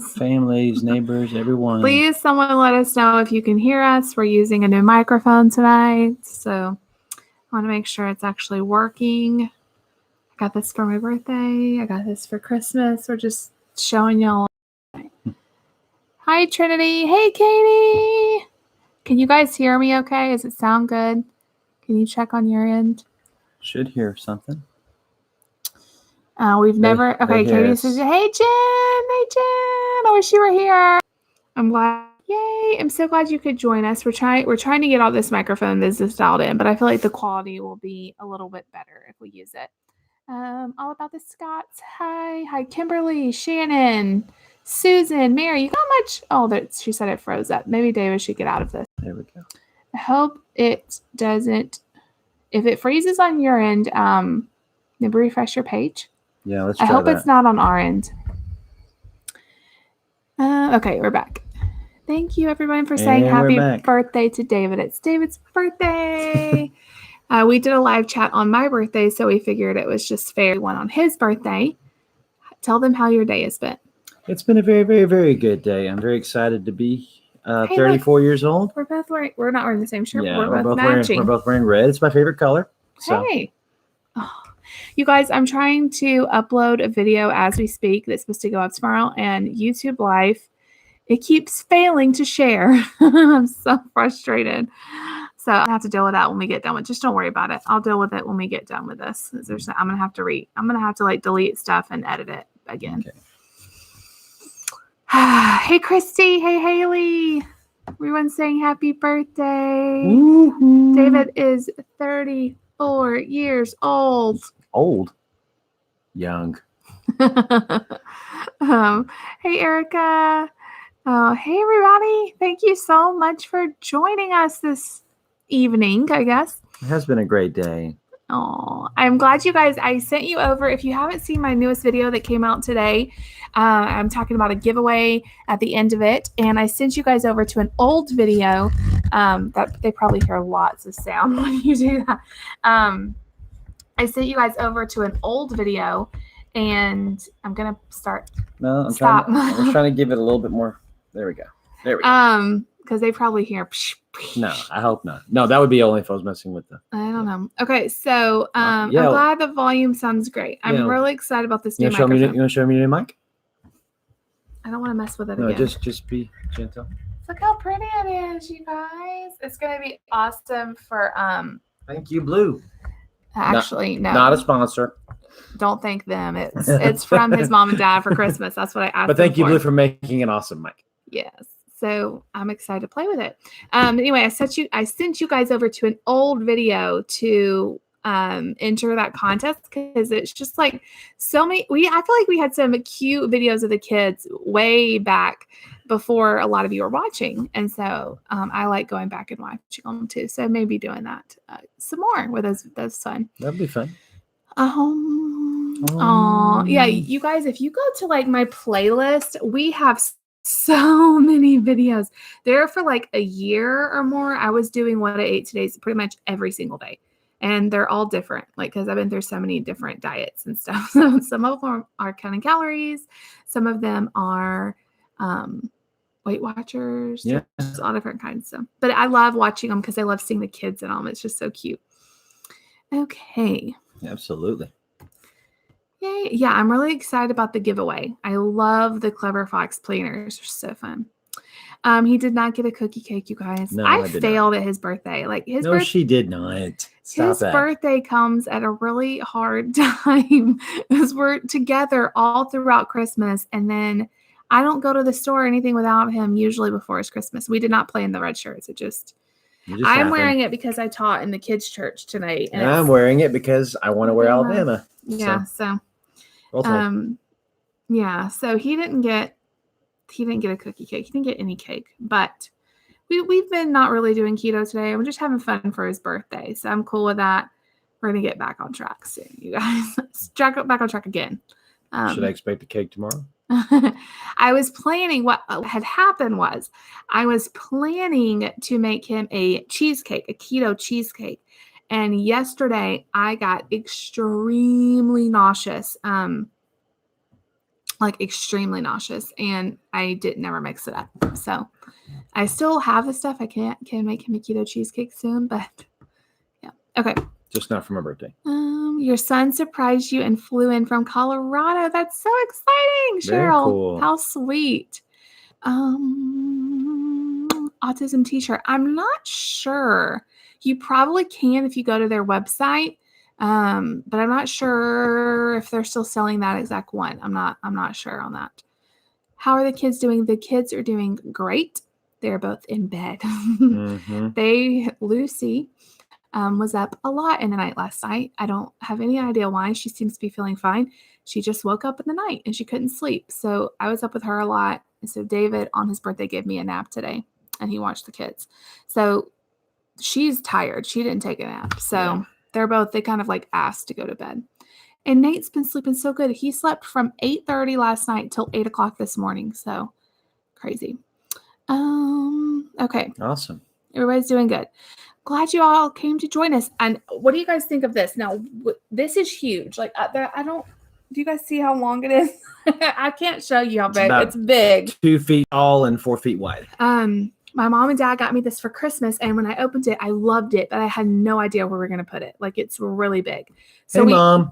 families, neighbors, everyone. Please, someone let us know if you can hear us. We're using a new microphone tonight, so I want to make sure it's actually working. I got this for my birthday. I got this for Christmas. We're just showing y'all. Hi, Trinity. Hey, Katie. Can you guys hear me okay? Does it sound good? Can you check on your end? Should hear something. We've never. Okay, Katie says, "Hey, Jen. Hey, Jen. I wish you were here." I'm glad. Yay! I'm so glad you could join us. We're trying to get all this microphone business dialed in, but I feel like the quality will be a little bit better if we use it. All about the Scots. Hi, Kimberly, Shannon, Susan, Mary. You got much? Oh, she said it froze up. Maybe David should get out of this. There we go. I hope it doesn't. If it freezes on your end, maybe refresh your page. Yeah, let's try I hope that. it's not on our end. Okay, we're back. Thank you, everyone, for saying happy birthday to David. It's David's birthday. We did a live chat on my birthday, so we figured it was just fair we went on his birthday. Tell them how your day has been. It's been a very, very, very good day. I'm very excited to be 34 years old. We're both wearing. We're not wearing the same shirt. Yeah, but we're both matching. We're both wearing red. It's my favorite color. So. Hey. Oh. You guys, I'm trying to upload a video as we speak that's supposed to go up tomorrow, and YouTube Live, it keeps failing to share. I'm so frustrated. So I have to deal with that when we get done with it. Just don't worry about it. I'll deal with it when we get done with this. I'm gonna have to like delete stuff and edit it again. Okay. Hey Christy, hey Haley. Everyone's saying happy birthday. Woo-hoo. David is 34 years old. Old. Young. Hey Erica. Hey everybody. Thank you so much for joining us this evening, I guess. It has been a great day. Oh, I'm glad you guys, I sent you over. If you haven't seen my newest video that came out today, I'm talking about a giveaway at the end of it. And I sent you guys over to an old video that they probably hear lots of sound when you do that. I sent you guys over to an old video, and I'm going to start. No, I'm trying to give it a little bit more. There we go. Because they probably hear. No, I hope not. No, that would be only if I was messing with them. I don't know. Okay, so I'm glad the volume sounds great. I'm really excited about this new microphone. You want to show me your mic? I don't want to mess with it again. Just be gentle. Look how pretty it is, you guys. It's going to be awesome for Thank you, Blue. Actually, no. Not a sponsor. Don't thank them. It's from his mom and dad for Christmas. That's what I asked. But thank you, Blue, for making an awesome mic. Yes. So I'm excited to play with it. Anyway, I sent you guys over to an old video to enter that contest, because it's just like so many. I feel like we had some cute videos of the kids way back before a lot of you were watching, and so I like going back and watching them too. So maybe doing that some more with those. That's fun. That'd be fun. Yeah, you guys, if you go to like my playlist, we have so many videos there. For like a year or more, I was doing what I ate today pretty much every single day, and they're all different, like, because I've been through so many different diets and stuff. So some of them are counting calories, some of them are Weight Watchers. Yeah, there's all different kinds of stuff, but I love watching them because I love seeing the kids in them. It's just so cute. Okay, absolutely. Yay. Yeah, I'm really excited about the giveaway. I love the Clever Fox planners. They're so fun. He did not get a cookie cake, you guys. No, I failed at his birthday. Like she did not. His birthday comes at a really hard time because we're together all throughout Christmas, and then I don't go to the store or anything without him usually before his Christmas. We did not play in the red shirts. I'm wearing it because I taught in the kids' church tonight. And I'm wearing it because I want to wear Alabama. Yeah, so he didn't get a cookie cake. He didn't get any cake, but we've been not really doing keto today. We're just having fun for his birthday, so I'm cool with that. We're gonna get back on track soon, you guys. Let's back on track again. Should I expect a cake tomorrow? I was planning. What had happened was I was planning to make him a cheesecake, a keto cheesecake. And yesterday I got extremely nauseous. like extremely nauseous, and I didn't never mix it up. So I still have the stuff. I can make him a keto cheesecake soon, but yeah. Okay. Just not for my birthday. Your son surprised you and flew in from Colorado. That's so exciting, Very Cheryl. cool. How sweet. Autism t-shirt. I'm not sure. You probably can if you go to their website. But I'm not sure if they're still selling that exact one. I'm not sure on that. How are the kids doing? The kids are doing great. They're both in bed. Lucy was up a lot in the night last night. I don't have any idea why. She seems to be feeling fine. She just woke up in the night and she couldn't sleep. So I was up with her a lot. And so David on his birthday gave me a nap today and he watched the kids. So she's tired. She didn't take a nap. So they kind of like asked to go to bed. And Nate's been sleeping so good. He slept from 8:30 last night till 8 o'clock this morning. So crazy. Okay. Awesome. Everybody's doing good. Glad you all came to join us. And what do you guys think of this? Now, this is huge. Like, do you guys see how long it is? I can't show you how big. It's big. 2 feet tall and 4 feet wide. My mom and dad got me this for Christmas. And when I opened it, I loved it, but I had no idea where we were going to put it. Like, it's really big. So Mom.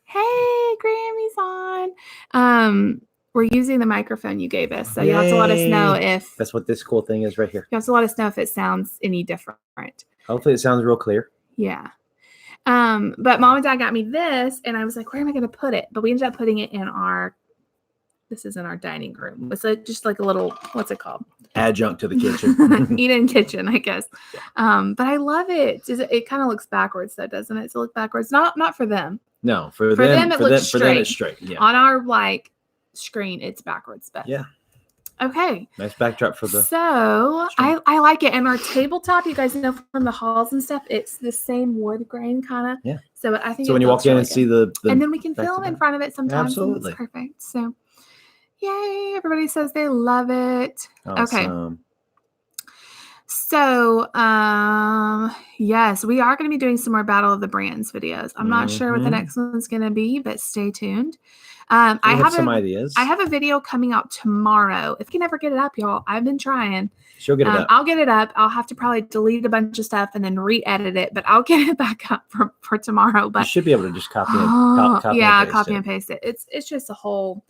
Hey, Grammy's on. We're using the microphone you gave us. So you have to let us know if... That's what this cool thing is right here. You have to let us know if it sounds any different. Hopefully it sounds real clear. Yeah. But mom and dad got me this, and I was like, where am I going to put it? But we ended up putting it in this is in our dining room. It's just like a little, what's it called? Adjunct to the kitchen. Eat-in kitchen, I guess. But I love it. It kind of looks backwards though, doesn't it? So look backwards. Not for them. No, for them it looks straight. For them it's straight. Yeah. On our screen, it's backwards. But yeah. Okay. Nice backdrop for the. So I like it. And our tabletop, you guys know from the halls and stuff, it's the same wood grain kind of. Yeah. So I think so when you walk in and see the and then we can film in front of it sometimes. Absolutely. It's perfect. So yay. Everybody says they love it. Awesome. Okay. So, yes, we are going to be doing some more Battle of the Brands videos. I'm not sure what the next one's going to be, but stay tuned. I have some ideas. I have a video coming out tomorrow. If you can ever get it up, y'all, I've been trying. She'll get it up. I'll get it up. I'll have to probably delete a bunch of stuff and then re-edit it, but I'll get it back up for tomorrow. But you should be able to just copy and paste it. It's just a whole.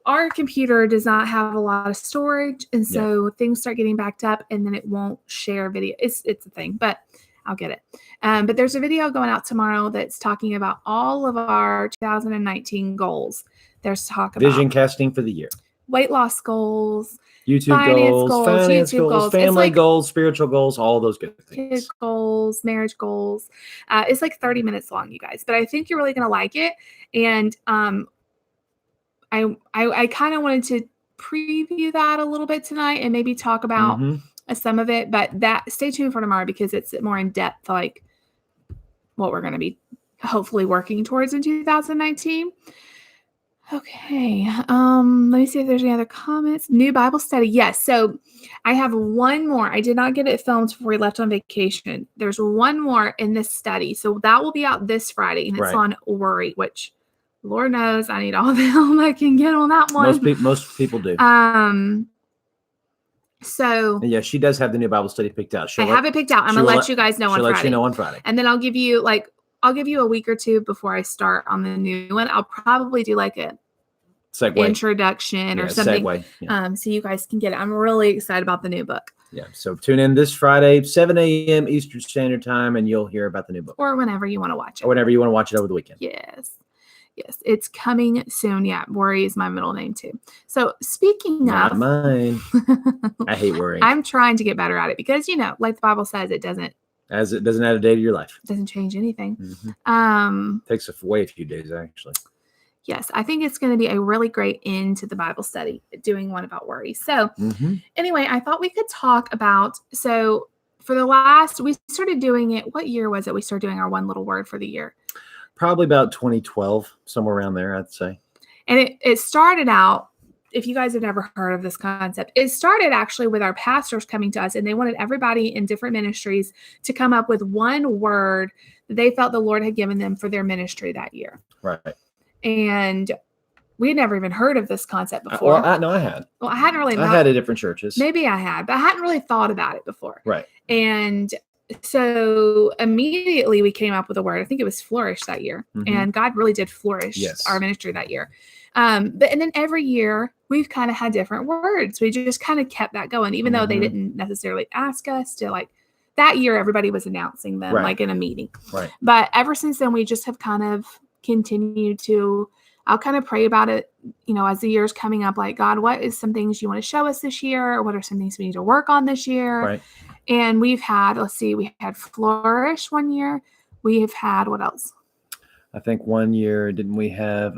Our computer does not have a lot of storage, and so things start getting backed up, and then it won't share video. It's a thing, but I'll get it. But there's a video going out tomorrow that's talking about all of our 2019 goals. There's talk about vision casting for the year, weight loss goals, YouTube goals, finance goals, family goals, spiritual goals, all those good things. Kids goals, marriage goals. It's like 30 minutes long, you guys, but I think you're really going to like it. And I kind of wanted to preview that a little bit tonight and maybe talk about some of it, but stay tuned for tomorrow because it's more in depth, like what we're going to be hopefully working towards in 2019. Okay. Let me see if there's any other comments. New Bible study. Yes. So I have one more. I did not get it filmed before we left on vacation. There's one more in this study. So that will be out this Friday and it's on worry, which Lord knows I need all the help I can get on that one. Most people do. So and yeah, she does have the new Bible study picked out. I have it picked out. I'm gonna let you guys know on Friday. She'll let you know on Friday. And then I'll give you a week or two before I start on the new one. I'll probably do like a segue introduction or something. Segue. Yeah. So you guys can get it. I'm really excited about the new book. Yeah. So tune in this Friday, 7 a.m. Eastern Standard Time, and you'll hear about the new book. Or whenever you want to watch it. Or whenever you want to watch it over the weekend. Yes. Yes, it's coming soon. Yeah, worry is my middle name too. So speaking Not of mine. I hate worrying. I'm trying to get better at it because like the Bible says, it doesn't add a day to your life. It doesn't change anything. Takes away a few days actually. Yes, I think it's going to be a really great end to the Bible study, doing one about worry. So anyway, I thought we could talk about, so for we started doing it. What year was it? We started doing our one little word for the year. Probably about 2012, somewhere around there, I'd say. And it started out, if you guys have never heard of this concept, it started actually with our pastors coming to us, and they wanted everybody in different ministries to come up with one word that they felt the Lord had given them for their ministry that year. Right. And we had never even heard of this concept before. Well, I had. Well, I hadn't really. I had it at different churches. Maybe I had, but I hadn't really thought about it before. Right. And so immediately we came up with a word. I think it was flourish that year. Mm-hmm. And God really did flourish our ministry that year. And then every year we've kind of had different words. We just kind of kept that going, even though they didn't necessarily ask us to, like, that year, everybody was announcing them like in a meeting. Right. But ever since then, we just have kind of continued to, I'll kind of pray about it, you know, as the year's coming up, like, God, what is some things you want to show us this year? Or what are some things we need to work on this year? Right. And we've had, we had flourish one year. We have had, what else? I think one year, didn't we have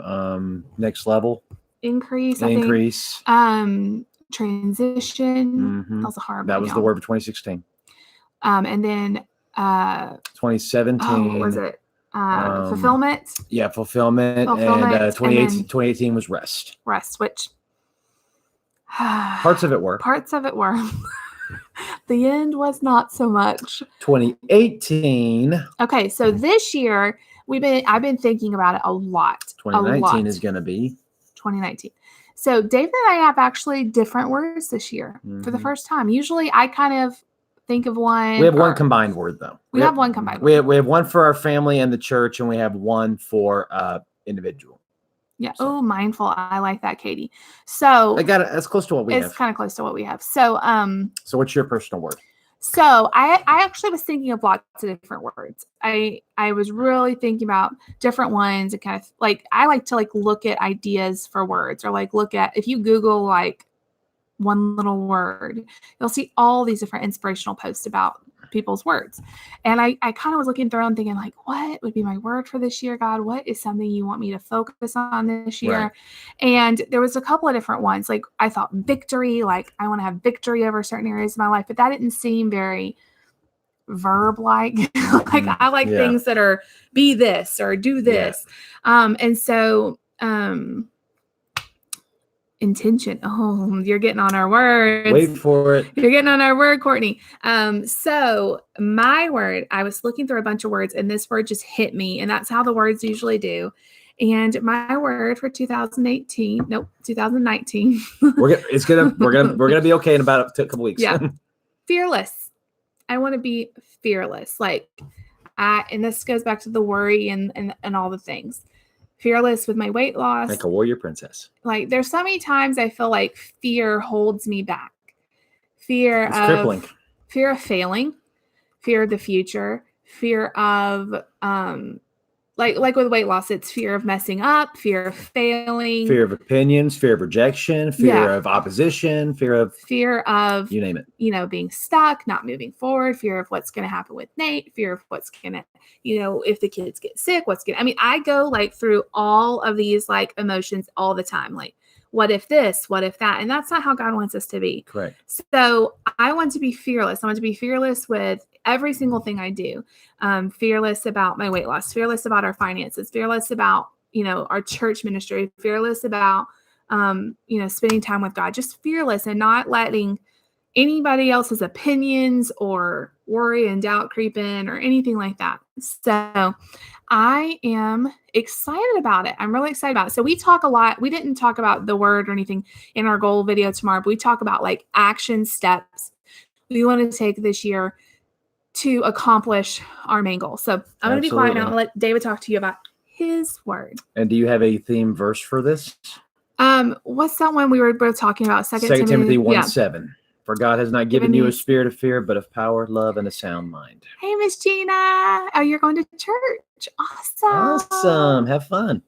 next level? Increase. Transition. That was a hard one. That was the word for 2016. And then 2017. What was it? Fulfillment. Yeah, fulfillment. And 2018 was rest. Rest, which parts of it were. The end was not so much. 2018. Okay, so this year I've been thinking about it a lot. 2019 is going to be 2019. So David and I have actually different words this year for the first time. Usually I kind of think of one. We have one combined word, though. We have one combined word. We have one for our family and the church, and we have one for individual. Yeah. So. Oh, mindful. I like that, Katie. So I got it. That's close to what we have. It's kind of close to what we have. So so what's your personal word? So I actually was thinking of lots of different words. I was really thinking about different ones and kind of like, I like to look at ideas for words, or look at, if you Google one little word, you'll see all these different inspirational posts about people's words. And I kind of was looking through and thinking, what would be my word for this year, God? What is something you want me to focus on this year? Right. And there was a couple of different ones. I thought victory, I want to have victory over certain areas of my life, but that didn't seem very verb-like. I like things that are be this or do this. Yeah. And so, intention. Oh, you're getting on our words. Wait for it. You're getting on our word, Courtney. So my word, I was looking through a bunch of words and this word just hit me, and that's how the words usually do. And my word for 2019, nope, 2019. we're gonna be okay in about a couple weeks. Yeah. Fearless. I want to be fearless. And this goes back to the worry and all the things. Fearless with my weight loss. Like a warrior princess. There's so many times I feel like fear holds me back. Fear of failing, fear of the future, fear of like with weight loss, it's fear of messing up, fear of failing, fear of opinions, fear of rejection, fear of opposition, fear of you name it. Being stuck, not moving forward, fear of what's going to happen with Nate, fear of what's going to, if the kids get sick, I go through all of these emotions all the time. What if this, what if that? And that's not how God wants us to be. Correct. So I want to be fearless. I want to be fearless with every single thing I do. Fearless about my weight loss, fearless about our finances, fearless about, our church ministry, fearless about, spending time with God, just fearless and not letting anybody else's opinions or worry and doubt creep in or anything like that. So I am excited about it. I'm really excited about it. So we talk a lot. We didn't talk about the word or anything in our goal video tomorrow, but we talk about action steps we want to take this year to accomplish our main goal. So I'm going to be quiet now and let David talk to you about his word. And do you have a theme verse for this? What's that one we were both talking about? 2 Timothy 1:7. For God has not given you a spirit of fear, but of power, love, and a sound mind. Hey, Miss Gina. Oh, you're going to church. Awesome. Have fun.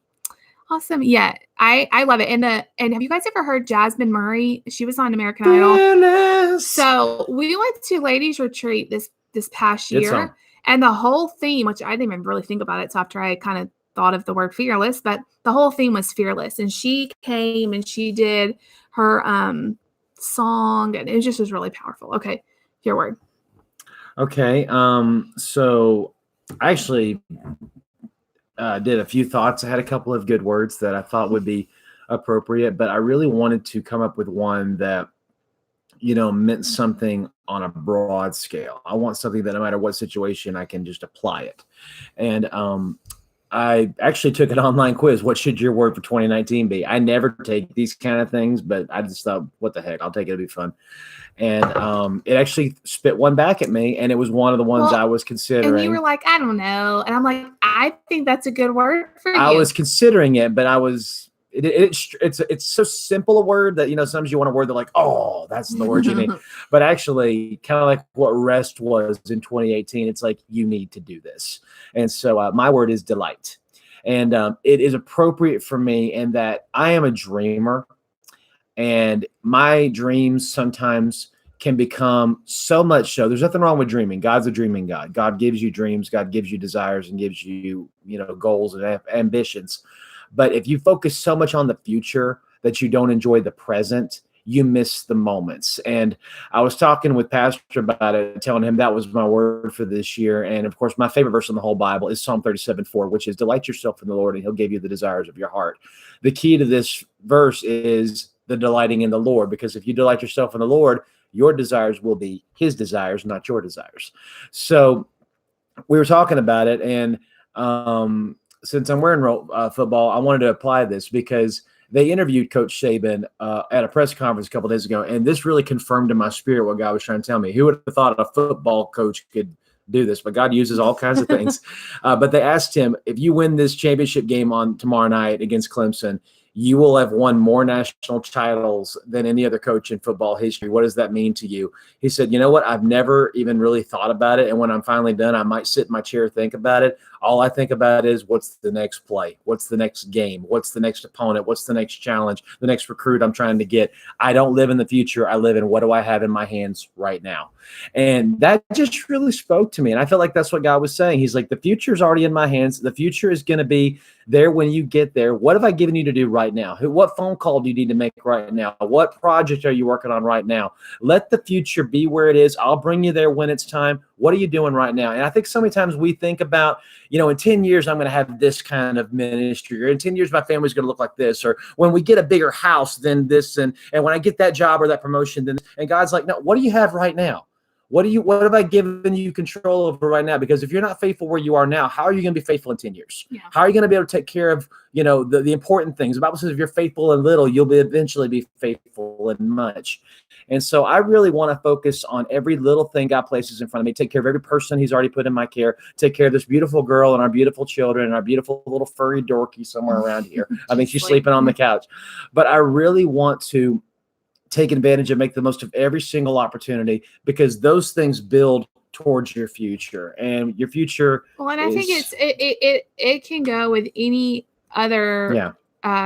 Awesome. Yeah, I love it. And have you guys ever heard Jasmine Murray? She was on American Idol. Fearless. So we went to ladies retreat this past year, and the whole theme, which I didn't even really think about it so after I kind of thought of the word fearless, but the whole theme was fearless. And she came and she did her song, and it just was really powerful. Okay, your word. Okay. So I actually did a few thoughts. I had a couple of good words that I thought would be appropriate, but I really wanted to come up with one that meant something on a broad scale. I want something that no matter what situation, I can just apply it. And I actually took an online quiz. What should your word for 2019 be? I never take these kind of things, but I just thought, what the heck? I'll take it. It'll be fun. And it actually spit one back at me, and it was one of the ones I was considering. And you were like, I don't know. And I'm like, I think that's a good word for you. I was considering it, but I was it's so simple a word that, sometimes you want a word that like, oh, that's the word you need. But actually, kind of like what rest was in 2018, it's like, you need to do this. And so my word is delight. And it is appropriate for me in that I am a dreamer, and my dreams sometimes can become so much so. There's nothing wrong with dreaming. God's a dreaming God. God gives you dreams. God gives you desires and gives you, goals and ambitions. But if you focus so much on the future that you don't enjoy the present, you miss the moments. And I was talking with Pastor about it, telling him that was my word for this year. And of course, my favorite verse in the whole Bible is Psalm 37:4, which is delight yourself in the Lord and he'll give you the desires of your heart. The key to this verse is the delighting in the Lord, because if you delight yourself in the Lord, your desires will be his desires, not your desires. So we were talking about it. And since I'm wearing football, I wanted to apply this because they interviewed Coach Saban at a press conference a couple days ago. And this really confirmed in my spirit what God was trying to tell me. Who would have thought a football coach could do this? But God uses all kinds of things. But they asked him, if you win this championship game on tomorrow night against Clemson, you will have won more national titles than any other coach in football history. What does that mean to you? He said, you know what? I've never even really thought about it. And when I'm finally done, I might sit in my chair, think about it. All I think about is, what's the next play? What's the next game? What's the next opponent? What's the next challenge? The next recruit I'm trying to get. I don't live in the future. I live in, what do I have in my hands right now? And that just really spoke to me. And I felt like that's what God was saying. He's like, the future is already in my hands. The future is going to be there when you get there. What have I given you to do right now? What phone call do you need to make right now? What project are you working on right now? Let the future be where it is. I'll bring you there when it's time. What are you doing right now? And I think so many times we think about, in 10 years, I'm going to have this kind of ministry, or in 10 years, my family's going to look like this, or when we get a bigger house, then this, and when I get that job or that promotion, then, and God's like, no, what do you have right now? What have I given you control over right now? Because if you're not faithful where you are now, how are you going to be faithful in 10 years? Yeah. How are you going to be able to take care of, the important things? The Bible says if you're faithful in little, you'll eventually be faithful in much. And so I really want to focus on every little thing God places in front of me, take care of every person he's already put in my care, take care of this beautiful girl and our beautiful children and our beautiful little furry dorky somewhere around here. I think she's sleeping on the couch. But I really want to take advantage and make the most of every single opportunity, because those things build towards your future, and your future. Well, and I think it can go with any other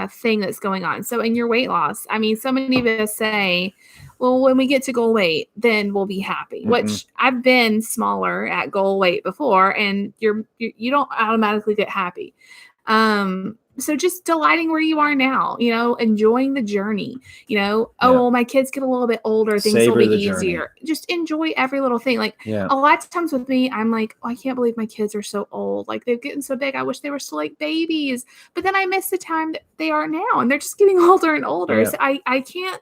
thing that's going on. So in your weight loss, I mean, so many of us say, well, when we get to goal weight, then we'll be happy, which I've been smaller at goal weight before, and you don't automatically get happy. So just delighting where you are now, enjoying the journey, well, my kids get a little bit older, things will be easier. Just enjoy every little thing. Like a lot of times with me, I'm like, oh, I can't believe my kids are so old. Like they're getting so big. I wish they were still like babies, but then I miss the time that they are now, and they're just getting older and older. So I can't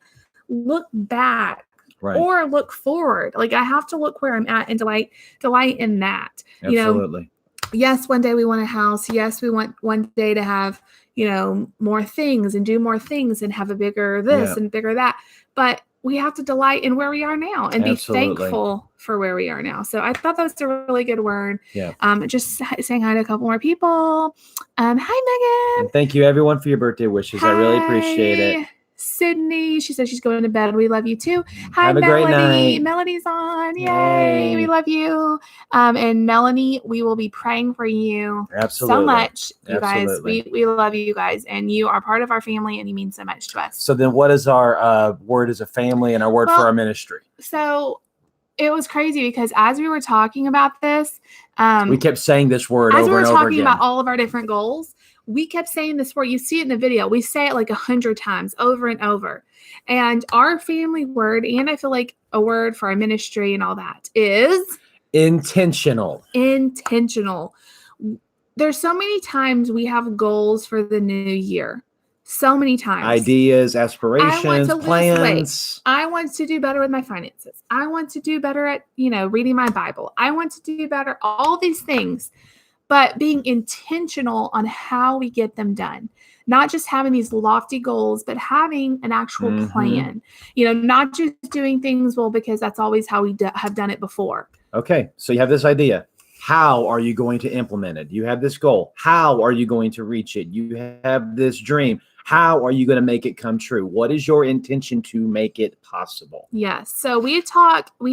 look back or look forward. Like I have to look where I'm at and delight in that. Absolutely. Yes, one day we want a house. Yes, we want one day to have, more things and do more things and have a bigger this and bigger that. But we have to delight in where we are now and be thankful for where we are now. So I thought that was a really good word. Yeah. Just saying hi to a couple more people. Hi, Megan. And thank you, everyone, for your birthday wishes. Hi. I really appreciate it. Sydney, she says she's going to bed. We love you too. Hi, Have a Melody. Great night. Melody's on. Yay. We love you. And Melanie, we will be praying for you so much, you guys. We love you guys, and you are part of our family, and you mean so much to us. So then what is our word as a family and our word for our ministry? So it was crazy because as we were talking about this, we kept saying this word over and over again. As we were talking about all of our different goals, we kept saying this word. You see it in the video. We say it like 100 times over and over. And our family word, and I feel like a word for our ministry and all that, is intentional. Intentional. There's so many times we have goals for the new year. So many times. Ideas, aspirations, plans. I want to do better with my finances. I want to do better at, reading my Bible. I want to do better. All these things. but being intentional on how we get them done. Not just having these lofty goals, but having an actual plan. Not just doing things because that's always how we have done it before. Okay, so you have this idea. How are you going to implement it? You have this goal. How are you going to reach it? You have this dream. How are you going to make it come true? What is your intention to make it possible? Yes. So we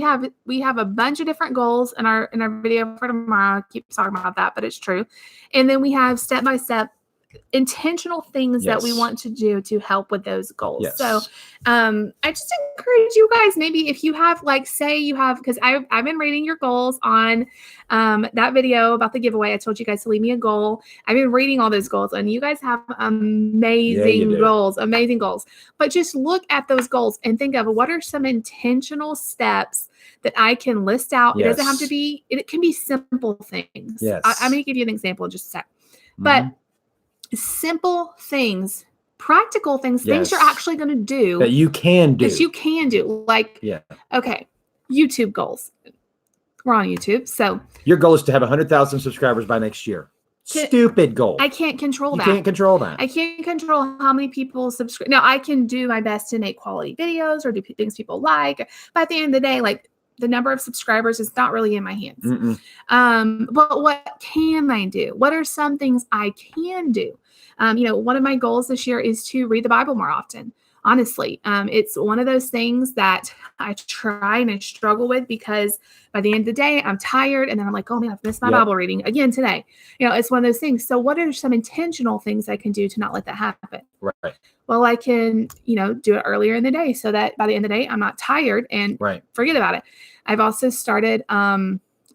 have a bunch of different goals in our video for tomorrow. I keep talking about that, but it's true. And then we have step-by-step intentional things that we want to do to help with those goals. So I just encourage you guys, maybe if you have because I've been reading your goals on that video about the giveaway. I told you guys to leave me a goal. I've been reading all those goals, and you guys have amazing goals. But just look at those goals and think of what are some intentional steps that I can list out. It doesn't have to be, it can be simple things. I'm going to give you an example in just a sec. But simple things, practical things, things you're actually going to do that you can do. Okay, YouTube goals. We're on YouTube, so your goal is to have 100,000 subscribers by next year. Stupid goal. I can't control that. You can't control that. I can't control how many people subscribe. Now I can do my best to make quality videos or do things people like, but at the end of the day, the number of subscribers is not really in my hands. But what can I do? What are some things I can do? One of my goals this year is to read the Bible more often. Honestly, it's one of those things that I try and I struggle with because by the end of the day, I'm tired. And then I'm like, oh man, I've missed my Bible reading again today. It's one of those things. So what are some intentional things I can do to not let that happen? Right. Well, I can, do it earlier in the day so that by the end of the day, I'm not tired and forget about it. I've also started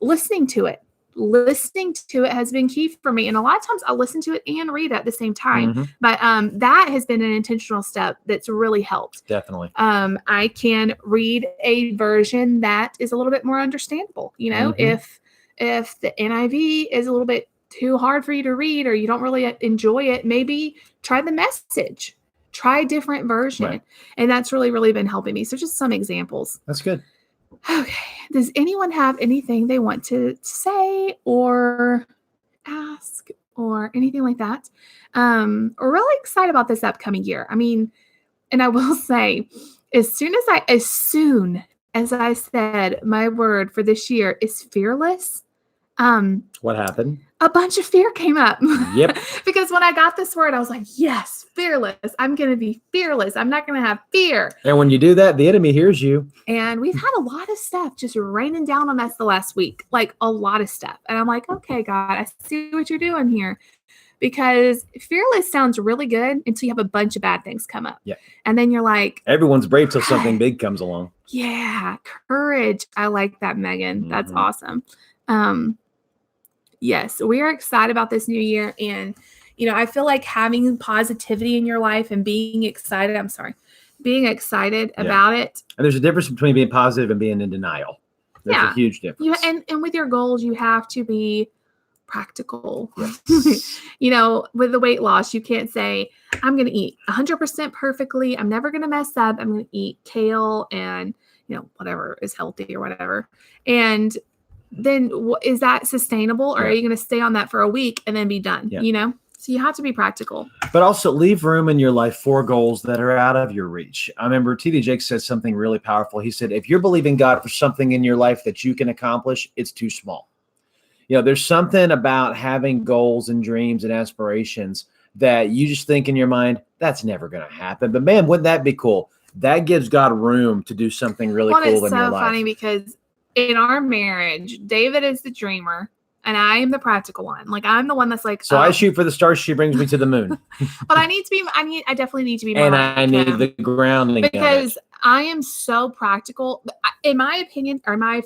listening to it. Listening to it has been key for me. And a lot of times I'll listen to it and read at the same time. But that has been an intentional step that's really helped. Definitely. I can read a version that is a little bit more understandable. If the NIV is a little bit too hard for you to read or you don't really enjoy it, maybe try the Message. Try a different version. And that's really, really been helping me. So just some examples. That's good. Okay. Does anyone have anything they want to say or ask or anything like that? We're really excited about this upcoming year. I mean, and I will say, as soon as I said my word for this year is fearless. What happened? A bunch of fear came up. Yep. Because when I got this word, I was like, yes, fearless. I'm going to be fearless. I'm not going to have fear. And when you do that, the enemy hears you. And we've had a lot of stuff just raining down on us the last week, like a lot of stuff. And I'm like, okay, God, I see what you're doing here. Because fearless sounds really good until you have a bunch of bad things come up. Yeah. And then you're like, everyone's brave till something big comes along. Yeah. Courage. I like that, Megan. That's awesome. Yes, we are excited about this new year. And, I feel like having positivity in your life and being excited about it. And there's a difference between being positive and being in denial. There's a huge difference. And with your goals, you have to be practical. Yes. With the weight loss, you can't say, I'm going to eat 100% perfectly. I'm never going to mess up. I'm going to eat kale and, whatever is healthy or whatever. And then is that sustainable or are you going to stay on that for a week and then be done? So you have to be practical. But also leave room in your life for goals that are out of your reach. I remember T.D. Jakes said something really powerful. He said, if you're believing God for something in your life that you can accomplish, it's too small. There's something about having goals and dreams and aspirations that you just think in your mind, that's never going to happen. But man, wouldn't that be cool? That gives God room to do something really cool in your life. It's so funny because in our marriage, David is the dreamer and I am the practical one. Like I'm the one that's like, so I shoot for the stars. She brings me to the moon. But I definitely need to be more and I need the grounding because I am so practical. In my opinion, or my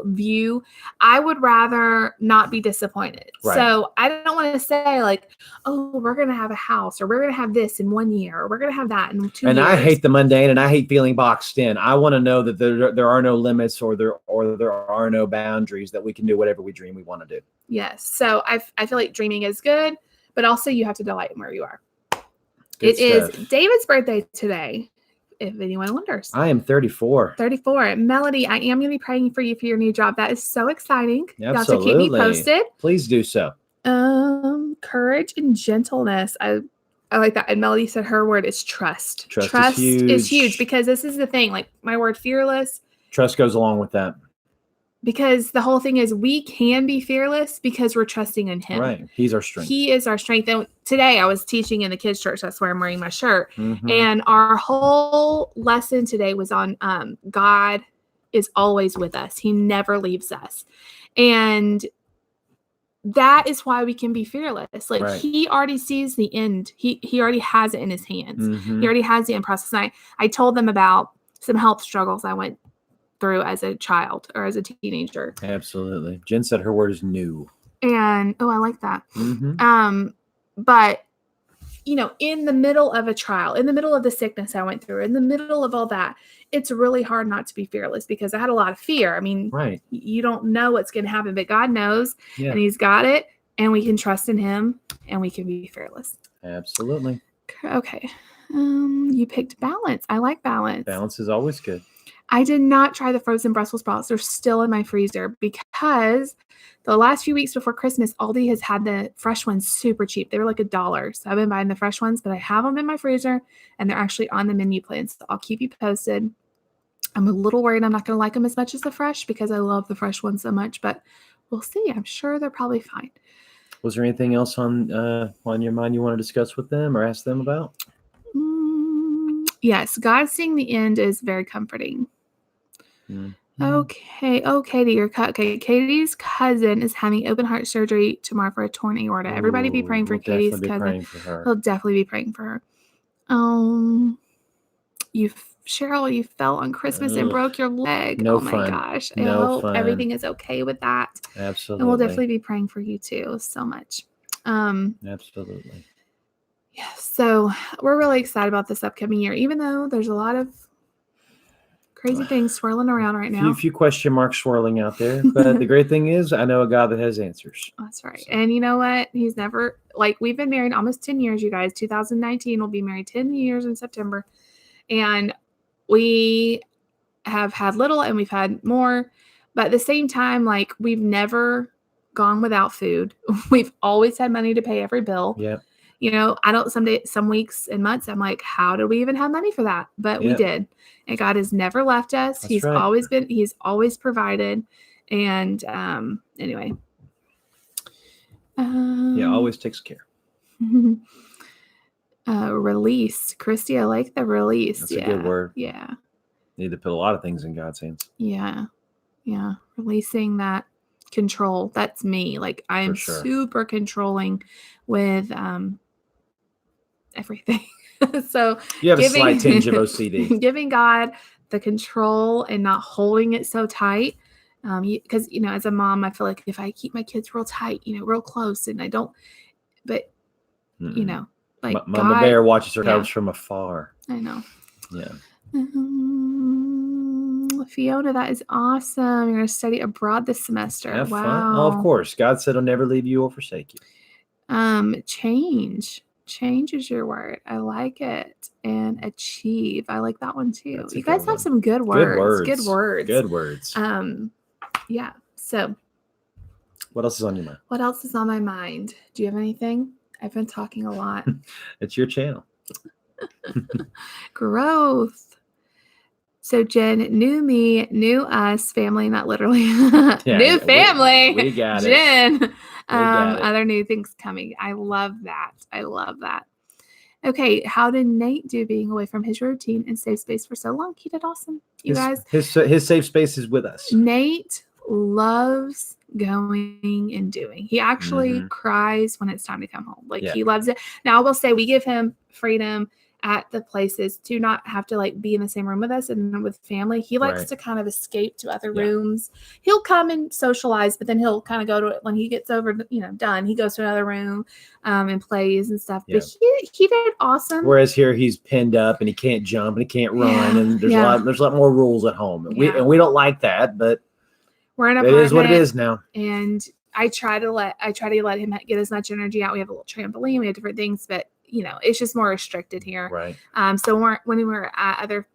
view, I would rather not be disappointed. Right. So I don't want to say like, oh, we're going to have a house or we're going to have this in 1 year or we're going to have that in 2 years. And I hate the mundane and I hate feeling boxed in. I want to know that there are no limits or there are no boundaries, that we can do whatever we dream we want to do. Yes. So I feel like dreaming is good, but also you have to delight in where you are. Good it stuff. Is David's birthday today. If anyone wonders. I am 34. 34. Melody, I am going to be praying for you for your new job. That is so exciting. Absolutely. You have to keep me posted. Please do so. Courage and gentleness. I like that. And Melody said her word is trust. Trust is huge because this is the thing. Like my word fearless. Trust goes along with that. Because the whole thing is we can be fearless because we're trusting in him. Right. He's our strength. He is our strength. And today I was teaching in the kids' church. That's where I'm wearing my shirt. Mhm. And our whole lesson today was on God is always with us. He never leaves us. And that is why we can be fearless. Like Right. he already sees the end. He already has it in his hands. Mhm. He already has the end process. And I told them about some health struggles I went through as a child or as a teenager. Absolutely. Jen said her word is new. And I like that. Mhm. But you know, in the middle of a trial, in the middle of the sickness I went through, in the middle of all that, it's really hard not to be fearless because I had a lot of fear. I mean, Right. you don't know what's going to happen, but God knows, Yeah. and he's got it, and we can trust in him, and we can be fearless. Absolutely. Okay. You picked balance. I like balance. Balance is always good. I did not try the frozen Brussels sprouts. They're still in my freezer because the last few weeks before Christmas, Aldi has had the fresh ones super cheap. They were like $1. So I've been buying the fresh ones, but I have them in my freezer and they're actually on the menu plan. So I'll keep you posted. I'm a little worried I'm not going to like them as much as the fresh because I love the fresh ones so much, but we'll see. I'm sure they're probably fine. Was there anything else on your mind you want to discuss with them or ask them about? Yes, God seeing the end is very comforting. Mm-hmm. Okay, Katie, Katie's cousin is having open heart surgery tomorrow for a torn aorta. Everybody be praying for Katie's cousin. We'll definitely be praying for her. Cheryl, you fell on Christmas and broke your leg. No oh my fun. gosh. I no hope fun. everything is okay with that. Absolutely. And we'll definitely be praying for you too so much. Absolutely. Yeah, so we're really excited about this upcoming year, even though there's a lot of crazy things swirling around right now. A few question marks swirling out there. But the great thing is I know a God that has answers. That's right. So. And you know what? He's never, like, we've been married almost 10 years, you guys. 2019 will be married 10 years in September. And we have had little and we've had more. But at the same time, like, we've never gone without food. We've always had money to pay every bill. Yeah. You know, some weeks and months, I'm like, how do we even have money for that? But we did. And God has never left us. That's he's right. He's always provided. And anyway. Always takes care. Release. Christy, I like the release. That's a good word. Yeah. Need to put a lot of things in God's hands. Yeah. Yeah. Releasing that control. That's me. Like, I'm super controlling with everything. So you have a slight tinge of OCD. Giving God the control and not holding it so tight. Because, you know, as a mom, I feel like if I keep my kids real tight, you know, real close, and I don't, but, you know, like Mama Bear watches her cubs from afar. I know. Yeah. Fiona, that is awesome. You're going to study abroad this semester. Have fun. Oh, of course. God said he'll never leave you or forsake you. Change is your word. I like it. And achieve. I like that one too. You guys have some good words. Good words. Yeah. So what else is on your mind? What else is on my mind? Do you have anything? I've been talking a lot. It's your channel. Growth. So Jen, new me, new us, family, not literally. New family. We got Jen. it. Other new things coming. I love that. Okay, how did Nate do being away from his routine and safe space for so long? He did awesome. You guys. His safe space is with us. Nate loves going and doing. He actually cries when it's time to come home. Like he loves it. Now I will say we give him freedom at the places to not have to like be in the same room with us and with family. He likes to kind of escape to other rooms. He'll come and socialize, but then he'll kind of go to it when he gets over, done. He goes to another room and plays and stuff. But he did awesome. Whereas here he's pinned up and he can't jump and he can't run and there's a lot more rules at home. And we don't like that, but we're in a it is what it is now. And I try to let him get as much energy out. We have a little trampoline, we have different things, but it's just more restricted here. Right. So when we're at other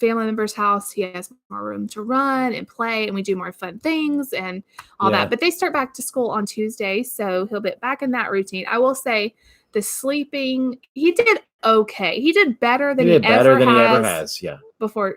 family member's house, he has more room to run and play, and we do more fun things and all that. But they start back to school on Tuesday, so he'll be back in that routine. I will say the sleeping, he did okay. He did better than he ever has. Yeah. Before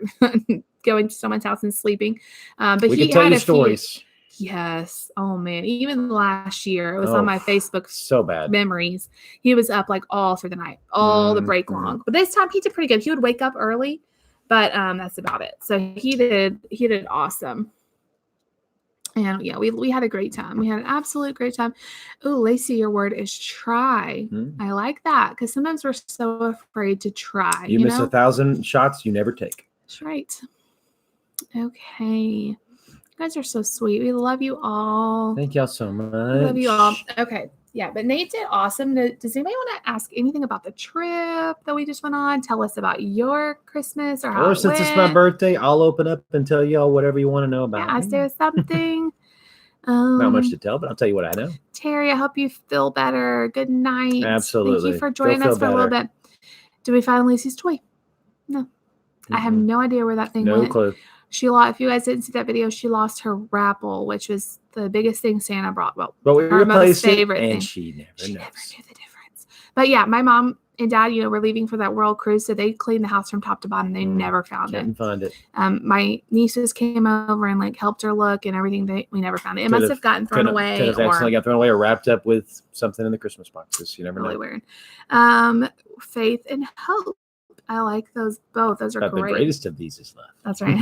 going to someone's house and sleeping. But we he can tell had you stories. Yes. Oh man. Even last year, it was on my Facebook so bad memories. He was up like all through the night, all the break long. But this time he did pretty good. He would wake up early, but that's about it. So he did awesome. And yeah, we had a great time. We had an absolute great time. Oh, Lacey, your word is try. I like that because sometimes we're so afraid to try. You miss 1,000 shots you never take. That's right. Okay. You guys are so sweet. We love you all. Thank y'all so much. We love you all. Okay. Yeah, but Nate did awesome. Does anybody want to ask anything about the trip that we just went on? Tell us about your Christmas or how since it's my birthday, I'll open up and tell y'all whatever you want to know about. Yeah, ask us something. Not much to tell, but I'll tell you what I know. Terry, I hope you feel better. Good night. Absolutely. Thank you for joining us for a little bit. Did we find Lacey's toy? No. I have no idea where that thing went. No clue. She lost. If you guys didn't see that video, she lost her Rapple, which was the biggest thing Santa brought. Well, we her most favorite and thing. She never knew the difference. But yeah, my mom and dad, were leaving for that world cruise, so they cleaned the house from top to bottom. They never found it. Couldn't find it. My nieces came over and helped her look and everything. We never found it. It must have gotten thrown away. Could have accidentally got thrown away or wrapped up with something in the Christmas boxes. You never know. Really weird. Faith and hope. I like those both. Those are great. The greatest of these is left. That's right.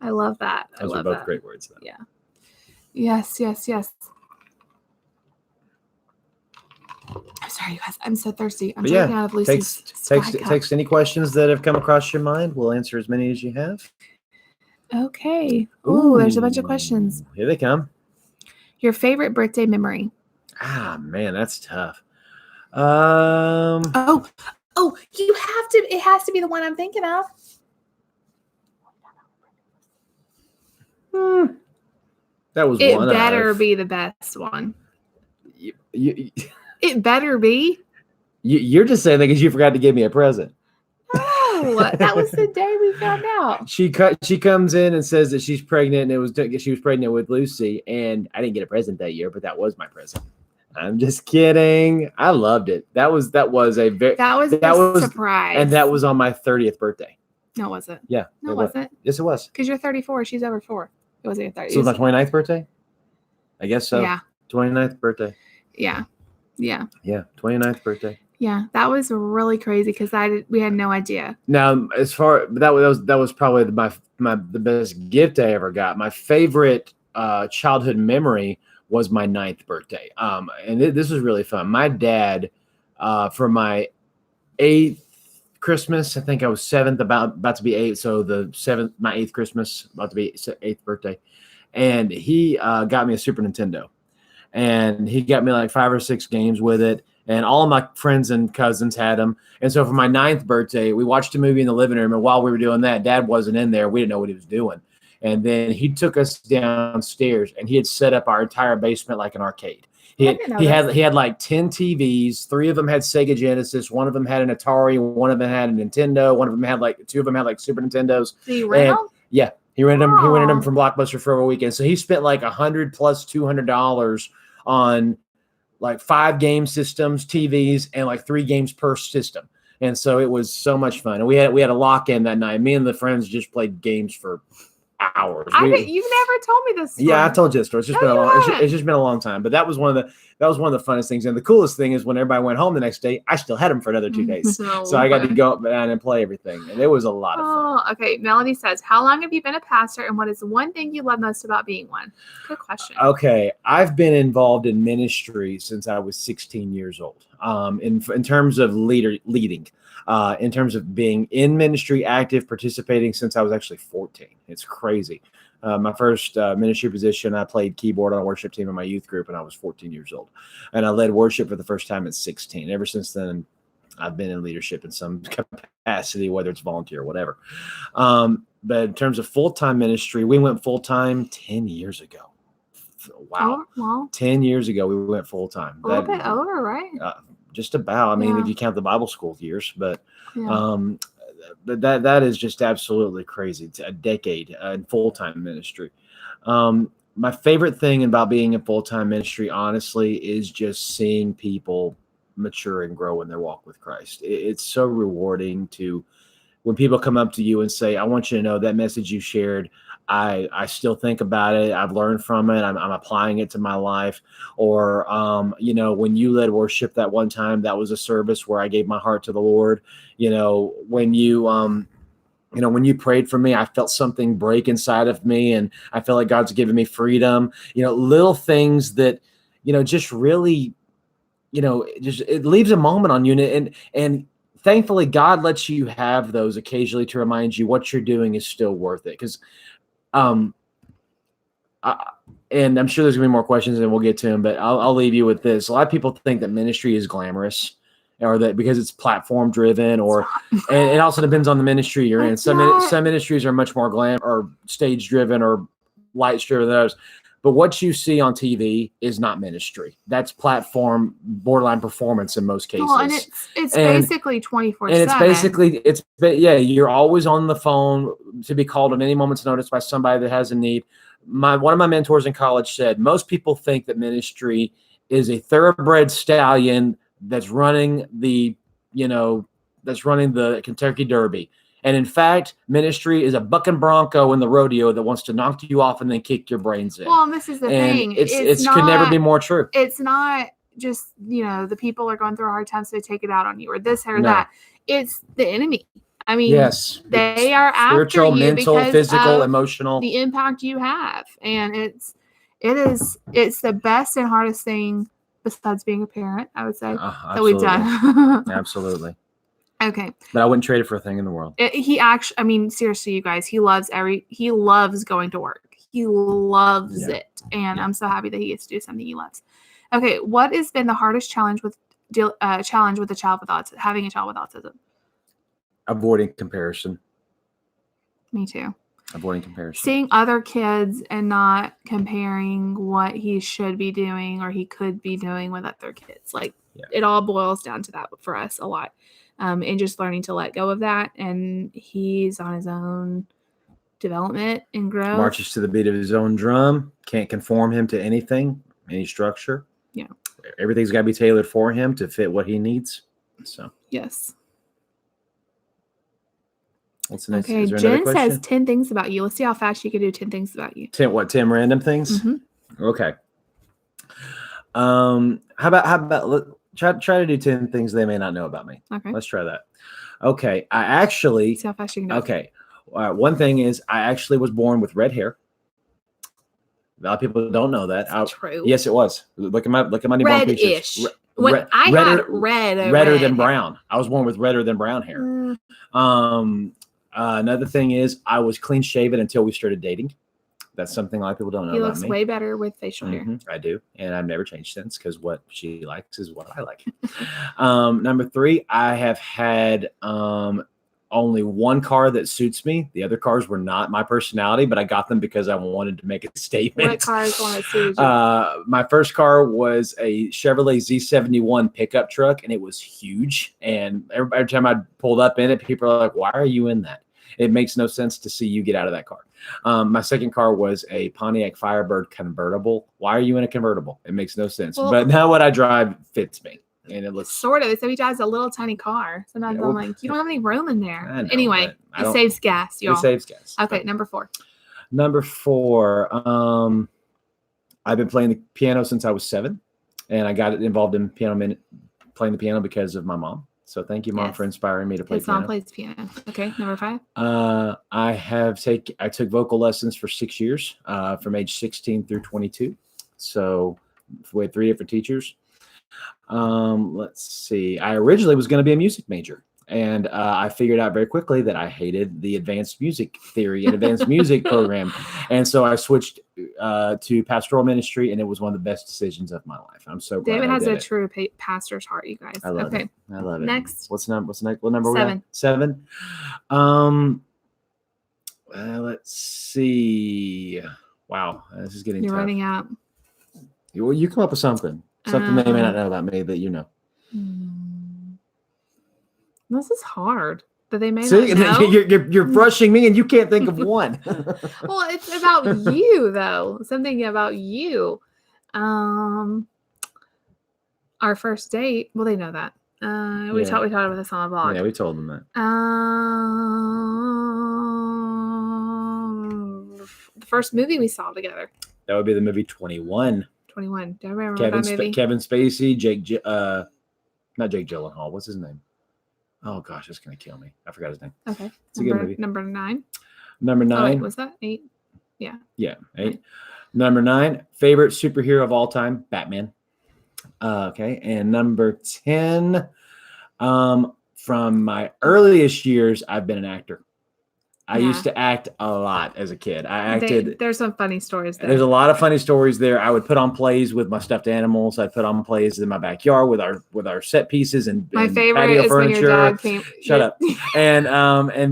I love that. Those are both great words, though. Yeah. Yes. I'm sorry, you guys. I'm so thirsty. I'm drinking out of Lucy's text any questions that have come across your mind. We'll answer as many as you have. Okay. Ooh, there's a bunch of questions. Here they come. Your favorite birthday memory? Ah, man, that's tough. You have to. It has to be the one I'm thinking of. That was it one. It better be the best one. It better be. You're just saying that because you forgot to give me a present. No, that was the day we found out. She comes in and says that she's pregnant, and she was pregnant with Lucy, and I didn't get a present that year, but that was my present. I'm just kidding. I loved it. That was a surprise, and that was on my 30th birthday. No, was it? Yeah. No, it wasn't. Yes, it was. Because you're 34. She's over 4. It wasn't your 30th. So it was my 29th birthday. I guess so. Yeah. 29th birthday. Yeah. 29th birthday. Yeah, that was really crazy because we had no idea. Now, that was probably the best gift I ever got. My favorite childhood memory was my 9th birthday. And this was really fun. My dad, for my 8th Christmas, I think I was 7th, about to be 8. So my 8th Christmas, about to be 8th birthday. And he got me a Super Nintendo. And he got me like 5 or 6 games with it. And all of my friends and cousins had them. And so for my 9th birthday, we watched a movie in the living room. And while we were doing that, Dad wasn't in there. We didn't know what he was doing. And then he took us downstairs, and he had set up our entire basement like an arcade. He had like 10 TVs. 3 of them had Sega Genesis. 1 of them had an Atari. 1 of them had a Nintendo. 2 of them had like Super Nintendos. So you rent them? Yeah, he rented them. He rented them from Blockbuster for a weekend. So he spent like $100 plus $200 on like 5 game systems, TVs, and like 3 games per system. And so it was so much fun. And we had a lock-in that night. Me and the friends just played games for hours. You've never told me this story. Yeah, I told you this story. It's just been a long time. But that was one of the funnest things. And the coolest thing is when everybody went home the next day, I still had them for another 2 days. So I got to go up and play everything. And it was a lot of fun. Okay. Melanie says, how long have you been a pastor, and what is one thing you love most about being one? Good question. Okay. I've been involved in ministry since I was 16 years old. In terms of leading. In terms of being in ministry, active, participating since I was actually 14. It's crazy. My first ministry position, I played keyboard on a worship team in my youth group, and I was 14 years old. And I led worship for the first time at 16. Ever since then, I've been in leadership in some capacity, whether it's volunteer or whatever. But in terms of full-time ministry, we went full-time 10 years ago. Wow. Well, 10 years ago, we went full-time. A little bit over, right? Just about. I mean, if you count the Bible school years, but that is just absolutely crazy. It's a decade in full-time ministry. My favorite thing about being in full-time ministry, honestly, is just seeing people mature and grow in their walk with Christ. It's so rewarding to when people come up to you and say, I want you to know that message you shared, I still think about it. I've learned from it. I'm applying it to my life. Or, when you led worship that one time, that was a service where I gave my heart to the Lord. When you prayed for me, I felt something break inside of me, and I feel like God's given me freedom. Little things that, just really, just it leaves a moment on you. And thankfully, God lets you have those occasionally to remind you what you're doing is still worth it. Because, and I'm sure there's gonna be more questions, and we'll get to them. But I'll leave you with this: a lot of people think that ministry is glamorous, or that because it's platform driven, and it also depends on the ministry you're in. Some ministries are much more or stage driven or lights driven than others. But what you see on TV is not ministry. That's platform, borderline performance in most cases. Well, and it's basically 24/7. And you're always on the phone to be called at any moment's notice by somebody that has a need. One of my mentors in college said, most people think that ministry is a thoroughbred stallion that's running the Kentucky Derby. And in fact, ministry is a bucking bronco in the rodeo that wants to knock you off and then kick your brains in. Well, and this is the thing. It could never be more true. It's not just, the people are going through a hard time, so they take it out on you or this or that. It's the enemy. I mean, yes, they are spiritual, after you mental, physical, emotional. The impact you have. And it's the best and hardest thing besides being a parent, I would say, that we've done. Absolutely. Okay. But I wouldn't trade it for a thing in the world. Seriously, you guys, he loves going to work. He loves it. And I'm so happy that he gets to do something he loves. Okay. What has been the hardest challenge with a child with autism, having a child with autism? Avoiding comparison. Me too. Avoiding comparison. Seeing other kids and not comparing what he should be doing or he could be doing with other kids. It all boils down to that for us a lot. And just learning to let go of that. And he's on his own development and growth. Marches to the beat of his own drum. Can't conform him to anything, any structure. Yeah. Everything's got to be tailored for him to fit what he needs. So. Yes. What's the next? Okay, Jen says 10 things about you. Let's see how fast you can do 10 things about you. 10 random things? Mm-hmm. Okay. How about try to do 10 things they may not know about me. Okay. Let's try that. Okay. I actually. See how fast you can do. Okay. One thing is I actually was born with red hair. A lot of people don't know that. That's true. Yes, it was. Look at my newborn pictures. Redder than brown. I was born with redder than brown hair. Another thing is I was clean shaven until we started dating. That's something a lot of people don't know about me. He looks way better with facial hair. I do. And I've never changed since because what she likes is what I like. Number 3, I have had only one car that suits me. The other cars were not my personality, but I got them because I wanted to make a statement. What cars want to suit you? My first car was a Chevrolet Z71 pickup truck, and it was huge. And every time I pulled up in it, people are like, why are you in that? It makes no sense to see you get out of that car. My second car was a Pontiac Firebird convertible. Why are you in a convertible? It makes no sense. Well, but now what I drive fits me. And it looks sort of. So he drives a little tiny car. Sometimes I'm like, you don't have any room in there. Know, anyway, it saves gas, y'all. It saves gas. Okay, number 4. Number 4. I've been playing the piano since I was 7, and I got involved in playing the piano because of my mom. So thank you, Mom, for inspiring me to play piano. His mom plays piano. Okay, number 5. I took vocal lessons for 6 years, from age 16 through 22. So with 3 different teachers. Let's see. I originally was going to be a music major, and I figured out very quickly that I hated the advanced music theory and advanced music program. And so I switched to pastoral ministry, and it was one of the best decisions of my life. I'm so glad. David has a true pastor's heart, you guys. I love it. I love it. Next. What's next? What number? 7. 7. Let's see. Wow, this is getting tough. You're running out. You come up with something. Something they may not know about me that you know. This is hard. that they may See, not know. you're brushing me, and you can't think of one. Well, it's about you, though. Something about you. Our first date. Well, they know that. We talked about this on the blog. Yeah, we told them that. The first movie we saw together. That would be the movie 21. 21. Do I remember that movie? Kevin Spacey, not Jake Gyllenhaal. What's his name? Oh gosh, it's gonna kill me. I forgot his name. Okay. It's a good movie. Number 9. Number 9. Oh, wait, was that 8? Yeah. Yeah, 8. Number 9, favorite superhero of all time, Batman. Okay, and number 10, from my earliest years, I've been an actor. I used to act a lot as a kid. I acted. There's some funny stories there. There's a lot of funny stories there. I would put on plays with my stuffed animals. I'd put on plays in my backyard with our set pieces and my favorite patio is furniture. when your dad came. Shut up. And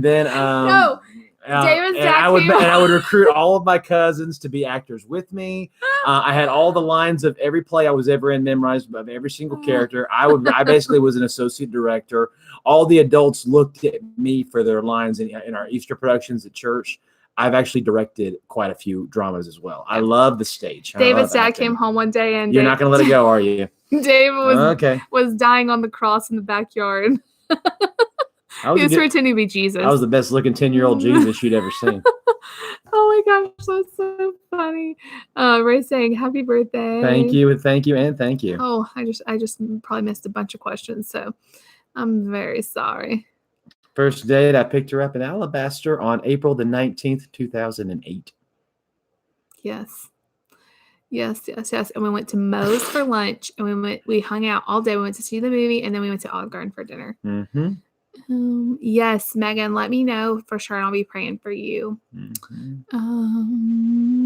then no. David's dad I would recruit all of my cousins to be actors with me. I had all the lines of every play I was ever in memorized of every single character. I basically was an associate director. All the adults looked at me for their lines in our Easter productions at church. I've actually directed quite a few dramas as well. I love the stage. David's dad came home one day and you're not going to let it go, are you? David was dying on the cross in the backyard. He was pretending to be Jesus. I was the best looking 10-year-old Jesus you'd ever seen. Oh my gosh, that's so funny. Ray's saying happy birthday. Thank you, and thank you. Oh, I just probably missed a bunch of questions, so I'm very sorry. First date, I picked her up in Alabaster on April the 19th, 2008. Yes. And we went to Moe's for lunch, and we hung out all day. We went to see the movie, and then we went to Olive Garden for dinner. Mm-hmm. Yes, Megan, let me know for sure, and I'll be praying for you. Mm-hmm.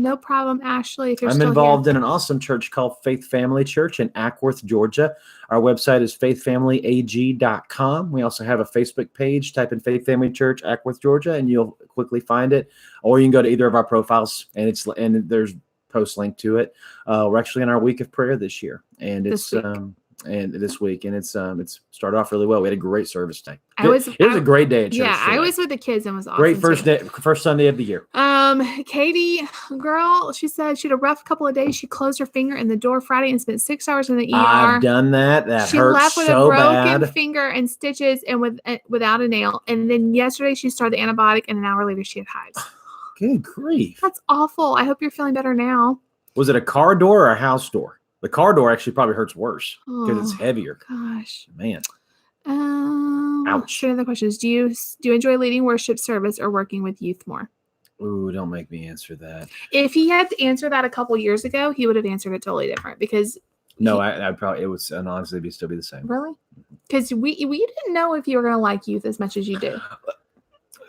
No problem, Ashley. If you're I'm still involved here. in an awesome church called Faith Family Church in Ackworth, Georgia. Our website is faithfamilyag.com. We also have a Facebook page. Type in Faith Family Church, Ackworth, Georgia, and you'll quickly find it. Or you can go to either of our profiles, and there's post link to it. We're actually in our week of prayer this year, and it's this week, and it's started off really well. We had a great service day. It was a great day at church. Yeah, I was with the kids and was awesome. Great first Sunday of the year. Katie, girl, she said she had a rough couple of days. She closed her finger in the door Friday and spent 6 hours in the ER. I've done that. She hurts left with so a broken bad. finger and stitches and without a nail. And then yesterday she started the antibiotic, and an hour later she had hives. Good grief. That's awful. I hope you're feeling better now. Was it a car door or a house door? The car door actually probably hurts worse because it's heavier. Gosh, man. Ouch. Another question is: Do you enjoy leading worship service or working with youth more? Ooh, don't make me answer that. If he had to answer that a couple years ago, he would have answered it totally different because. No, I'd probably honestly still be the same. Really? Because we didn't know if you were going to like youth as much as you do.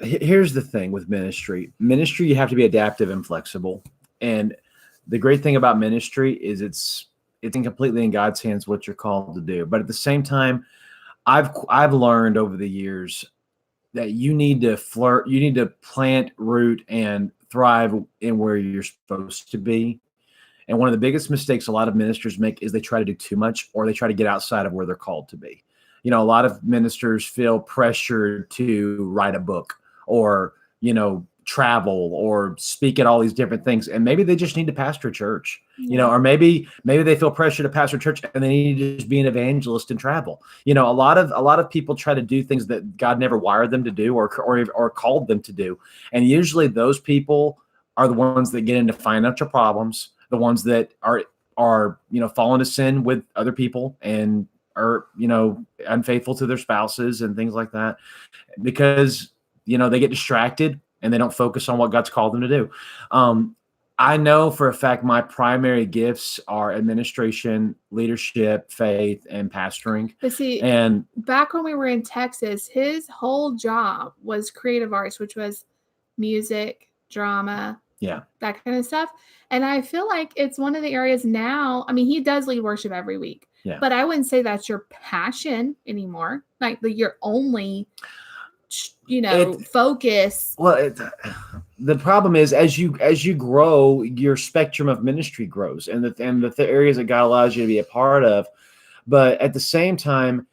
Here's the thing with ministry. Ministry, you have to be adaptive and flexible. And the great thing about ministry is it's completely in God's hands what you're called to do. But at the same time, I've learned over the years that you need to plant, root, and thrive in where you're supposed to be. And one of the biggest mistakes a lot of ministers make is they try to do too much, or they try to get outside of where they're called to be. You know, a lot of ministers feel pressured to write a book or, travel or speak at all these different things. And maybe they just need to pastor a church, or maybe they feel pressure to pastor a church and they need to just be an evangelist and travel. A lot of people try to do things that God never wired them to do or called them to do. And usually those people are the ones that get into financial problems, the ones that are fall into sin with other people and are, unfaithful to their spouses and things like that because, they get distracted and they don't focus on what God's called them to do. I know for a fact my primary gifts are administration, leadership, faith, and pastoring. But see, and back when we were in Texas, his whole job was creative arts, which was music, drama, that kind of stuff. And I feel like it's one of the areas now. I mean, he does lead worship every week, but I wouldn't say that's your passion anymore. Like your only focus. Well, the problem is as you grow, your spectrum of ministry grows, and the areas that God allows you to be a part of. But at the same time,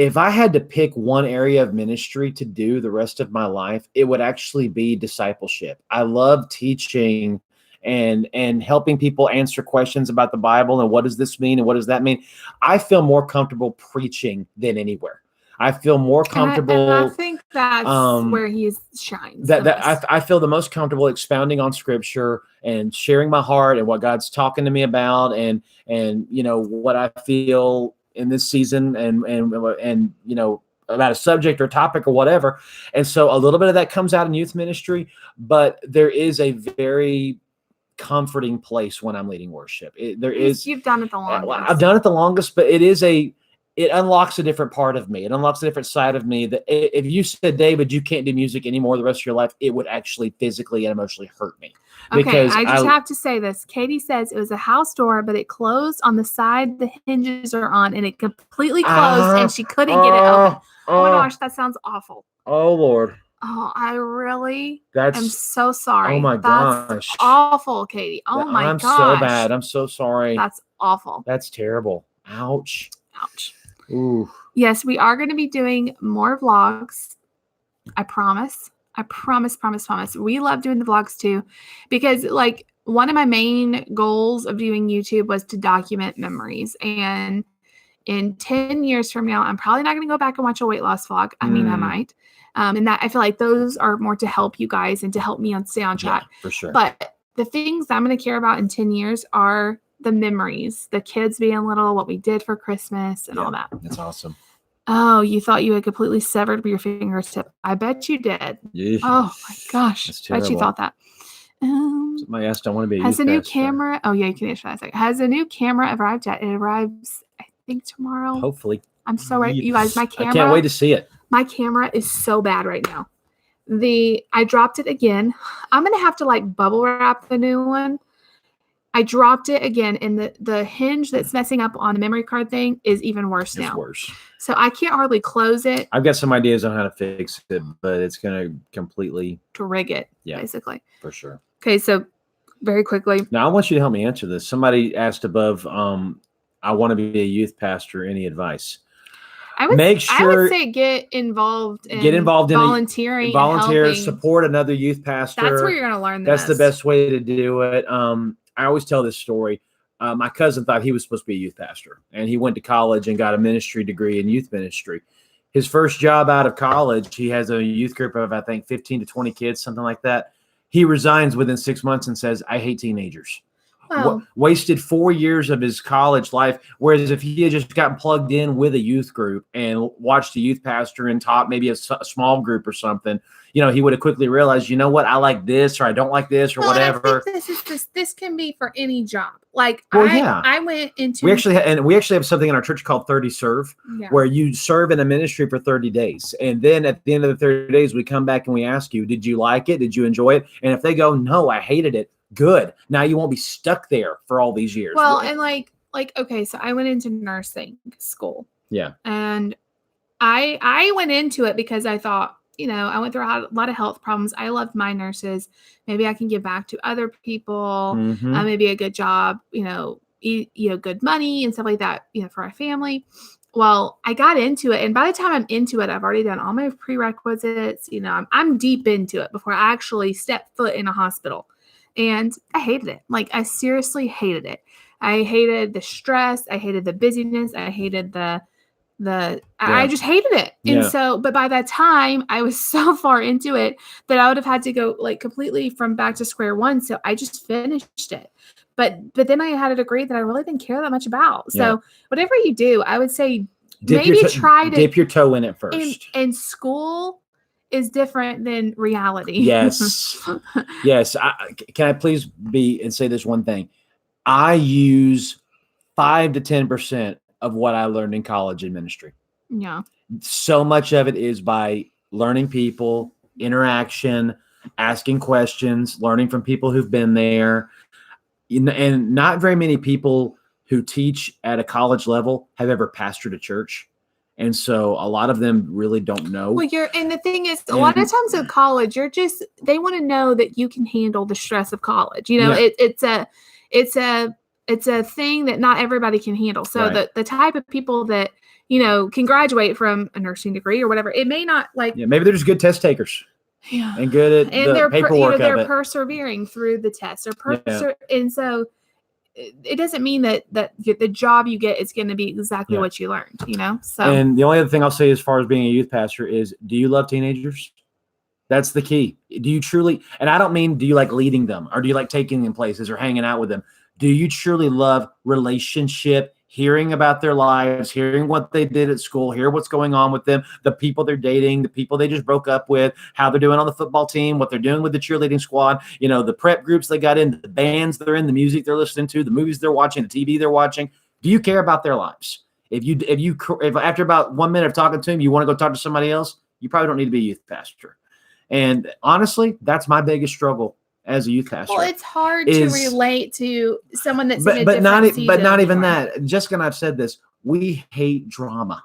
if I had to pick one area of ministry to do the rest of my life, it would actually be discipleship. I love teaching and helping people answer questions about the Bible and what does this mean and what does that mean. I feel more comfortable preaching than anywhere. I feel more comfortable. And I think that's where he shines. I feel the most comfortable expounding on Scripture and sharing my heart and what God's talking to me about, and what I feel in this season, and about a subject or topic or whatever. And so a little bit of that comes out in youth ministry, but there is a very comforting place when I'm leading worship. You've done it the longest. I've done it the longest, but it unlocks a different part of me. It unlocks a different side of me that if you said, David, you can't do music anymore the rest of your life, it would actually physically and emotionally hurt me. Okay, I just have to say this. Katie says it was a house door, but it closed on the side the hinges are on, and it completely closed, and she couldn't get it open. Oh my gosh, that sounds awful. Oh, Lord. Oh, I really am so sorry. Oh, my gosh. That's awful, Katie. Oh, my gosh. I'm so bad. I'm so sorry. That's awful. That's terrible. Ouch. Ouch. Ooh. Yes, we are going to be doing more vlogs. I promise. I promise. We love doing the vlogs too, because like one of my main goals of doing YouTube was to document memories. And in 10 years from now, I'm probably not going to go back and watch a weight loss vlog. I mean, I might. And that I feel like those are more to help you guys and to help me stay on track. Yeah, for sure. But the things I'm going to care about in 10 years are the memories, the kids being little, what we did for Christmas and all that. That's awesome. Oh, you thought you had completely severed your fingertip. I bet you did. Yeah. Oh my gosh. That's I bet you thought that. Somebody asked, I want to be a Has youth a new pastor. camera? Oh yeah, you can answer that in a second. Has a new camera arrived yet? It arrives, I think, tomorrow. Hopefully. I'm so ready. You guys, my camera. I can't wait to see it. My camera is so bad right now. I dropped it again. I'm gonna have to like bubble wrap the new one. I dropped it again, and the hinge that's messing up on the memory card thing is even worse now. It's worse. So I can't hardly close it. I've got some ideas on how to fix it, but it's going to completely rig it, basically. For sure. Okay, so very quickly. Now, I want you to help me answer this. Somebody asked above, I want to be a youth pastor. Any advice? I would say get involved in volunteering, volunteer, support another youth pastor. That's where you're going to learn That's the best way to do it. I always tell this story. My cousin thought he was supposed to be a youth pastor, and he went to college and got a ministry degree in youth ministry. His first job out of college, he has a youth group of, I think, 15 to 20 kids, something like that. He resigns within 6 months and says, I hate teenagers. Wow. Wasted 4 years of his college life. Whereas if he had just gotten plugged in with a youth group and watched a youth pastor and taught maybe a small group or something, he would have quickly realized, you know what, I like this or I don't like this or whatever. I think this can be for any job. Like, I went into. We actually have something in our church called 30 Serve, where you serve in a ministry for 30 days. And then at the end of the 30 days, we come back and we ask you, did you like it? Did you enjoy it? And if they go, no, I hated it. Good. Now you won't be stuck there for all these years. Well, and like, okay, so I went into nursing school. Yeah. And I went into it because I thought, I went through a lot of health problems. I loved my nurses. Maybe I can give back to other people. Maybe a good job, good money and stuff like that, for our family. Well, I got into it, and by the time I'm into it, I've already done all my prerequisites. I'm deep into it before I actually step foot in a hospital. And I hated it. Like, I seriously hated it. I hated the stress. I hated the busyness. I hated I just hated it. And so, but by that time I was so far into it that I would have had to go like completely from back to square one. So I just finished it. But then I had a degree that I really didn't care that much about. So whatever you do, I would say dip your toe in it first. And school is different than reality. Yes. Yes. Can I please say this one thing? I use 5 to 10% of what I learned in college and ministry. Yeah. So much of it is by learning people, interaction, asking questions, learning from people who've been there. And not very many people who teach at a college level have ever pastored a church. And so a lot of them really don't know. Well, and the thing is, a lot of times in college, they want to know that you can handle the stress of college. It's it's a thing that not everybody can handle. So Right. the type of people that, you know, can graduate from a nursing degree or whatever, it may not like, Yeah, maybe they're just good test takers yeah, and good at and the they're paperwork they're of it. persevering through the test or Yeah. and so it doesn't mean that the job you get is going to be exactly Yeah. what you learned, you know? So, And the only other thing I'll say as far as being a youth pastor is, do you love teenagers? That's the key. Do you truly, and I don't mean do you like leading them or do you like taking them places or hanging out with them? Do you truly love relationship, hearing about their lives, hearing what they did at school, hear what's going on with them, the people they're dating, the people they just broke up with, how they're doing on the football team, what they're doing with the cheerleading squad, you know, the prep groups they got in, the bands they're in, the music they're listening to, the movies they're watching, the TV they're watching. Do you care about their lives? If after about 1 minute of talking to them, you want to go talk to somebody else, you probably don't need to be a youth pastor. And honestly, that's my biggest struggle as a youth pastor. well, it's hard to relate to someone that's in a but different season. But not even that. Jessica and I've said this. We hate drama.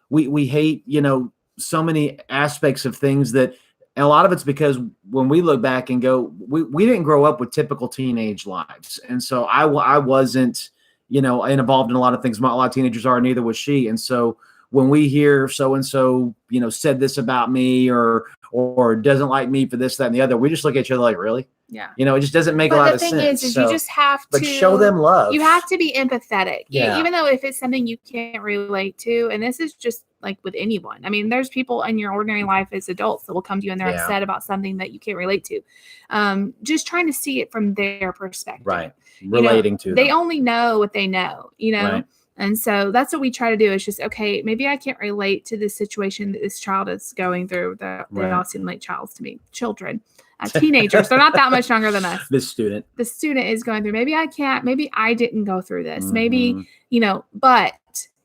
We hate, you know, so many aspects of things that, and a lot of it's because when we look back and go, we didn't grow up with typical teenage lives. And so I wasn't, you know, involved in a lot of things. A lot of teenagers are, neither was she. And so when we hear so-and-so, you know, said this about me or doesn't like me for this, that, and the other, we just look at each other like, really? Yeah. You know, it just doesn't make a lot of sense. But the thing is you just have to show them love. You have to be empathetic. Yeah. Even though if it's something you can't relate to, and this is just like with anyone. I mean, there's people in your ordinary life as adults that will come to you and they're upset about something that you can't relate to. Just trying to see it from their perspective. Right. Relating to them. They only know what they know, you know? Right. And so that's what we try to do is just, okay, maybe I can't relate to this situation that this child is going through. They all seem like children, teenagers. They're not that much younger than us. The student is going through. Maybe I can't, maybe I didn't go through this. Maybe, you know, but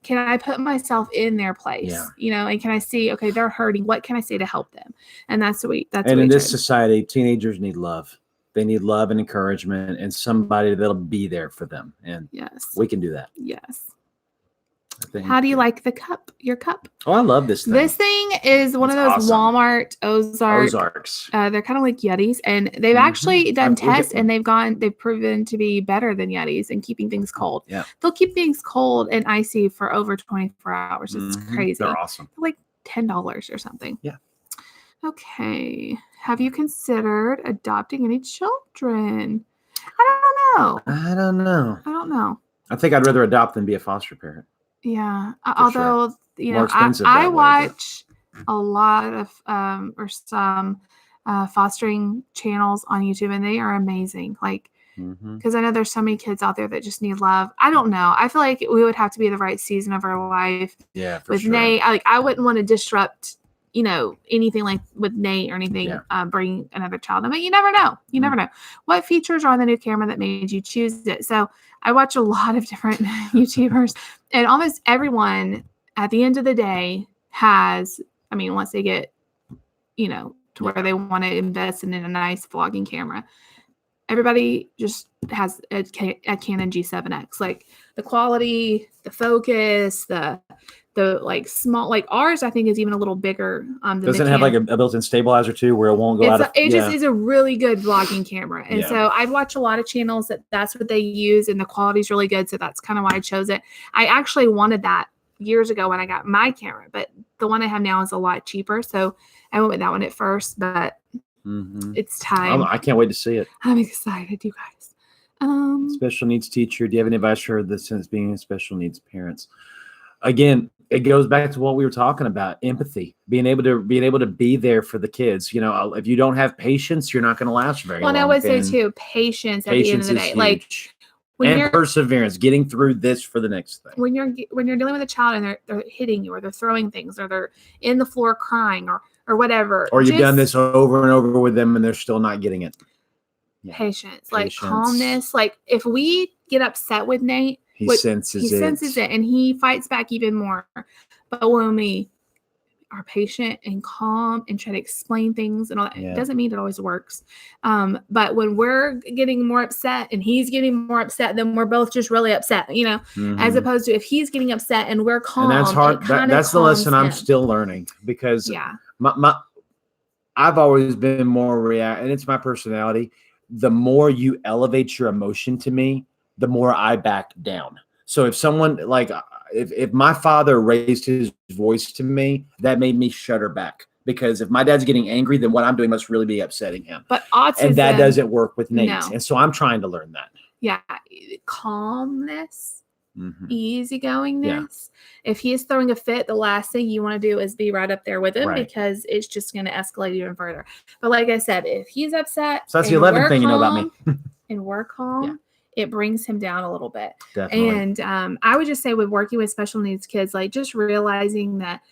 can I put myself in their place? Yeah. You know, and can I see, okay, they're hurting. What can I say to help them? And that's what and in this society, teenagers need love. They need love and encouragement and somebody that'll be there for them. And yes, we can do that. Yes. How do you like your cup? Oh, I love this thing. This thing is one of those awesome. Walmart Ozarks. They're kind of like Yetis, and they've actually done tests, and they've proven to be better than Yetis in keeping things cold. Yeah, they'll keep things cold and icy for over 24 hours. It's crazy. They're awesome. They're like $10 or something. Yeah. Okay. Have you considered adopting any children? I don't know. I think I'd rather adopt than be a foster parent. Yeah. Although, you know, I watch a lot of some fostering channels on YouTube, and they are amazing. Like, because I know there's so many kids out there that just need love. I don't know. I feel like we would have to be the right season of our life. Yeah, for with sure. Nate, I wouldn't want to disrupt, you know, anything like with Nate or anything, bring another child. I mean, you never know. You never know. What features are on the new camera that made you choose it? So I watch a lot of different YouTubers, and almost everyone at the end of the day has, I mean, once they get, you know, to where they want to invest in a nice vlogging camera, everybody just has a Canon G7X. Like the quality, the focus, the like small, like ours, I think is even a little bigger. Doesn't it have like a built-in stabilizer too, where it won't go out? It just is a really good vlogging camera, and so I watch a lot of channels that's what they use, and the quality is really good. So that's kind of why I chose it. I actually wanted that years ago when I got my camera, but the one I have now is a lot cheaper, so I went with that one at first. But it's time. I can't wait to see it. I'm excited, you guys. Special needs teacher. Do you have any advice for the since being special needs parents? Again, it goes back to what we were talking about: empathy, being able to be there for the kids. You know, if you don't have patience, you're not going to last very long. Well, I would say too, patience at the end of the day, like and perseverance, getting through this for the next thing. When you're dealing with a child and they're hitting you, or they're throwing things, or they're in the floor crying, or whatever, or you've done this over and over with them and they're still not getting it. Patience, like calmness. Like if we get upset with Nate, he senses it, and he fights back even more. But when we are patient and calm and try to explain things and all that, it doesn't mean it always works. But when we're getting more upset and he's getting more upset, then we're both just really upset, you know, as opposed to if he's getting upset and we're calm. And that's hard. That's the lesson I'm still learning, because I've always been more and it's my personality. The more you elevate your emotion to me, the more I backed down. So if someone like if my father raised his voice to me, that made me shudder back, because if my dad's getting angry, then what I'm doing must really be upsetting him. But autism, and that doesn't work with Nate. No. And so I'm trying to learn that. Yeah, calmness, Mhm. easygoingness. Yeah. If he is throwing a fit, the last thing you want to do is be right up there with him, Right. because it's just going to escalate even further. But like I said, if he's upset, So that's the 11th thing you know about me. And we're calm, it brings him down a little bit. Definitely. And I would just say, with working with special needs kids, like just realizing that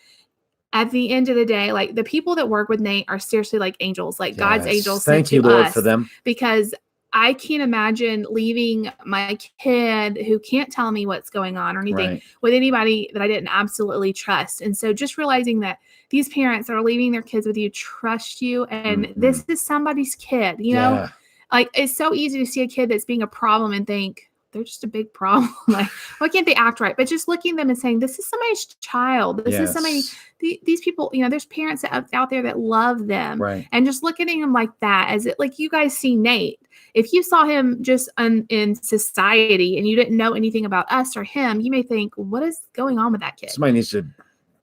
at the end of the day, like the people that work with Nate are seriously like angels, like God's angels. Thank you, Lord, for them. Because I can't imagine leaving my kid who can't tell me what's going on or anything with anybody that I didn't absolutely trust. And so just realizing that these parents that are leaving their kids with you trust you, and this is somebody's kid, you know, like it's so easy to see a kid that's being a problem and think they're just a big problem. Like, why can't they act right? But just looking at them and saying, this is somebody's child. This is somebody, these people, you know, there's parents out there that love them. And just looking at them like that, as it, like you guys see Nate. If you saw him just in society and you didn't know anything about us or him, you may think, what is going on with that kid? Somebody needs to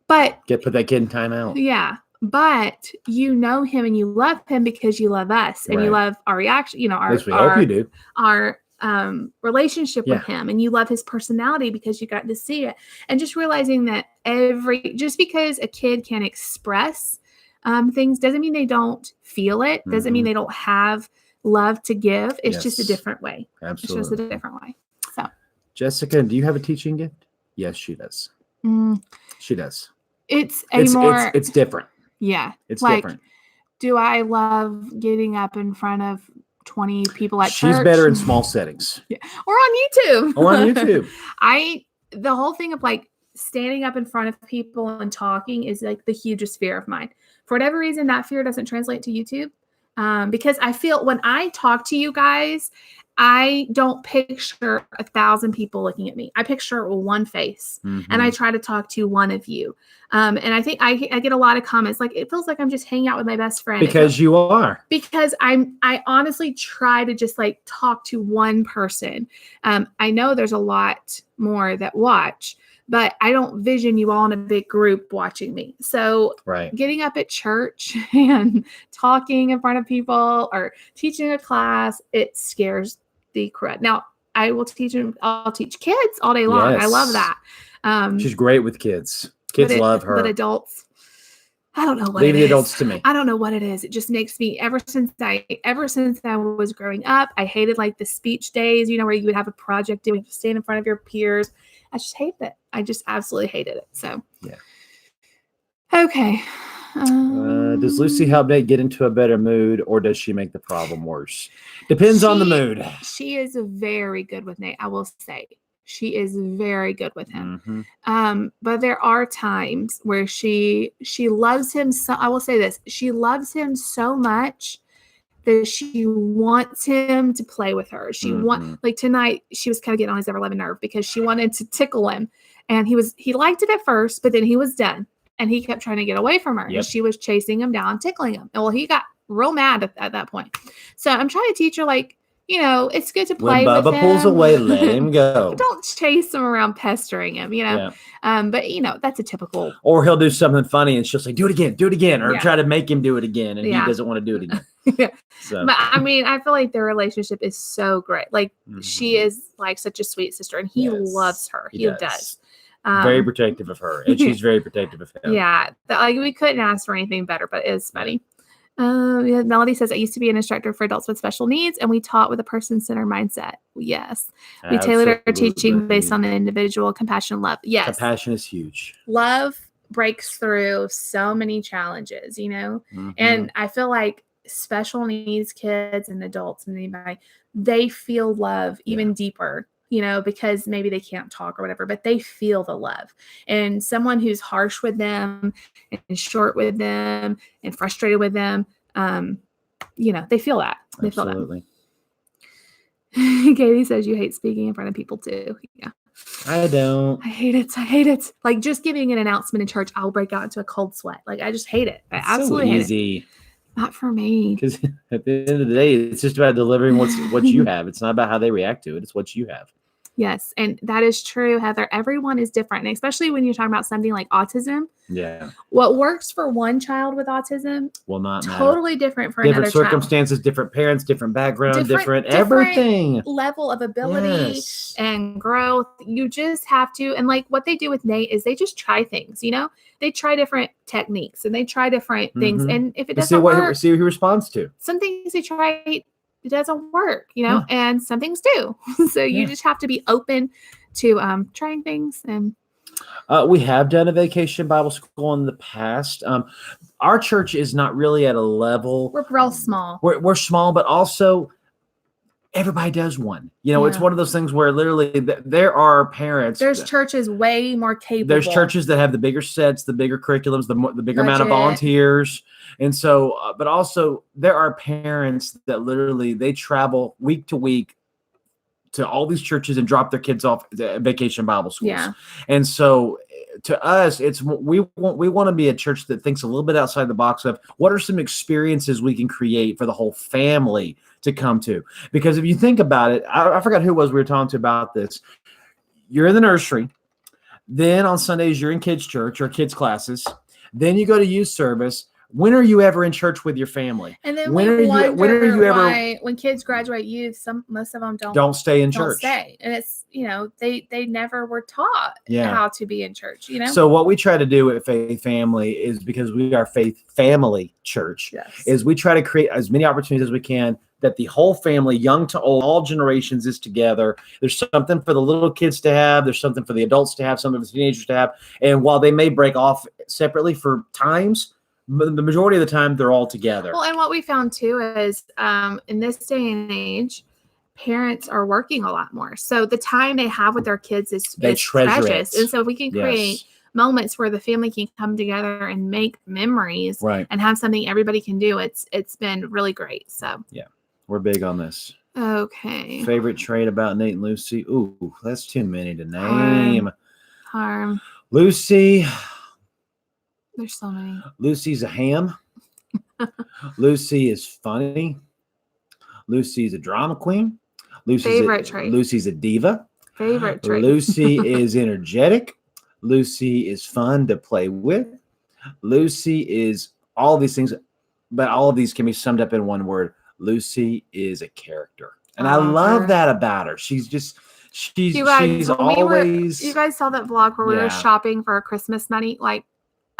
put that kid in timeout. Yeah. But you know him and you love him because you love us and you love our reaction, you know, hope you do. Our relationship with him, and you love his personality because you got to see it. And just realizing that just because a kid can express things doesn't mean they don't feel it, doesn't mean they don't have love to give. It's just a different way. Absolutely. It's just a different way. So, Jessica, do you have a teaching gift? Yes, she does. She does. It's different. Yeah. It's like, different. Do I love getting up in front of 20 people at church? She's better in small settings. Or on YouTube. Or on YouTube. The whole thing of like standing up in front of people and talking is like the hugest fear of mine. For whatever reason, that fear doesn't translate to YouTube. Because I feel when I talk to you guys, I don't picture 1,000 people looking at me. I picture one face, and I try to talk to one of you. And I think I get a lot of comments like, it feels like I'm just hanging out with my best friend. Because you are. Because I honestly try to just like talk to one person. I know there's a lot more that watch, but I don't vision you all in a big group watching me. So getting up at church and talking in front of people or teaching a class, it scares the crud. Now, I'll teach kids all day long. I love that. She's great with kids. Kids love her. But adults, I don't know what Leave it the is. adults to me. I don't know what it is. It just makes me, ever since I was growing up, I hated like the speech days, you know, where you would have a project doing, stand in front of your peers. I just hated it. I just absolutely hated it. So, okay. Does Lucy help Nate get into a better mood, or does she make the problem worse? Depends on the mood. She is very good with Nate, I will say. She is very good with him. But there are times where she loves him so, I will say this, she loves him so much that she wants him to play with her. She like tonight, she was kind of getting on his ever-loving nerve because she wanted to tickle him. And he liked it at first, but then he was done. And he kept trying to get away from her. And she was chasing him down, tickling him. And well, he got real mad at that point. So I'm trying to teach her, like, you know, it's good to play with him. When Bubba pulls away, let him go. Don't chase him around pestering him, you know. But, you know, that's a typical. Or he'll do something funny and she'll say, do it again. Or try to make him do it again. And he doesn't want to do it again. So. But, I mean, I feel like their relationship is so great. Like, she is, like, such a sweet sister. And he loves her. He does. Very protective of her. And she's very protective of him. Yeah. Like, we couldn't ask for anything better, but it was funny. Melody says, I used to be an instructor for adults with special needs, and we taught with a person-centered mindset. Yes. We tailored our teaching based on the individual, compassion, love. Yes. Compassion is huge. Love breaks through so many challenges, you know? And I feel like special needs kids and adults and anybody, they feel love even deeper, you know, because maybe they can't talk or whatever, but they feel the love. And someone who's harsh with them and short with them and frustrated with them, you know, they feel that. They Absolutely. feel that. Katie says you hate speaking in front of people too. Yeah. I don't. I hate it. Like, just giving an announcement in church, I'll break out into a cold sweat. Like, I just hate it. I absolutely hate it. Not for me. Because at the end of the day, it's just about delivering what you have. It's not about how they react to it. It's what you have. Yes. And that is true, Heather. Everyone is different. And especially when you're talking about something like autism. Yeah. What works for one child with autism will not matter. Totally different for different another circumstances, child. different parents, different background, different everything. Level of ability and growth. You just have to, and like what they do with Nate is they just try things, they try different techniques and they try different things. And if it doesn't work, see what he responds to. Some things they try, it doesn't work, and some things do. So you just have to be open to trying things. And we have done a vacation Bible school in the past. Our church is not really at a level. We're real small. We're small, but also everybody does one. It's one of those things where literally there are parents. There's churches way more capable. There's churches that have the bigger sets, the bigger curriculums, the bigger amount of volunteers. And so, but also there are parents that literally they travel week to week to all these churches and drop their kids off at vacation Bible schools. Yeah. And so to us, we want to be a church that thinks a little bit outside the box of what are some experiences we can create for the whole family to come to. Because if you think about it, I forgot who it was we were talking to about this. You're in the nursery. Then on Sundays, you're in kids' church or kids' classes. Then you go to youth service. When are you ever in church with your family? And then when are you ever when kids graduate youth, most of them don't stay in church. Stay. And it's they never were taught how to be in church. So what we try to do at Faith Family is, because we are Faith Family Church, is we try to create as many opportunities as we can that the whole family, young to old, all generations, is together. There's something for the little kids to have. There's something for the adults to have. Something for the teenagers to have. And while they may break off separately for times, the majority of the time they're all together. Well, and what we found too is in this day and age, parents are working a lot more. So the time they have with their kids is precious. And so if we can create moments where the family can come together and make memories and have something everybody can do, it's been really great. So yeah, we're big on this. Okay. Favorite trait about Nate and Lucy? Ooh, that's too many to name. Harm. Lucy. There's so many. Lucy's a ham. Lucy is funny. Lucy's a drama queen. Lucy's a diva. Favorite trait. Lucy is energetic. Lucy is fun to play with. Lucy is all these things, but all of these can be summed up in one word. Lucy is a character. And I love that about her. She's always. You guys saw that vlog where we were shopping for our Christmas money? Like,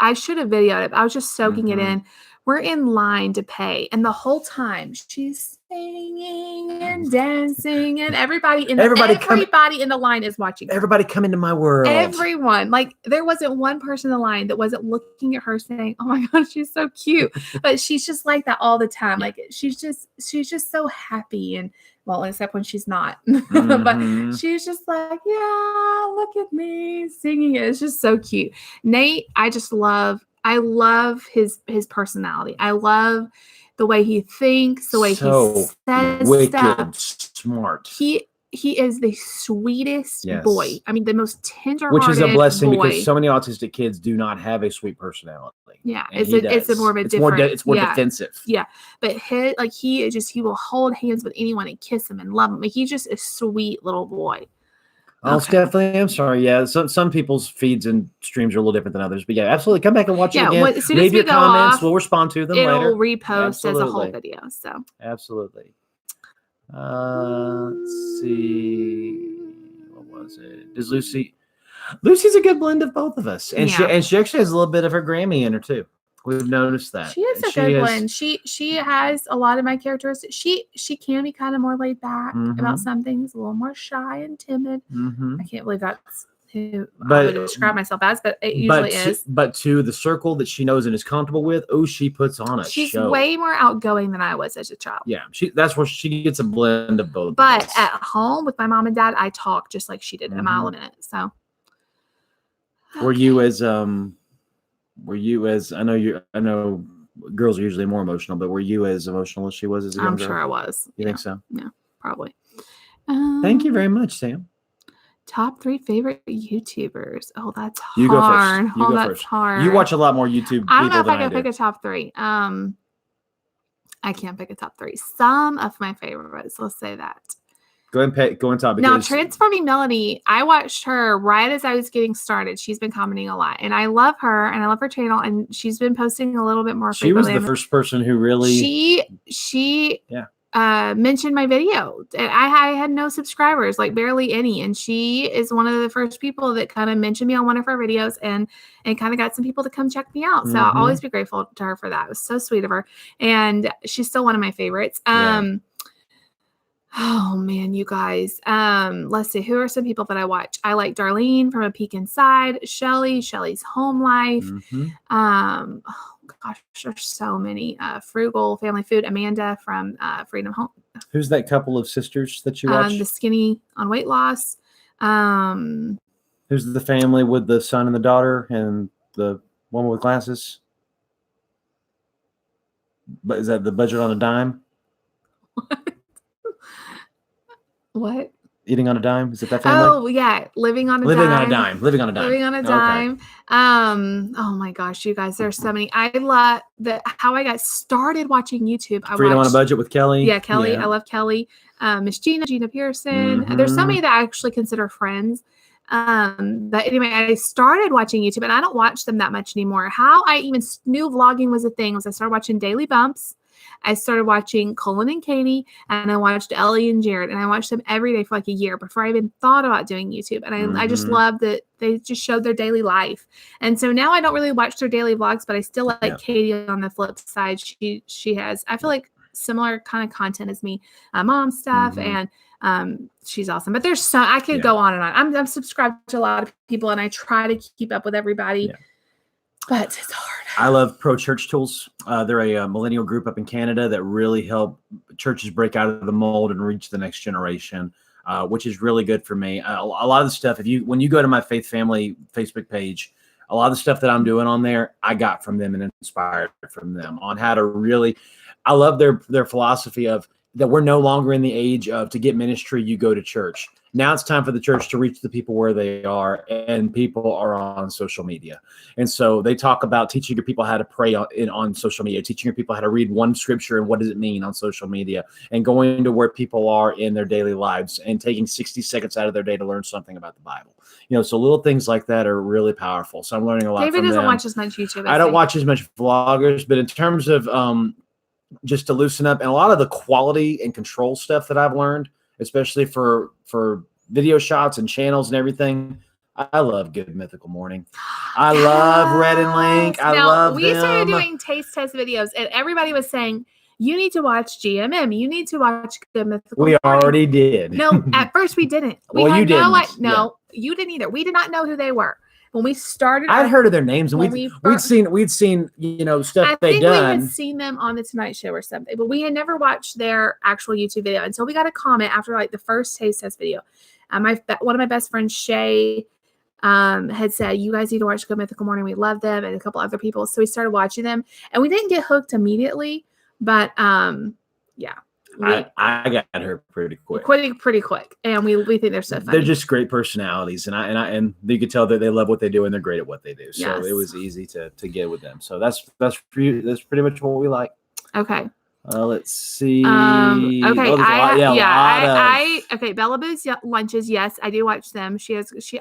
I should have videoed it. I was just soaking it in. We're in line to pay, and the whole time she's singing and dancing, and everybody in the line is watching her. Everybody come into my world. Everyone, like there wasn't one person in the line that wasn't looking at her saying, "Oh my gosh, she's so cute." But she's just like that all the time. Like she's just so happy, and well, except when she's not. But she's just like, yeah, look at me singing it. It's just so cute. Nate, I love his personality. I love the way he thinks, the way he says wicked, smart. He is the sweetest boy. I mean, the most tender-hearted, which is a blessing because so many autistic kids do not have a sweet personality. Yeah, it's a more of a different. It's more defensive. Yeah, but he will hold hands with anyone and kiss them and love them. Like, he's just a sweet little boy. Oh, Stephanie, I'm sorry. Yeah, some people's feeds and streams are a little different than others. But yeah, absolutely. Come back and watch it again. As soon Leave as your comments. We'll respond to them later. It'll repost as a whole video. So absolutely. Let's see. What was it? Does Lucy's a good blend of both of us. And she actually has a little bit of her Grammy in her too. We've noticed that. She is a good one. She has a lot of my characteristics. She can be kind of more laid back about some things, a little more shy and timid. I can't believe that's who I would describe myself as, but it usually is. But to the circle that she knows and is comfortable with, she puts on a show. She's way more outgoing than I was as a child. Yeah, that's where she gets a blend of both. But at home with my mom and dad, I talk just like she did a mile a minute. So, Were you as I know girls are usually more emotional, but were you as emotional as she was as a young girl? I'm sure I was. You think so? Yeah, probably. Thank you very much, Sam. Top 3 favorite YouTubers. Oh, that's hard. You go first. That's hard. You watch a lot more YouTube. I don't know if I can pick a top 3. I can't pick a top 3. Some of my favorites, let's say that. Go ahead and go and talk. Now, Transforming Melanie, I watched her right as I was getting started. She's been commenting a lot, and I love her, and I love her channel, and she's been posting a little bit more frequently. She was the first person who really mentioned my video. And I had no subscribers, like barely any, and she is one of the first people that kind of mentioned me on one of her videos and kind of got some people to come check me out. So I'll always be grateful to her for that. It was so sweet of her, and she's still one of my favorites. Oh man, you guys. Let's see. Who are some people that I watch? I like Darlene from A Peek Inside, Shelly's Home Life. Oh gosh, there's so many. Frugal Family Food, Amanda from Freedom Home. Who's that couple of sisters that you watch? The Skinny on Weight Loss. Who's the family with the son and the daughter and the woman with glasses? But is that the Budget on a Dime? What? Eating on a Dime? Is it that family? Oh yeah, Living on a Dime. Living on a Dime. Okay. Oh my gosh, you guys, there's so many. I love how I got started watching YouTube. Freedom on a Budget with Kelly. Yeah, Kelly. Yeah. I love Kelly. Miss Gina Pearson. There's so many that I actually consider friends. But anyway, I started watching YouTube, and I don't watch them that much anymore. How I even knew vlogging was a thing was I started watching Daily Bumps. I started watching Colin and Katie, and I watched Ellie and Jared, and I watched them every day for like a year before I even thought about doing YouTube. And I just love that they just showed their daily life. And so now I don't really watch their daily vlogs, but I still like Katie on the flip side. She has, I feel like, similar kind of content as me, mom stuff, and she's awesome. But there's I could go on and on. I'm subscribed to a lot of people, and I try to keep up with everybody. But it's hard. I love Pro Church Tools. They're a millennial group up in Canada that really help churches break out of the mold and reach the next generation, which is really good for me. A lot of the stuff, when you go to my Faith Family Facebook page, a lot of the stuff that I'm doing on there, I got from them and inspired from them on how to really. I love their philosophy of that we're no longer in the age of to get ministry, you go to church. Now it's time for the church to reach the people where they are, and people are on social media. And so they talk about teaching your people how to pray on social media, teaching your people how to read one scripture and what does it mean on social media, and going to where people are in their daily lives and taking 60 seconds out of their day to learn something about the Bible. So little things like that are really powerful. So I'm learning a lot from them. David doesn't watch as much YouTube. I don't watch as much vloggers, but in terms of just to loosen up, and a lot of the quality and control stuff that I've learned, especially for video shots and channels and everything. I love Good Mythical Morning. I love Red and Link. I love them. We started doing taste test videos, and everybody was saying, you need to watch GMM. You need to watch Good Mythical Morning. We already did. No, at first we didn't. Well, you didn't. You didn't either. We did not know who they were. When we started, I'd heard of their names, and we'd seen stuff they'd done. We had seen them on the Tonight Show or something, but we had never watched their actual YouTube video until we got a comment after like the first taste test video. One of my best friends, Shay, had said, "You guys need to watch Good Mythical Morning. We love them," and a couple other people. So we started watching them, and we didn't get hooked immediately, but I got her pretty quick. Pretty quick, and we think they're so funny. They're just great personalities, and you could tell that they love what they do and they're great at what they do. So it was easy to get with them. So that's for you. That's pretty much what we like. Okay. Let's see. Okay. Bella Boo's lunches. Yes, I do watch them.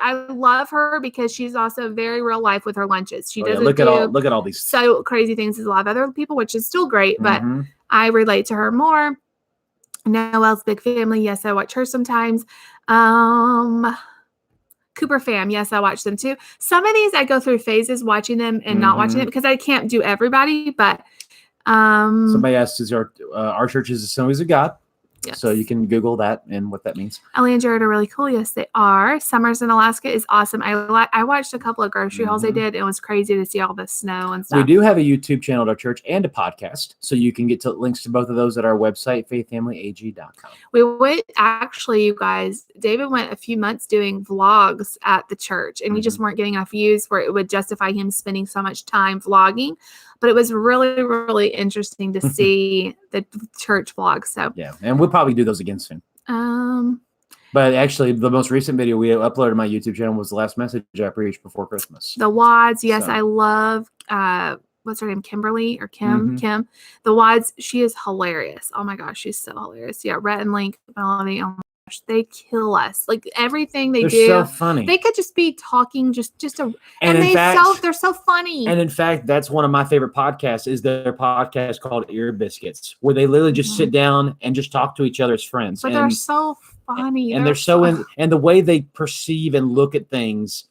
I love her because she's also very real life with her lunches. She doesn't look at all these so crazy things as a lot of other people, which is still great, but I relate to her more. Noelle's Big Family. Yes, I watch her sometimes. Cooper Fam. Yes, I watch them too. Some of these I go through phases watching them and not watching them because I can't do everybody, but somebody asked, "Is our church is Assemblies of God?" Yes. So you can Google that and what that means. Ellie and Jared are really cool. Yes, they are. Summers in Alaska is awesome. I watched a couple of grocery hauls they did. It was crazy to see all the snow and stuff. We do have a YouTube channel at our church and a podcast. So you can get to links to both of those at our website, faithfamilyag.com. We went, actually, you guys, David went a few months doing vlogs at the church, and we just weren't getting enough views where it would justify him spending so much time vlogging. But it was really, really interesting to see the church vlogs. So yeah, and we'll probably do those again soon. But actually, the most recent video we uploaded to my YouTube channel was the last message I preached before Christmas. The WADs, yes, so. I love what's her name? Kimberly or Mhm. Kim, the Wads, she is hilarious. Oh my gosh, she's so hilarious. Yeah, Rhett and Link, Melanie, oh my gosh, they kill us. Like everything they They're do, so funny. they could just be talking And and in fact, they're so funny. And in fact, that's one of my favorite podcasts is their podcast called Ear Biscuits, where they literally just sit down and just talk to each other as friends. But they're so funny. And they're so and the way they perceive and look at things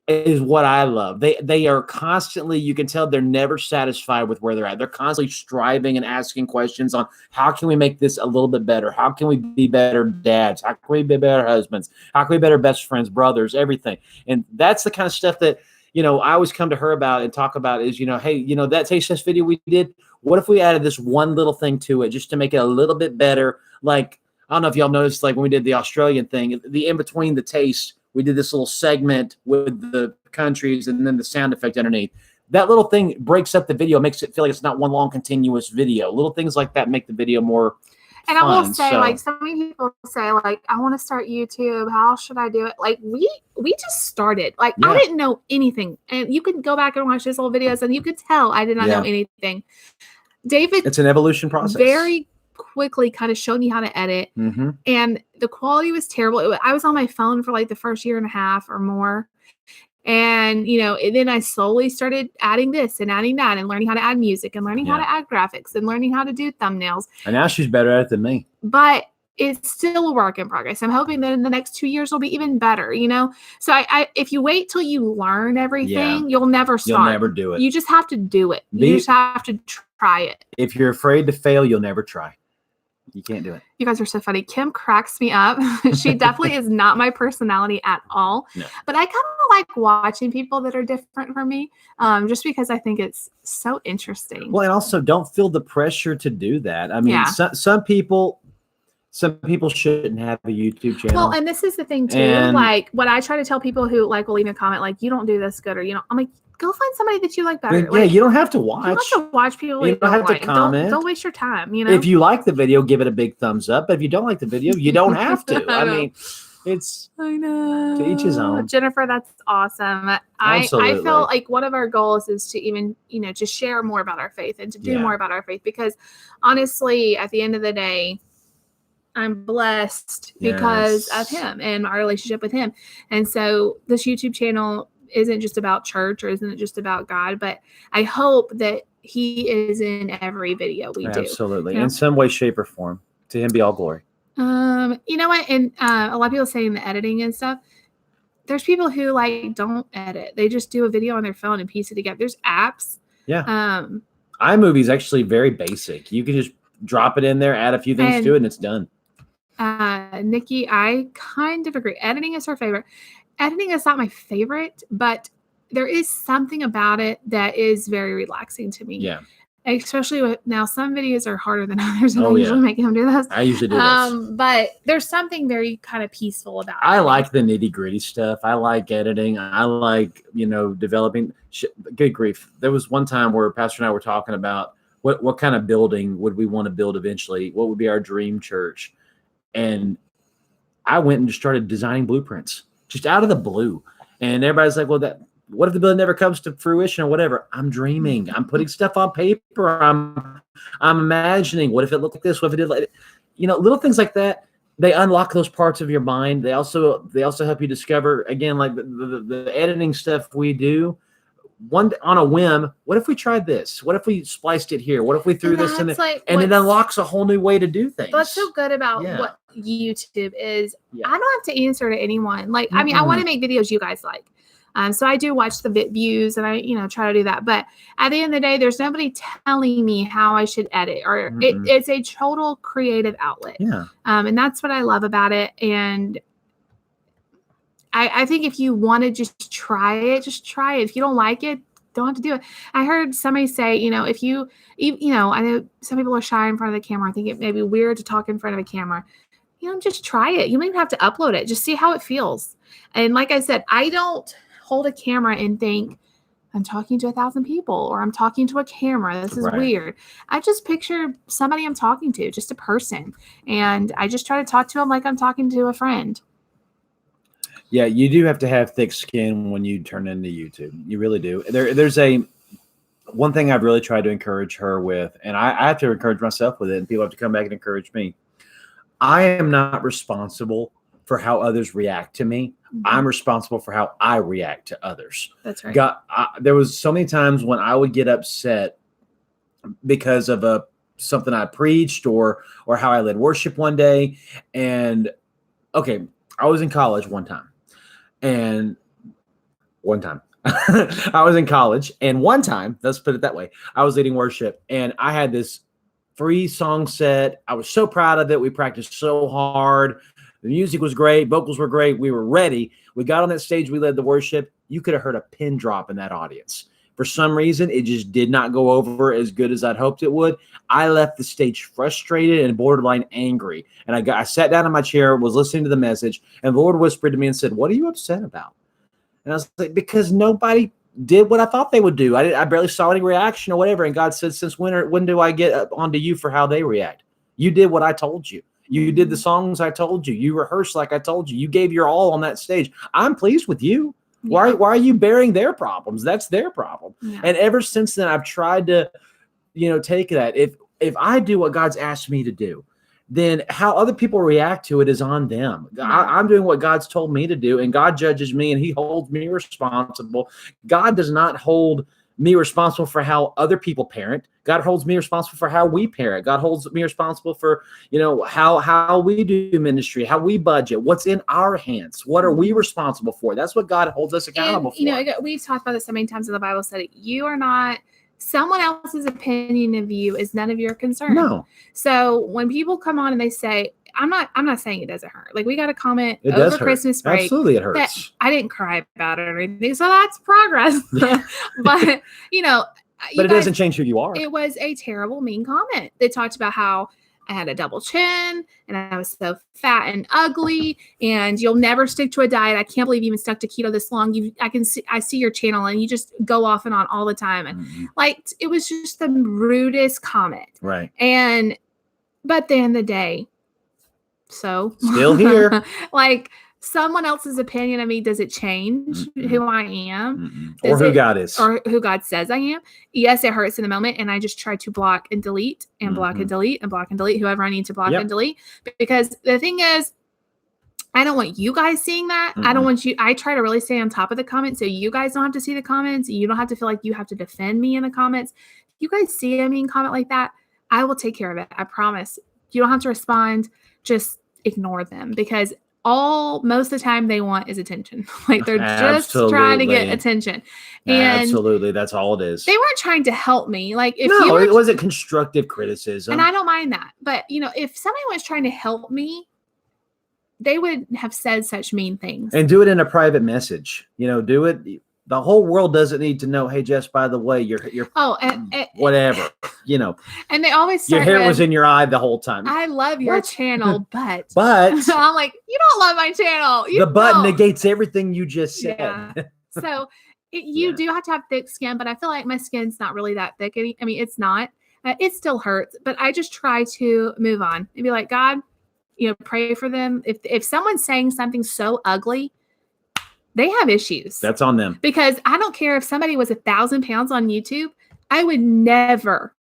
is what I love. They are constantly, you can tell they're never satisfied with where they're at. They're constantly striving and asking questions on how can we make this a little bit better? How can we be better dads? How can we be better husbands? How can we be better best friends, brothers, everything? And that's the kind of stuff that, I always come to her about and talk about is, hey, that taste test video we did, what if we added this one little thing to it just to make it a little bit better? Like, I don't know if y'all noticed, like when we did the Australian thing, the in between the taste, we did this little segment with the countries and then the sound effect underneath. That little thing breaks up the video, makes it feel like it's not one long continuous video. Little things like that make the video more And fun. I will say, like, so many people say, like, I want to start YouTube. How should I do it? Like, we just started. Like, I didn't know anything. And you can go back and watch his old videos, and you could tell I did not know anything. David, it's an evolution process. Very quickly kind of showed me how to edit. Mm-hmm. And the quality was terrible. I was on my phone for like the first year and a half or more. And, and then I slowly started adding this and adding that and learning how to add music and learning how to add graphics and learning how to do thumbnails. And now she's better at it than me. But it's still a work in progress. I'm hoping that in the next 2 years will be even better, So I if you wait till you learn everything, you'll never start. You'll never do it. You just have to do it. You just have to try it. If you're afraid to fail, you'll never try. You can't do it. You guys are so funny. Kim cracks me up. She definitely is not my personality at all. No. But I kind of like watching people that are different from me, just because I think it's so interesting. Well, and also don't feel the pressure to do that. I mean, some people shouldn't have a YouTube channel. Well, and this is the thing too. Like what I try to tell people who like will leave a comment like, "You don't do this good," or I'm like, go find somebody that you like better. Yeah, you don't have to watch. You don't have to watch people. You don't have to comment. Don't waste your time. If you like the video, give it a big thumbs up. If you don't like the video, you don't have to. I mean, I know. To each his own. Jennifer, that's awesome. Absolutely. I feel like one of our goals is to even, to share more about our faith and to do more about our faith, because honestly, at the end of the day, I'm blessed because of him and our relationship with him. And so this YouTube channel isn't just about church or isn't it just about God, but I hope that he is in every video we do. Absolutely. In some way, shape, or form. To him be all glory. You know what? And a lot of people saying the editing and stuff. There's people who like don't edit. They just do a video on their phone and piece it together. There's apps. Yeah. iMovie is actually very basic. You can just drop it in there, add a few things to it, and it's done. Nikki, I kind of agree. Editing is her favorite. Editing is not my favorite, but there is something about it that is very relaxing to me. Yeah. Especially with now, some videos are harder than others, and I usually make him do this. I usually do this. But there's something very kind of peaceful about it. I like the nitty gritty stuff. I like editing. I like, developing. Good grief. There was one time where Pastor and I were talking about what kind of building would we want to build eventually? What would be our dream church? And I went and just started designing blueprints just out of the blue. And everybody's like, well, what if the building never comes to fruition or whatever? I'm dreaming. I'm putting stuff on paper. I'm imagining, what if it looked like this? What if it did like, little things like that. They unlock those parts of your mind. They also help you discover, again, like the editing stuff we do. One on a whim, what if we tried this? What if we spliced it here? What if we threw this in there? And it unlocks a whole new way to do things. What's so good about what YouTube is, I don't have to answer to anyone. Like, I mean, I want to make videos you guys like. So I do watch the views and I, try to do that. But at the end of the day, there's nobody telling me how I should edit, or it's a total creative outlet. Yeah. And that's what I love about it. And I think if you want to just try it. If you don't like it, don't have to do it. I heard somebody say, if you, I know some people are shy in front of the camera. I think it may be weird to talk in front of a camera. Just try it. You don't even have to upload it. Just see how it feels. And like I said, I don't hold a camera and think I'm talking to 1,000 people or I'm talking to a camera. This is weird. I just picture somebody I'm talking to, just a person. And I just try to talk to them like I'm talking to a friend. Yeah, you do have to have thick skin when you turn into YouTube. You really do. There's a one thing I've really tried to encourage her with, and I have to encourage myself with it, and people have to come back and encourage me. I am not responsible for how others react to me. I'm responsible for how I react to others. That's right. There was so many times when I would get upset because of something I preached or how I led worship one day. And okay, I was in college one time. I was in college, and one time, let's put it that way, I was leading worship, and I had this free song set. I was so proud of it. We practiced so hard. The music was great. Vocals were great. We were ready. We got on that stage. We led the worship. You could have heard a pin drop in that audience. For some reason, it just did not go over as good as I'd hoped it would. I left the stage frustrated and borderline angry. And I sat down in my chair, was listening to the message, and the Lord whispered to me and said, "What are you upset about?" And I was like, because nobody did what I thought they would do. I barely saw any reaction or whatever. And God said, since when do I get up onto you for how they react? You did what I told you. You did the songs I told you. You rehearsed like I told you. You gave your all on that stage. I'm pleased with you. Yeah. Why are you bearing their problems? That's their problem. Yeah. And ever since then, I've tried to, take that. If I do what God's asked me to do, then how other people react to it is on them. I'm doing what God's told me to do, and God judges me, and he holds me responsible. God does not hold me responsible for how other people parent. God holds me responsible for how we parent. God holds me responsible for, how we do ministry, how we budget, what's in our hands. What are we responsible for? That's what God holds us accountable for. We've talked about this so many times in the Bible study. You are not someone else's opinion of you is none of your concern. No. So when people come on and they say, I'm not saying it doesn't hurt. Like, we got a comment it over Christmas break. Absolutely, it hurts. I didn't cry about it or anything. So that's progress. But, but it doesn't change who you are. It was a terrible, mean comment. They talked about how I had a double chin and I was so fat and ugly, and you'll never stick to a diet. I can't believe you even stuck to keto this long. I see your channel and you just go off and on all the time. And it was just the rudest comment. Right. But at the end of the day, so still here. Someone else's opinion of me, does it change who I am? Or who God is. Or who God says I am? Yes, it hurts in the moment. And I just try to block and delete and block and delete and block and delete whoever I need to block and delete. Because the thing is, I don't want you guys seeing that. I don't want you. I try to really stay on top of the comments so you guys don't have to see the comments. You don't have to feel like you have to defend me in the comments. If you guys see a mean comment like that, I will take care of it. I promise. You don't have to respond. Just ignore them, because most of the time they want is attention. They're just trying to get attention. And absolutely. That's all it is. They weren't trying to help me. It wasn't constructive criticism. And I don't mind that. But, if somebody was trying to help me, they would have said such mean things. And do it in a private message. Do it. The whole world doesn't need to know, hey, Jess, by the way, you're whatever, And they always your hair was in your eye the whole time. I love your channel, but I'm like, you don't love my channel. The button negates everything you just said. Yeah. So you do have to have thick skin, but I feel like my skin's not really that thick. I mean, it's not. It still hurts, but I just try to move on and be like, God, pray for them. If someone's saying something so ugly, they have issues. That's on them. Because I don't care if somebody was 1,000 pounds on YouTube. I would never,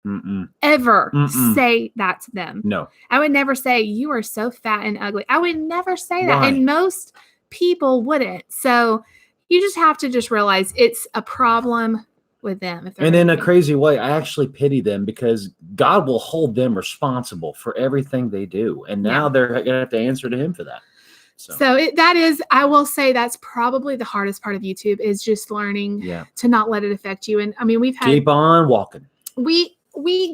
ever say that to them. No. I would never say, you are so fat and ugly. I would never say that. And most people wouldn't. So you just have to just realize it's a problem with them. And in a crazy way, I actually pity them, because God will hold them responsible for everything they do. And now they're going to have to answer to him for that. So that is, I will say, that's probably the hardest part of YouTube, is just learning to not let it affect you. And I mean, we've had, keep on walking. We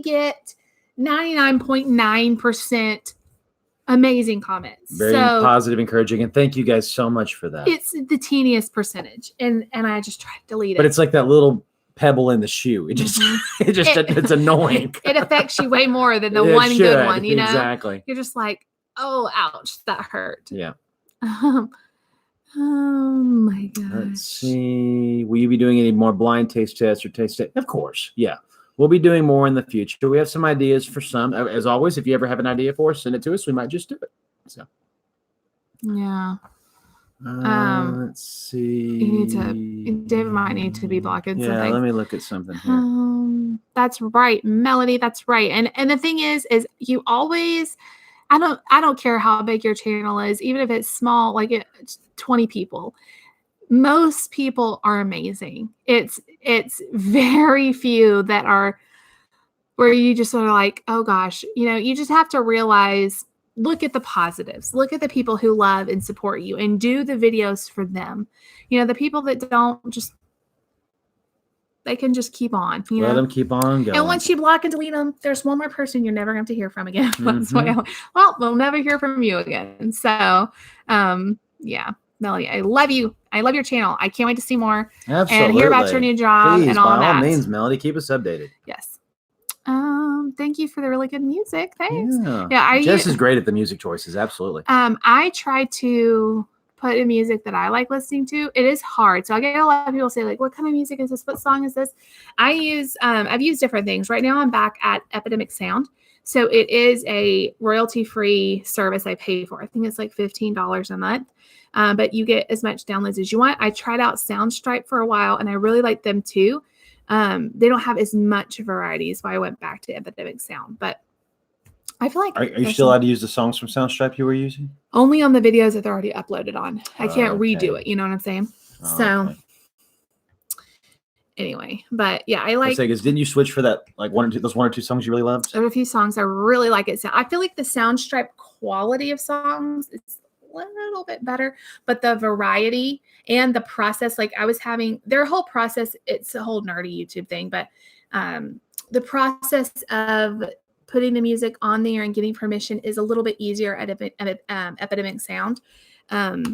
get 99.9% amazing comments. Very positive, encouraging. And thank you guys so much for that. It's the teeniest percentage. And I just try to delete it. But it's like that little pebble in the shoe. It just, it's annoying. It affects you way more than the one good one, Exactly. You're just like, oh, ouch, that hurt. Yeah. Oh my gosh. Let's see. Will you be doing any more blind taste tests or taste tests? Of course. Yeah. We'll be doing more in the future. We have some ideas for some. As always, if you ever have an idea for us, send it to us. We might just do it. So. Yeah. Let's see. David might need to be blocking something. Yeah, let me look at something here. That's right, Melody. That's right. And the thing is you always, I don't care how big your channel is, even if it's small, like it's 20 people. Most people are amazing. It's very few that are where you just sort of like, oh gosh, you just have to realize, look at the positives, look at the people who love and support you and do the videos for them. The people that don't, they can just keep on, Let them keep on going. And once you block and delete them, there's one more person you're never going to hear from again. Well, we'll never hear from you again. So, yeah, Melody, I love you. I love your channel. I can't wait to see more. Absolutely. And hear about your new job. Please, and all by that. all means, Melody, keep us updated. Yes. Thank you for the really good music. Thanks. Yeah. Jess is great at the music choices. Absolutely. I try to put in music that I like listening to. It is hard. So I get a lot of people say, like, what kind of music is this? What song is this? I've used different things. Right now I'm back at Epidemic Sound. So it is a royalty-free service I pay for. I think it's like $15 a month. But you get as much downloads as you want. I tried out Soundstripe for a while and I really like them too. They don't have as much variety, so I went back to Epidemic Sound. But I feel like... Are you still allowed to use the songs from Soundstripe you were using? Only on the videos that they're already uploaded on. I can't redo it. You know what I'm saying? Okay. Anyway, but yeah, I like... Didn't you switch for that, like those one or two songs you really loved? There are a few songs I really like it. I feel like the Soundstripe quality of songs is a little bit better, but the variety and the process, like I was having their whole process, it's a whole nerdy YouTube thing, but the process of putting the music on there and getting permission is a little bit easier at Epidemic Sound.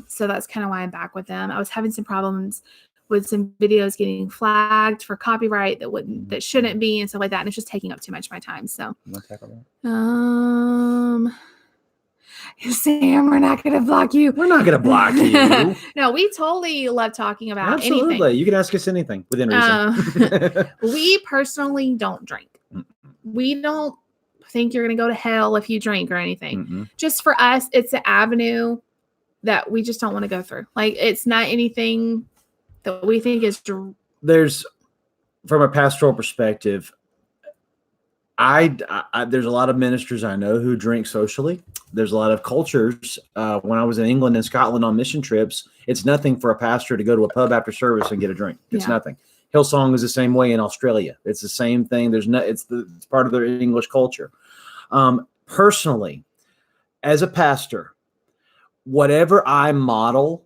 So that's kind of why I'm back with them. I was having some problems with some videos getting flagged for copyright that shouldn't be and stuff like that. And it's just taking up too much of my time. So, Sam, we're not going to block you. We're not going to block you. No, we totally love talking about Absolutely. anything. You can ask us anything within reason. We personally don't drink. We don't think you're going to go to hell if you drink or anything. Just for us, it's an avenue that we just don't want to go through. Like, it's not anything that we think is... There's, from a pastoral perspective, there's a lot of ministers I know who drink socially. There's a lot of cultures. When I was in England and Scotland on mission trips, it's nothing for a pastor to go to a pub after service and get a drink. It's nothing. Hillsong is the same way in Australia. It's the same thing. It's part of their English culture. Personally, as a pastor, whatever I model,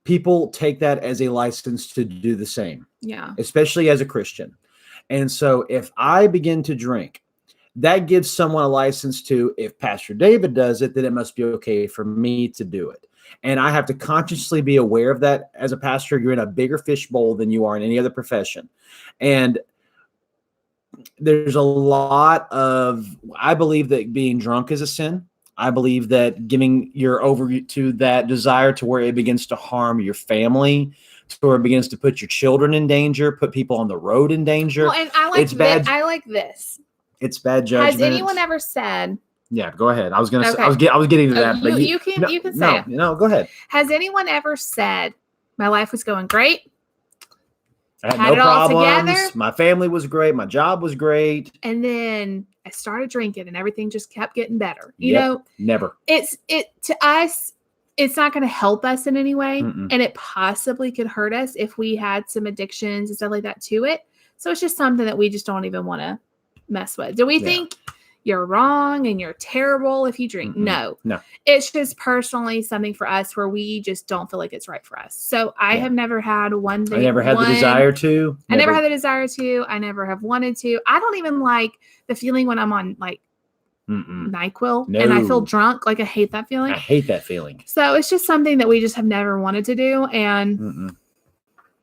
people take that as a license to do the same. Yeah. Especially as a Christian. And so if I begin to drink, that gives someone a license to, if Pastor David does it, then it must be okay for me to do it. And I have to consciously be aware of that. As a pastor, you're in a bigger fishbowl than you are in any other profession. And there's a lot of, I believe that being drunk is a sin. I believe that giving your over to that desire to where it begins to harm your family, to where it begins to put your children in danger, put people on the road in danger. Well, and I like bad. I like this. It's bad judgment. Has anyone ever said? Yeah, go ahead. I was gonna. Okay. I was getting to that. But you can say it. No, go ahead. Has anyone ever said, "My life was going great. I had no problems. My family was great. My job was great. And then I started drinking, and everything just kept getting better." You know, never. To us, it's not going to help us in any way, and it possibly could hurt us if we had some addictions and stuff like that to it. So it's just something that we just don't even want to mess with. Do we think you're wrong and you're terrible if you drink? No. It's just personally something for us where we just don't feel like it's right for us. So I have never had one thing. I never had the desire to. I never had the desire to. I never have wanted to. I don't even like the feeling when I'm on like NyQuil and I feel drunk. Like I hate that feeling. I hate that feeling. So it's just something that we just have never wanted to do. And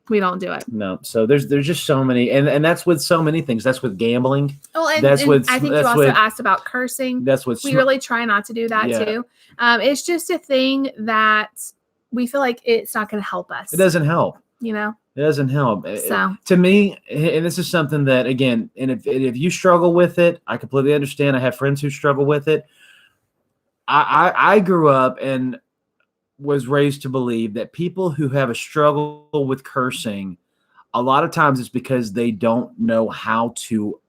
we don't do it. No. So there's just so many, and that's with so many things. That's with gambling. Oh, and I think you also asked about cursing. That's what we really try not to do that too. It's just a thing that we feel like it's not going to help us. It doesn't help. You know, it doesn't help. So to me, and this is something that, again, and if you struggle with it, I completely understand. I have friends who struggle with it. I grew up and was raised to believe that people who have a struggle with cursing a lot of times it's because they don't know how to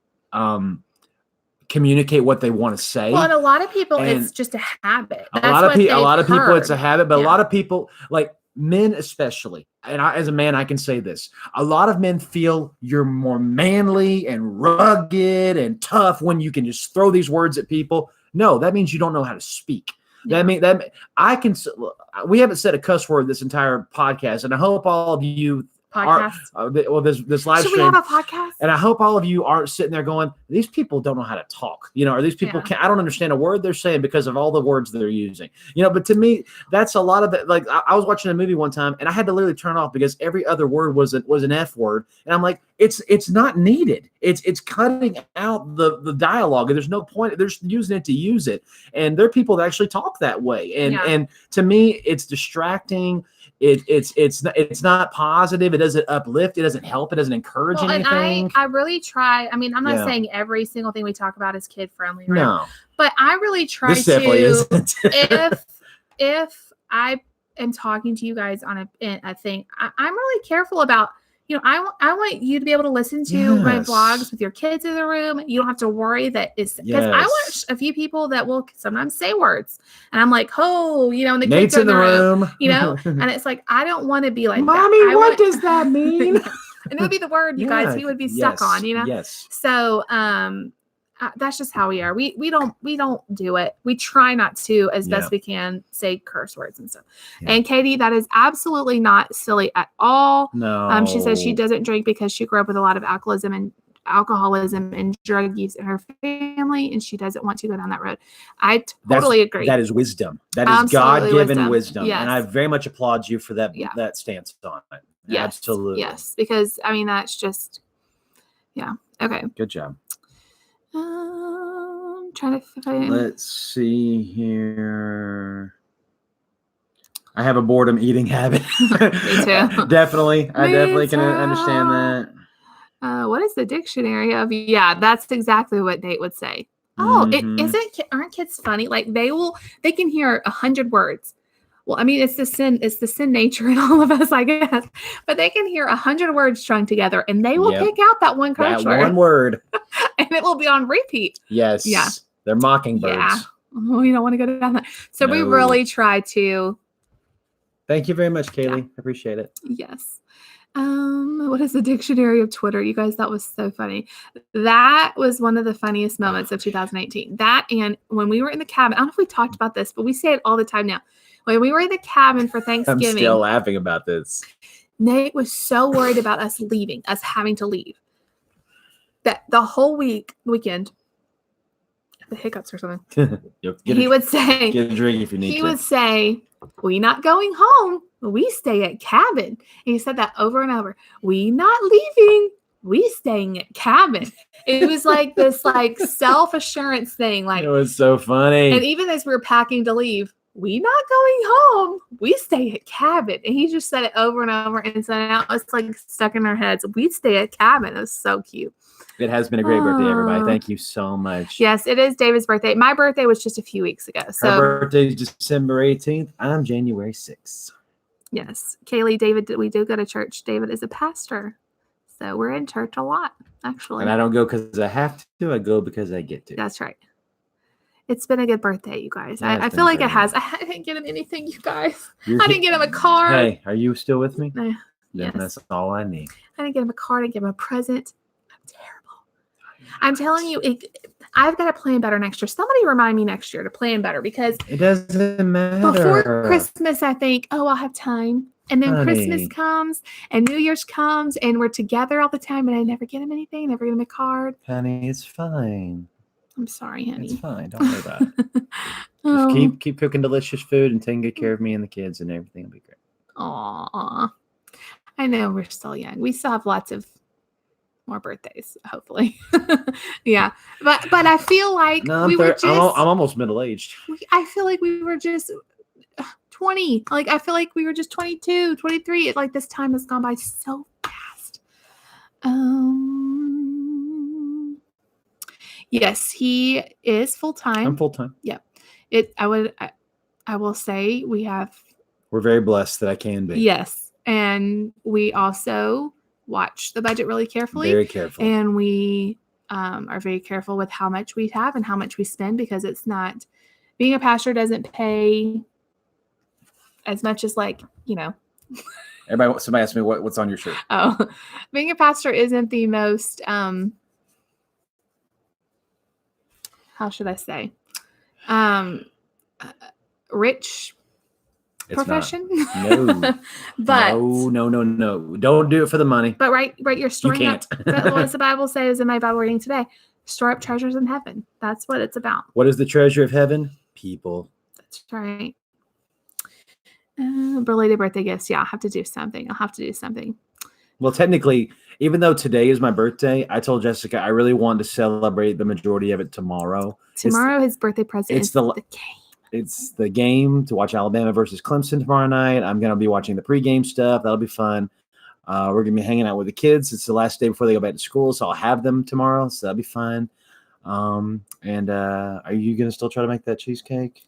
communicate what they want to say. Well, and a lot of people, And it's just a habit. a That's lot of what people, a lot of they've people, it's a heard. habit, but a Yeah. lot of people, like men especially, and I, as a man, I can say this: a lot of men feel you're more manly and rugged and tough when you can just throw these words at people. No, that means you don't know how to speak. Yeah. That mean that I can. We haven't said a cuss word this entire podcast, and I hope all of you Podcast. this live Should stream. we have a podcast? And I hope all of you aren't sitting there going, these people don't know how to talk, or these people Yeah. I don't understand a word they're saying because of all the words they're using, but to me, that's a lot of it. Like I was watching a movie one time and I had to literally turn off because every other word was an F word. And I'm like, it's not needed. It's cutting out the dialogue. And there's no point. They're just using it to use it. And there are people that actually talk that way. And to me, it's distracting. It's not positive. It doesn't uplift. It doesn't help. It doesn't encourage anything. And I really try. I mean, I'm not saying every single thing we talk about is kid friendly, right? No, but I really try this definitely isn't. if I am talking to you guys on a thing, I'm really careful about. I want you to be able to listen to my vlogs with your kids in the room. You don't have to worry that it's because I watch a few people that will sometimes say words, and I'm like, oh, and the Nate's kids are in the room, and it's like I don't want to be like, Mommy, what does that mean? And it would be the word you guys he would be stuck on, Yes. So that's just how we are. We don't do it. We try not to as best we can say curse words and stuff. Yeah. And Katie, that is absolutely not silly at all. No. She says she doesn't drink because she grew up with a lot of alcoholism and drug use in her family, and she doesn't want to go down that road. I totally agree. That is wisdom. That is God-given wisdom. Yes. And I very much applaud you for that that stance on it. Yes. Absolutely. Yes, because I mean that's just okay. Good job. Trying to find. Let's see here. I have a boredom eating habit. Me too. Definitely. I definitely can understand that. What is the dictionary of? Yeah, that's exactly what Nate would say. Oh, aren't kids funny? Like they can hear 100 words. Well, I mean, it's the sin nature in all of us, I guess. But they can hear 100 words strung together, and they will pick out that one curse word. One word. And it will be on repeat. Yes. Yeah. They're mockingbirds. Yeah. Oh, you don't want to go down that. So we really try to. Thank you very much, Kaylee. I appreciate it. Yes. What is the dictionary of Twitter? You guys, that was so funny. That was one of the funniest moments of 2018. That and when we were in the cabin, I don't know if we talked about this, but we say it all the time now. When we were in the cabin for Thanksgiving. I'm still laughing about this. Nate was so worried about us having to leave. That the whole weekend, the hiccups or something. He would say, get a drink if you need to. He would say, we not going home. We stay at cabin. And he said that over and over. We not leaving. We staying at cabin. It was like this self-assurance thing. Like, it was so funny. And even as we were packing to leave, we not going home. We stay at cabin. And he just said it over and over. And so now it's like stuck in our heads. We stay at cabin. It was so cute. It has been a great birthday, everybody. Thank you so much. Yes, it is David's birthday. My birthday was just a few weeks ago. So her birthday is December 18th. I'm January 6th. Yes. Kaylee, David, we do go to church. David is a pastor. So we're in church a lot, actually. And I don't go because I have to. I go because I get to. That's right. It's been a good birthday, you guys. I feel like it has. I didn't get him anything, you guys. I didn't get him a card. Hey, are you still with me? Yes. That's all I need. I didn't get him a card. I didn't get him a present. I'm terrible. I'm telling you, I've got to plan better next year. Somebody remind me next year to plan better because it doesn't matter. Before Christmas, I think, I'll have time. And then Christmas comes and New Year's comes and we're together all the time and I never get him anything, never get him a card. Honey, it's fine. I'm sorry, honey. It's fine. Don't worry about it. Just keep cooking delicious food and taking good care of me and the kids and everything will be great. Aw. I know we're still young. We still have lots of more birthdays, hopefully. Yeah. But I feel like I'm almost middle-aged. I feel like we were just 20. Like I feel like we were just 22, 23. Like this time has gone by so fast. Yes, he is full-time. I'm full-time. Yeah. I will say we're very blessed that I can be. Yes. And we also watch the budget really carefully. Very careful. And we are very careful with how much we have and how much we spend, because it's not, being a pastor doesn't pay as much as, like, you know. Somebody asked me what's on your shirt. Oh, being a pastor isn't the most, how should I say, rich profession. No. But no. Don't do it for the money. But right, you're storing You up. can't. What does the Bible say is in my Bible reading today? Store up treasures in heaven. That's what it's about. What is the treasure of heaven? People. That's right. Belated birthday gifts. Yeah, I'll have to do something. Well, technically, even though today is my birthday, I told Jessica I really wanted to celebrate the majority of it tomorrow. Tomorrow, his birthday present is the game. It's the game to watch Alabama versus Clemson tomorrow night. I'm going to be watching the pregame stuff. That'll be fun. We're going to be hanging out with the kids. It's the last day before they go back to school, so I'll have them tomorrow, so that'll be fun. And are you going to still try to make that cheesecake?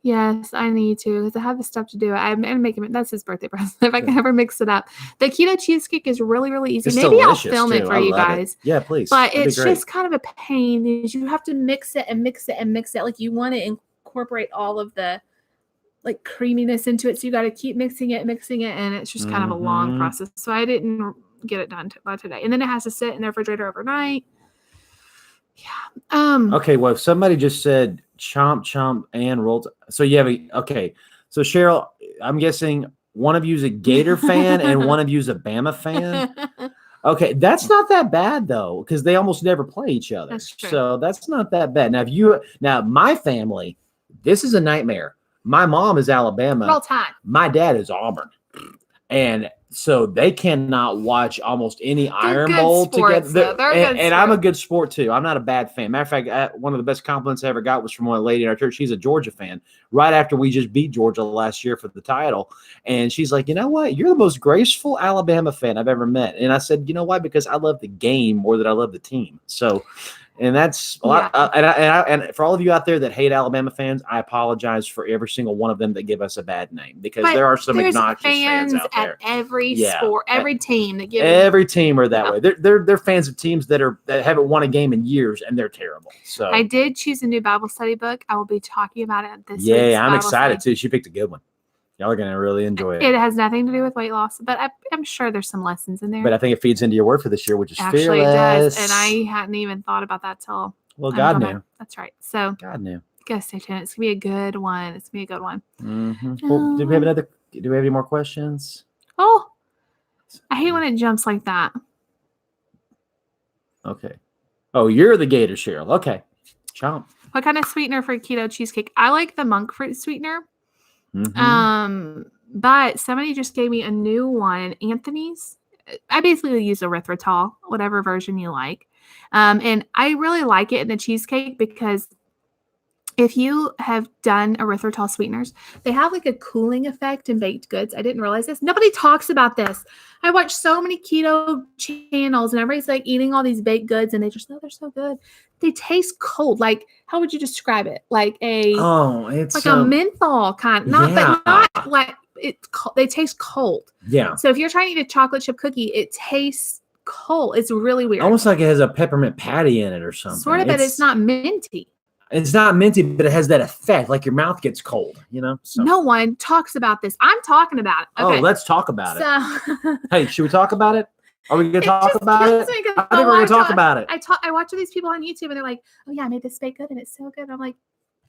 Yes, I need to, because I have the stuff to do. I'm going to make him. That's his birthday present. If I can ever mix it up. The keto cheesecake is really, really easy. It's Maybe I'll delicious, film it for you guys. Yeah, please. But That'd it's be great. just kind of a pain. Is you have to mix it and mix it and mix it. Like, you want to incorporate all of the, like, creaminess into it. So you got to keep mixing it. And it's just kind of a long process. So I didn't get it done by today. And then it has to sit in the refrigerator overnight. Yeah. Okay, well, if somebody just said chomp and rolled. So you have okay. So Cheryl, I'm guessing one of you's a Gator fan and one of you's a Bama fan. Okay, that's not that bad though, because they almost never play each other. That's true. So that's not that bad. Now my family, this is a nightmare. My mom is Alabama. Roll Tide. My dad is Auburn. And so they cannot watch almost any Iron Bowl together. And I'm a good sport too. I'm not a bad fan. Matter of fact, one of the best compliments I ever got was from one lady in our church. She's a Georgia fan. Right after we just beat Georgia last year for the title. And she's like, you know what? You're the most graceful Alabama fan I've ever met. And I said, you know why? Because I love the game more than I love the team. So, and that's a lot. And for all of you out there that hate Alabama fans, I apologize for every single one of them that give us a bad name, because there are some obnoxious fans out there. At every sport, every team that give every team are that way. They're fans of teams that haven't won a game in years, and they're terrible. So I did choose a new Bible study book. I will be talking about it this week's Yeah, I'm Bible excited study. too. She picked a good one. Y'all are gonna really enjoy it. It has nothing to do with weight loss, but I'm sure there's some lessons in there. But I think it feeds into your word for this year, which is Actually, fearless. it does, and I hadn't even thought about that till. Well, God knew. That's right. So God knew. Gotta stay tuned. It's gonna be a good one. Well, do we have any more questions? Oh, I hate when it jumps like that. Okay. Oh, you're the Gator, Cheryl. Okay. Chomp. What kind of sweetener for keto cheesecake? I like the monk fruit sweetener. But somebody just gave me a new one, Anthony's. I basically use erythritol, whatever version you like. And I really like it in the cheesecake because if you have done erythritol sweeteners, they have like a cooling effect in baked goods. I didn't realize this. Nobody talks about this. I watch so many keto channels and everybody's like eating all these baked goods and they just know they're so good. They taste cold. Like, how would you describe it? Like a menthol kind, but not like they taste cold. Yeah. So if you're trying to eat a chocolate chip cookie, it tastes cold. It's really weird. Almost like it has a peppermint patty in it or something. Sort of, but it's not minty. It's not minty, but it has that effect, like your mouth gets cold, you know? So. No one talks about this. I'm talking about it. Okay. Oh, let's talk about it. Hey, should we talk about it? Are we going to talk about it? I think we're going to talk about it. I watch all these people on YouTube and they're like, oh yeah, I made this baked good and it's so good. And I'm like,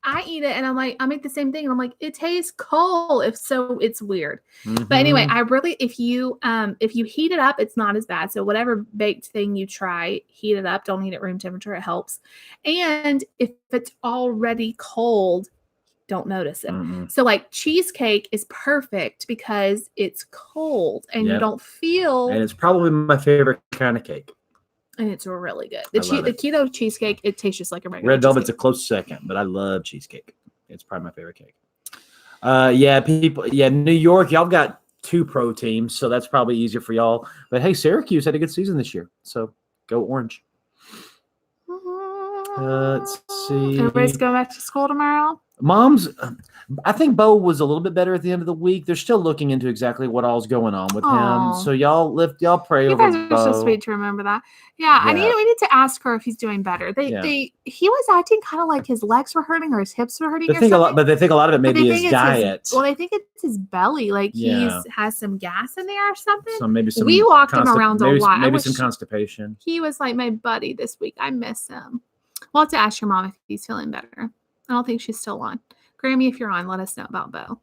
I eat it and I'm like, I make the same thing. And I'm like, it tastes cold. If so, it's weird. But anyway, I really, if you heat it up, it's not as bad. So whatever baked thing you try, heat it up. Don't eat it room temperature. It helps. And if it's already cold, don't notice it. So like cheesecake is perfect because it's cold and you don't feel. And it's probably my favorite kind of cake. And it's really good. The keto cheesecake, it tastes just like a regular Red velvet's a close second, but I love cheesecake. It's probably my favorite cake. New York, y'all got 2 pro teams, so that's probably easier for y'all. But hey, Syracuse had a good season this year, so go Orange. Let's see. Everybody's going back to school tomorrow? Mom's, I think Bo was a little bit better at the end of the week. They're still looking into exactly what all's going on with him. Aw. So y'all pray You over guys are Bo. so sweet to remember that. Yeah, we need to ask her if he's doing better. He was acting kind of like his legs were hurting or his hips were hurting. They think a lot of it may be his diet. They think it's his belly, like he has some gas in there or something. So maybe some. We walked him around a lot. Maybe some constipation. He was like my buddy this week. I miss him. We'll have to ask your mom if he's feeling better. I don't think she's still on. Grammy, if you're on, let us know about Bo.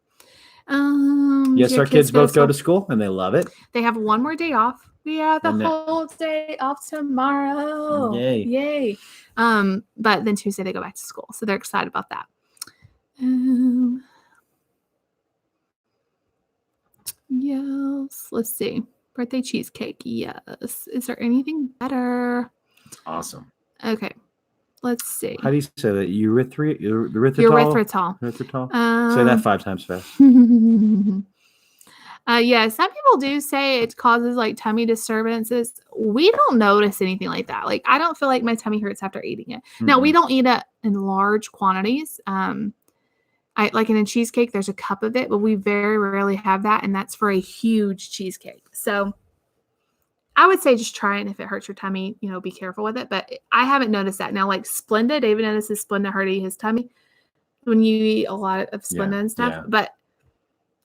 Yes, our kids both go to school and they love it. They have one more day off. We have the whole day off tomorrow. Yay. But then Tuesday they go back to school. So they're excited about that. Yes. Let's see. Birthday cheesecake. Yes. Is there anything better? It's awesome. Okay. Let's see. How do you say that? Erythritol? Erythritol. Say that 5 times fast. Yeah, some people do say it causes like tummy disturbances. We don't notice anything like that. Like I don't feel like my tummy hurts after eating it. Mm-hmm. Now we don't eat it in large quantities. I like in a cheesecake, there's a cup of it, but we very rarely have that, and that's for a huge cheesecake. So I would say just try it, and if it hurts your tummy, be careful with it. But I haven't noticed that. Now, like Splenda, David notices Splenda hurting his tummy when you eat a lot of Splenda and stuff. Yeah. But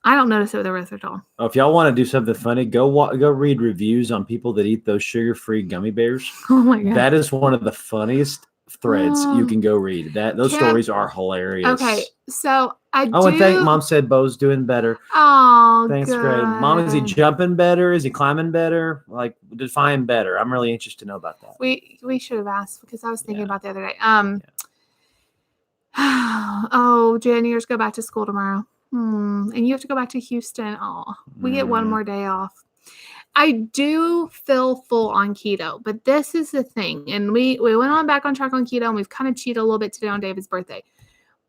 I don't notice it with erythritol. Oh, if y'all want to do something funny, go read reviews on people that eat those sugar-free gummy bears. Oh my god, that is one of the funniest threads you can go read. Those stories are hilarious. Okay, so and Mom said Bo's doing better. Oh, thanks, great. Mom, is he jumping better? Is he climbing better? Like define better. I'm really interested to know about that. We should have asked because I was thinking about the other day. Oh, juniors go back to school tomorrow. And you have to go back to Houston. Oh, we get one more day off. I do feel full on keto, but this is the thing. And we went back on track on keto, and we've kind of cheated a little bit today on David's birthday.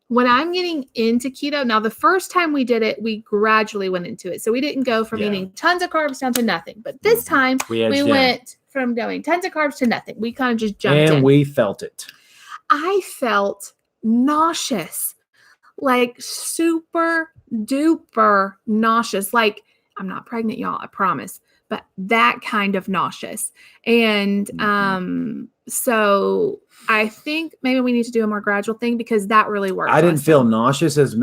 When I'm getting into keto, now the first time we did it, we gradually went into it. So we didn't go from eating tons of carbs down to nothing. But this time we went from going tons of carbs to nothing. We kind of just jumped in. And we felt it. I felt nauseous, like super duper nauseous. Like I'm not pregnant, y'all, I promise. But that kind of nauseous. And so I think maybe we need to do a more gradual thing because that really worked. I didn't feel nauseous as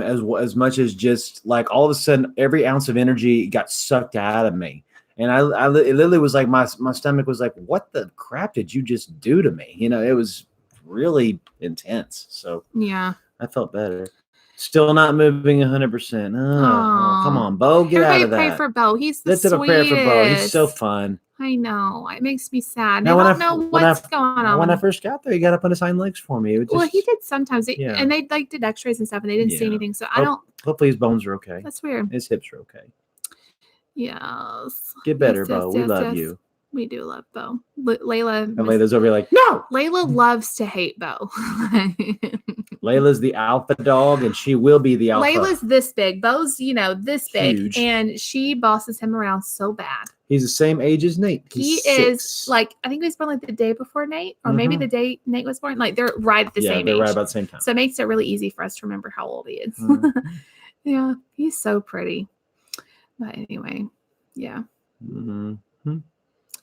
much as just like all of a sudden every ounce of energy got sucked out of me. And it literally was like my stomach was like, what the crap did you just do to me? It was really intense. So yeah, I felt better. Still not moving 100%. Oh, come on, Bo, get out of that. Pray for Bo. He's the sweetest. Let's pray for Bo. He's so fun. I know. It makes me sad. I don't know what's going on. When I first got there, he got up on his hind legs for me. Well, he did sometimes. And they did x-rays and stuff, and they didn't see anything. So I don't. Hopefully his bones are okay. That's weird. His hips are okay. Yes. Get better, Bo. We love you. We do love Bo. Layla. And Layla's over here like, no. Layla loves to hate Bo. Layla's the alpha dog, and she will be the alpha. Layla's this big. Bo's, this big. Huge. And she bosses him around so bad. He's the same age as Nate. He is like, I think he was born like the day before Nate, or maybe the day Nate was born. Like they're right at the same age. Yeah, they're right about the same time. So it makes it really easy for us to remember how old he is. Yeah, he's so pretty. But anyway, yeah.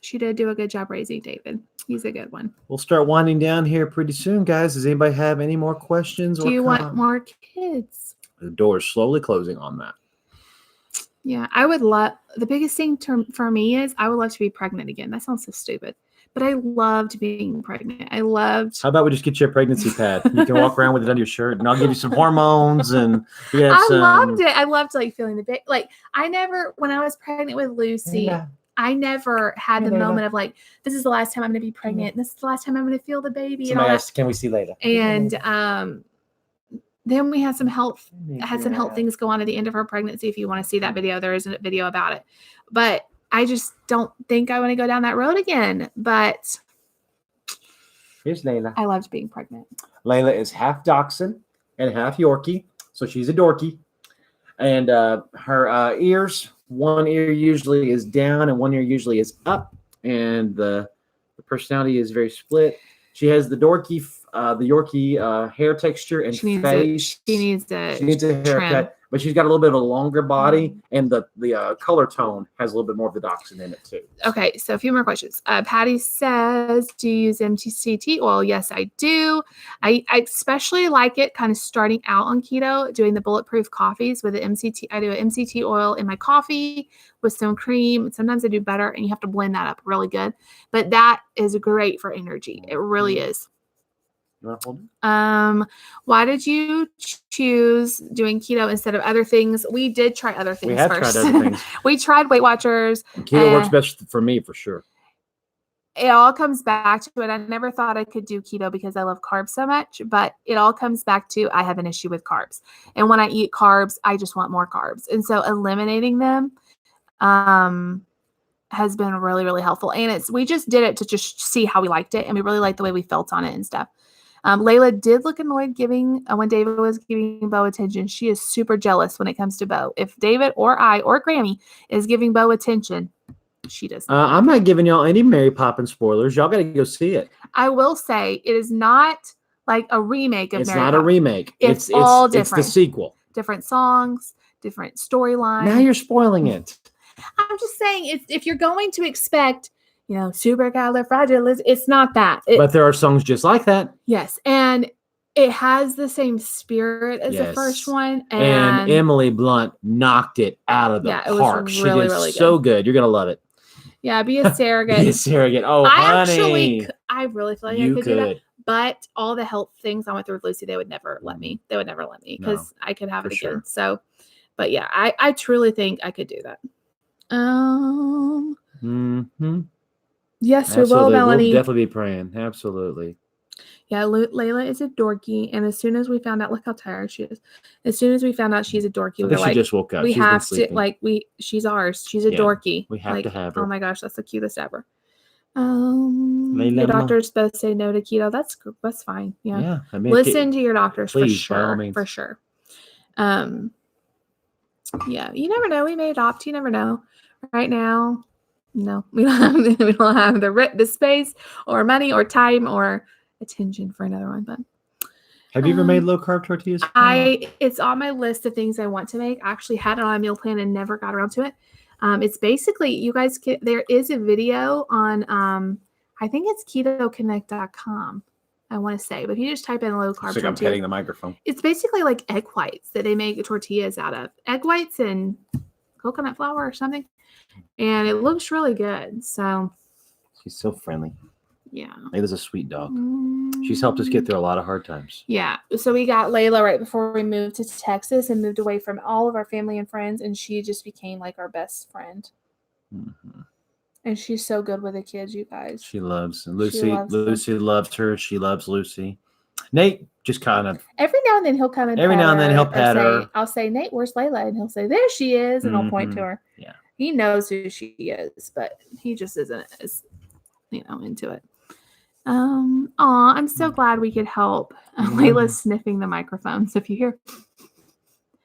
She did do a good job raising David. He's a good one. We'll start winding down here pretty soon, guys. Does anybody have any more questions? Do you want more kids? The door is slowly closing on that. Yeah, I would love, the biggest thing for me is I would love to be pregnant again. That sounds so stupid, but I loved being pregnant. How about we just get you a pregnancy pad? You can walk around with it under your shirt, and I'll give you some hormones. And loved it. I loved like feeling the baby. Like when I was pregnant with Lucy, I never had the moment of like, this is the last time I'm going to be pregnant. This is the last time I'm going to feel the baby. Somebody asked, can we see later? And then we had some health things go on at the end of her pregnancy. If you want to see that video, there is a video about it. But I just don't think I want to go down that road again. But here's Layla. I loved being pregnant. Layla is half Dachshund and half Yorkie. So she's a dorky. And her ears, one ear usually is down and one ear usually is up. And the personality is very split. She has the Yorkie hair texture and face. She needs a haircut, trim. but she's got a little bit of a longer body, and the color tone has a little bit more of the dachshund in it too. Okay, so a few more questions. Patty says, do you use MCT oil? Yes, I do. I especially like it kind of starting out on keto, doing the bulletproof coffees with the MCT. I do an MCT oil in my coffee with some cream. Sometimes I do butter, and you have to blend that up really good. But that is great for energy. It really is. You want to hold it? Why did you choose doing keto instead of other things? We did try other things. We have first. tried other things. We tried Weight Watchers. Keto works best for me for sure. It all comes back to it. I never thought I could do keto because I love carbs so much, but it all comes back to I have an issue with carbs. And when I eat carbs, I just want more carbs. And so eliminating them has been really, really helpful. And we just did it to just see how we liked it. And we really liked the way we felt on it and stuff. Layla did look annoyed when David was giving Bo attention. She is super jealous when it comes to Bo. If David or I or Grammy is giving Bo attention, she does not. I'm not giving y'all any Mary Poppins spoilers. Y'all got to go see it. I will say it is not like a remake of Mary Poppins. It's not a remake. It's all different. It's the sequel. Different songs, different storyline. Now you're spoiling it. I'm just saying, if you're going to expect, supercalifragilistic, it's not that. But there are songs just like that. Yes, and it has the same spirit as the first one. And Emily Blunt knocked it out of the park. Was she really, did really so good. You're going to love it. Yeah, be a surrogate. Be a surrogate. Oh, honey. I really feel like I could do that. But all the health things I went through with Lucy, they would never let me. They would never let me because I could have it again. Sure. So, but yeah, I truly think I could do that. Yes, we will, Melanie. We'll definitely be praying. Absolutely. Yeah, Layla is a dorky, and as soon as we found out, look how tired she is. As soon as we found out she's a dorky, we were like, she just woke up. We have to, she's ours. She's a dorky. We have to have her. Oh my gosh, that's the cutest ever. Your doctors both say no to keto. That's fine. Yeah. I mean, listen to your doctors, please, for sure. By all means. For sure. Yeah, you never know. We may adopt. You never know. Right now, no, we don't have the space or money or time or attention for another one. But have you ever made low carb tortillas? It's on my list of things I want to make. I actually had it on a meal plan and never got around to it. It's basically, you guys there is a video on I think it's ketoconnect.com. I want to say, but if you just type in low carb tortilla, I'm hitting the microphone. It's basically like egg whites that they make tortillas out of. Egg whites and coconut flour or something. And it looks really good. So she's so friendly. Yeah. Layla's a sweet dog. She's helped us get through a lot of hard times. Yeah. So we got Layla right before we moved to Texas and moved away from all of our family and friends. And she just became like our best friend. Mm-hmm. And she's so good with the kids, you guys. She loves Lucy. Lucy loves her. She loves Lucy. Nate just kind of every now and then he'll come and every now and then he'll pat her. I'll say, Nate, where's Layla? And he'll say, there she is, and I'll point to her. Yeah. He knows who she is, but he just isn't as into it. I'm so glad we could help. Layla's sniffing the microphones if you hear.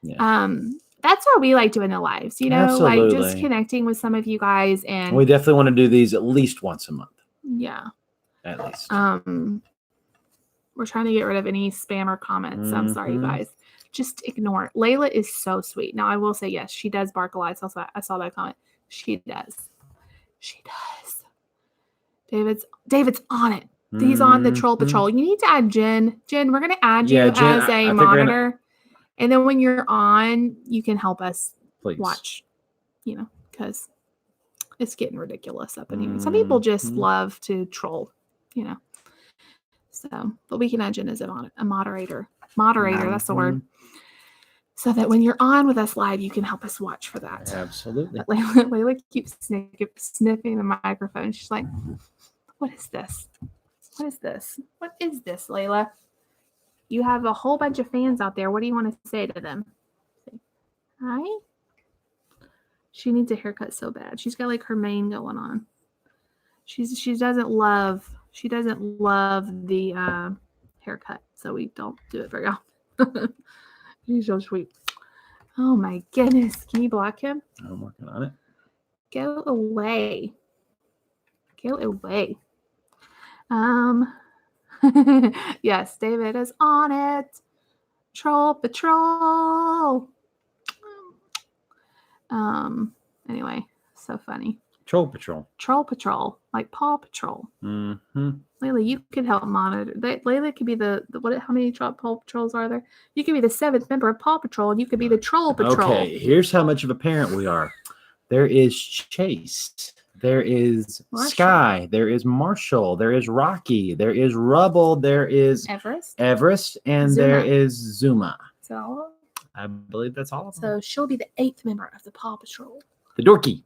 Yeah. That's what we like doing in lives, Absolutely. like just connecting with some of you guys. And we definitely want to do these at least once a month. Yeah. At least. We're trying to get rid of any spam or comments. So I'm sorry, you guys. Just ignore it. Layla is so sweet. Now, I will say, yes, she does bark a lot. I saw that comment. She does. She does. David's on it. He's on the troll patrol. You need to add Jen. Jen, we're going to add you as a monitor. And then when you're on, you can help us watch, because it's getting ridiculous up in here. Some people just love to troll, So, but we can add Jen as a moderator. Moderator, that's the word. So that when you're on with us live, you can help us watch for that. Absolutely. But Layla keeps sniffing the microphone. She's like, what is this? What is this? What is this, Layla? You have a whole bunch of fans out there. What do you want to say to them? Hi. She needs a haircut so bad. She's got like her mane going on. She doesn't love the haircut, so we don't do it very often. He's so sweet. Oh my goodness. Can you block him? I'm working on it. Go away. Yes, David is on it. Troll Patrol. Anyway, so funny. Troll Patrol. Troll Patrol, like Paw Patrol. Mm-hmm. Layla, you could help monitor. Layla could be the what? How many Paw Patrols are there? You could be the 7th member of Paw Patrol, and you could be the Troll Patrol. Okay, here's how much of a parent we are. There is Chase. There is Marshall. Sky. There is Marshall. There is Rocky. There is Rubble. There is Everest. And Zuma. there is Zuma. So all of them? I believe that's all of them. So she'll be the 8th member of the Paw Patrol. The dorky.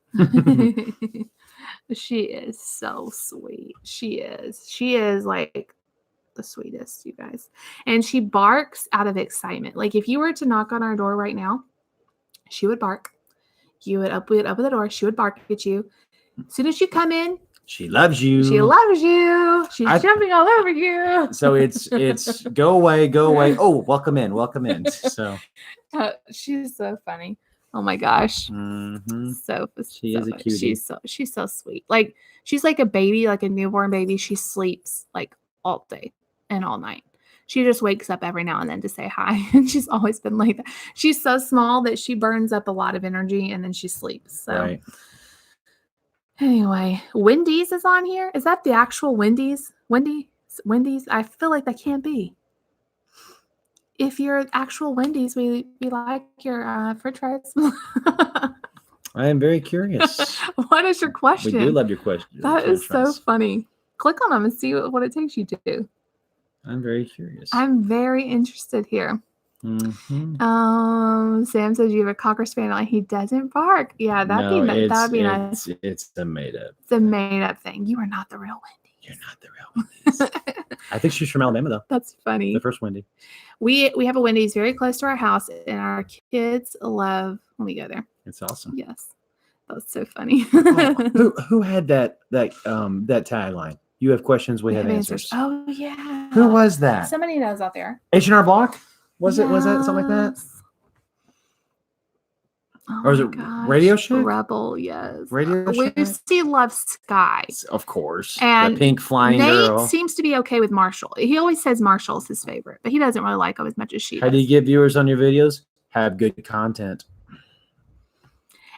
She is so sweet. She is like the sweetest, you guys. And she barks out of excitement. Like if you were to knock on our door right now, she would bark. We'd open the door. She would bark at you. As soon as you come in, she loves you. She loves you. She's jumping all over you. So it's go away. Oh, welcome in. So she's so funny. Oh my gosh. Mm-hmm. She is a cutie. She's so sweet. Like she's like a baby, like a newborn baby. She sleeps like all day and all night. She just wakes up every now and then to say hi. And she's always been like that. She's so small that she burns up a lot of energy and then she sleeps. So right. Anyway, Wendy's is on here. Is that the actual Wendy's? Wendy's? I feel like that can't be. If you're actual Wendy's, we like your french fries. I am very curious. What is your question? We do love your question. That is so funny. Click on them and see what it takes you to. I'm very curious. I'm very interested here. Mm-hmm. Sam says you have a Cocker Spaniel and he doesn't bark. Yeah, that'd be nice. It's a made up. It's a made up thing. You are not the real Wendy. You're not the real Wendy's. I think she's from Alabama though. That's funny. The first Wendy. We have a Wendy's very close to our house, and our kids love when we go there. It's awesome. Yes, that's so funny. Who had that tagline? You have questions, we have answers. Oh yeah. Who was that? Somebody knows out there. H&R Block? Was that something like that? Oh or is it Radio Shack? Rebel, yes. Radio Shack? Lucy loves Sky. Of course. And the pink flying Nate girl. seems to be okay with Marshall. He always says Marshall's his favorite, but he doesn't really like him as much as she does. How do you get viewers on your videos? Have good content.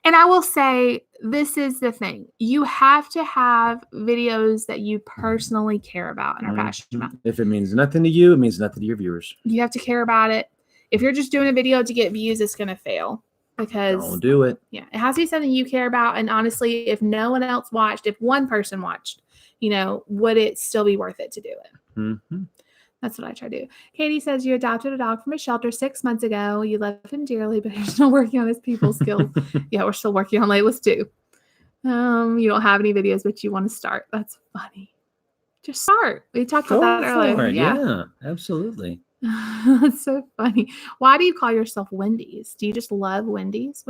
And I will say, this is the thing. You have to have videos that you personally care about and are passionate about. If it means nothing to you, it means nothing to your viewers. You have to care about it. If you're just doing a video to get views, it's going to fail. Because don't do it. Yeah, it has to be something you care about. And honestly, if no one else watched, if one person watched, would it still be worth it to do it? Mm-hmm. That's what I try to do. Katie says you adopted a dog from a shelter 6 months ago. You love him dearly, but you're still working on his people skills. Yeah, we're still working on Layla's too. You don't have any videos, but you want to start. That's funny. Just start. We talked about that earlier. Yeah, absolutely. That's so funny. Why do you call yourself Wendy's? Do you just love Wendy's?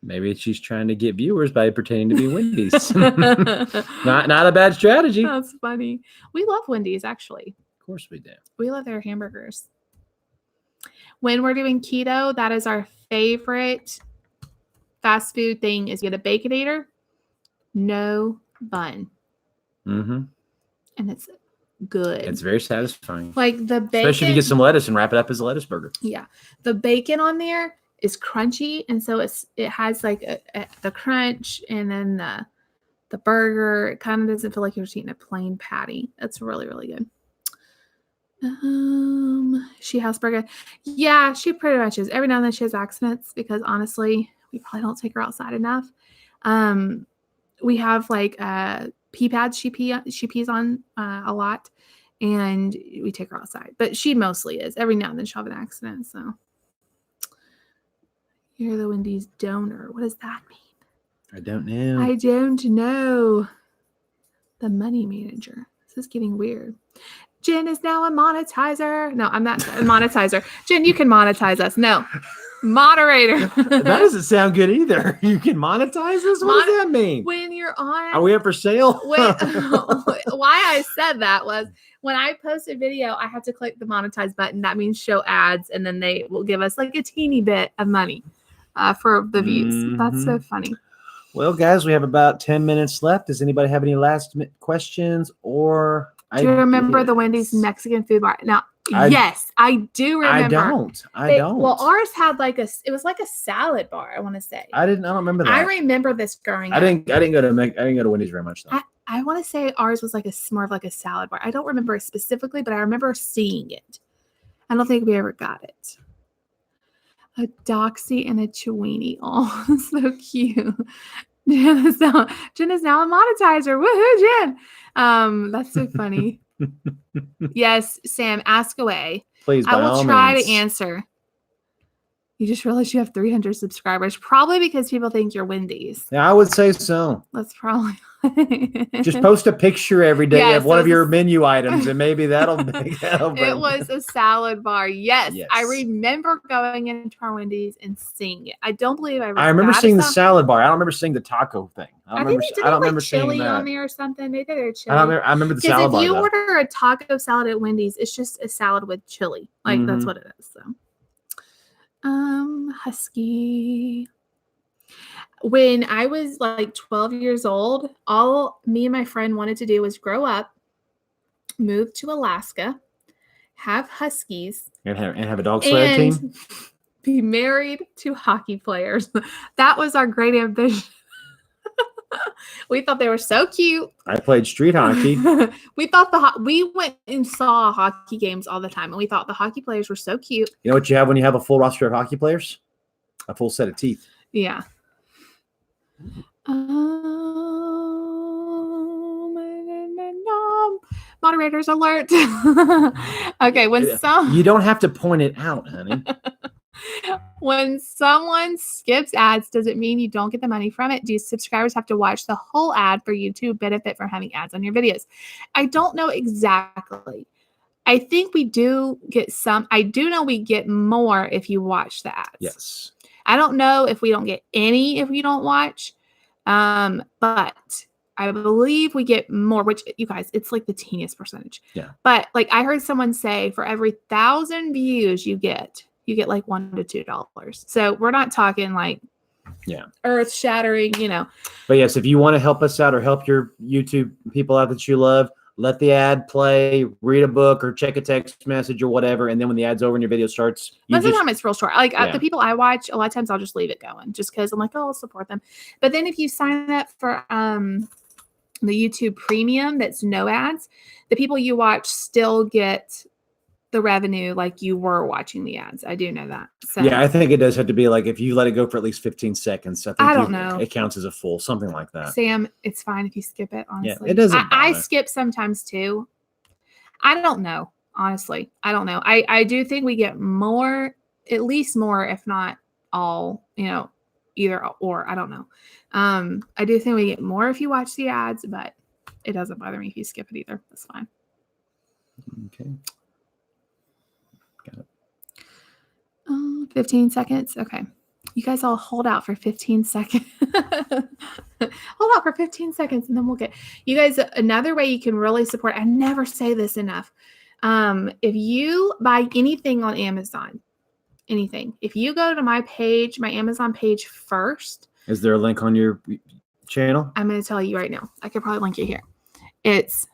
Maybe she's trying to get viewers by pretending to be Wendy's. Not a bad strategy. That's funny. We love Wendy's, actually. Of course we do. We love their hamburgers. When we're doing keto, that is our favorite fast food thing is get a Baconator, no bun. Mm-hmm. And it's good. It's very satisfying. Like the bacon. Especially if you get some lettuce and wrap it up as a lettuce burger. Yeah. The bacon on there is crunchy. And so it has like the crunch and then the burger. It kind of doesn't feel like you're just eating a plain patty. That's really, really good. She houseburger. Yeah, she pretty much is. Every now and then she has accidents because honestly, we probably don't take her outside enough. We have like pee pads she pees on a lot, and we take her outside. But she mostly is. Every now and then she'll have an accident. So you're the Wendy's donor. What does that mean? I don't know. I don't know. The money manager. This is getting weird. Jen is now a monetizer. No, I'm not a monetizer. Jen, you can monetize us. No. Moderator. That doesn't sound good either. You can monetize us? What does that mean? When you're on. Are we up for sale? Why I said that was when I post a video, I have to click the monetize button. That means show ads, and then they will give us like a teeny bit of money for the views. Mm-hmm. That's so funny. Well, guys, we have about 10 minutes left. Does anybody have any last questions or Do you remember the did. Wendy's Mexican food bar? Now, I- yes, I do remember. I don't. Well, ours had it was like a salad bar, I want to say. I don't remember that. I remember this growing up. I didn't go to Wendy's very much though. I want to say ours was more of like a salad bar. I don't remember it specifically, but I remember seeing it. I don't think we ever got it. A Doxy and a Chewini. Oh, so cute. Jen is now a monetizer. Woohoo, Jen. That's so funny. Yes, Sam, ask away. Please, by I will all try means. to answer. You just realized you have 300 subscribers, probably because people think you're Wendy's. Yeah, I would say so. That's probably. Just post a picture every day Yes, of one it of your was- menu items, and maybe that'll bring. It was a salad bar. Yes, Yes. I remember going into our Wendy's and seeing it. I don't believe I remember got seeing the salad. salad bar. I don't remember seeing the taco thing. I think they did I don't like remember seeing chili that. on there or something. Maybe they're chili. I remember the Because salad if bar. you though. order a taco salad at Wendy's, it's just a salad with chili. Like that's Mhm. what it is. So, Husky. When I was like 12 years old, all me and my friend wanted to do was grow up, move to Alaska, have Huskies, and have a dog slayer team. and be married to hockey players. That was our great ambition. We thought they were so cute. I played street hockey. We thought we went and saw hockey games all the time, and we thought the hockey players were so cute. You know what you have when you have a full roster of hockey players? A full set of teeth. Yeah. Moderators alert. Okay, You don't have to point it out, honey. when someone skips ads, does it mean you don't get the money from it? Do subscribers have to watch the whole ad for you to benefit from having ads on your videos? I don't know exactly. I think we do get some. I do know we get more if you watch the ads. Yes. I don't know if we don't get any if you don't watch. But I believe we get more, which you guys, it's like the teeniest percentage. Yeah. But like I heard someone say for every 1,000 views you get like $1 to $2. So we're not talking like earth shattering, But yes, if you want to help us out or help your YouTube people out that you love, let the ad play, read a book or check a text message or whatever. And then when the ad's over and your video starts, most of the time it's real short. Like the people I watch, a lot of times I'll just leave it going just because I'm like, oh, I'll support them. But then if you sign up for the YouTube Premium, that's no ads, the people you watch still get the revenue like you were watching the ads. I do know that. So yeah, I think it does have to be like if you let it go for at least 15 seconds. I don't know. It counts as a full, something like that. Sam, it's fine if you skip it, honestly. Yeah, it doesn't I bother. skip sometimes too. I don't know. Honestly, I don't know. I do think we get more, at least more, if not all, either or. I don't know. I do think we get more if you watch the ads, but it doesn't bother me if you skip it either. That's fine. Okay. Got it. 15 seconds. Okay. You guys all hold out for 15 seconds. Hold out for 15 seconds and then we'll get you guys. Another way you can really support. I never say this enough. If you buy anything on Amazon, if you go to my page, my Amazon page first. Is there a link on your channel? I'm going to tell you right now. I could probably link it here. It's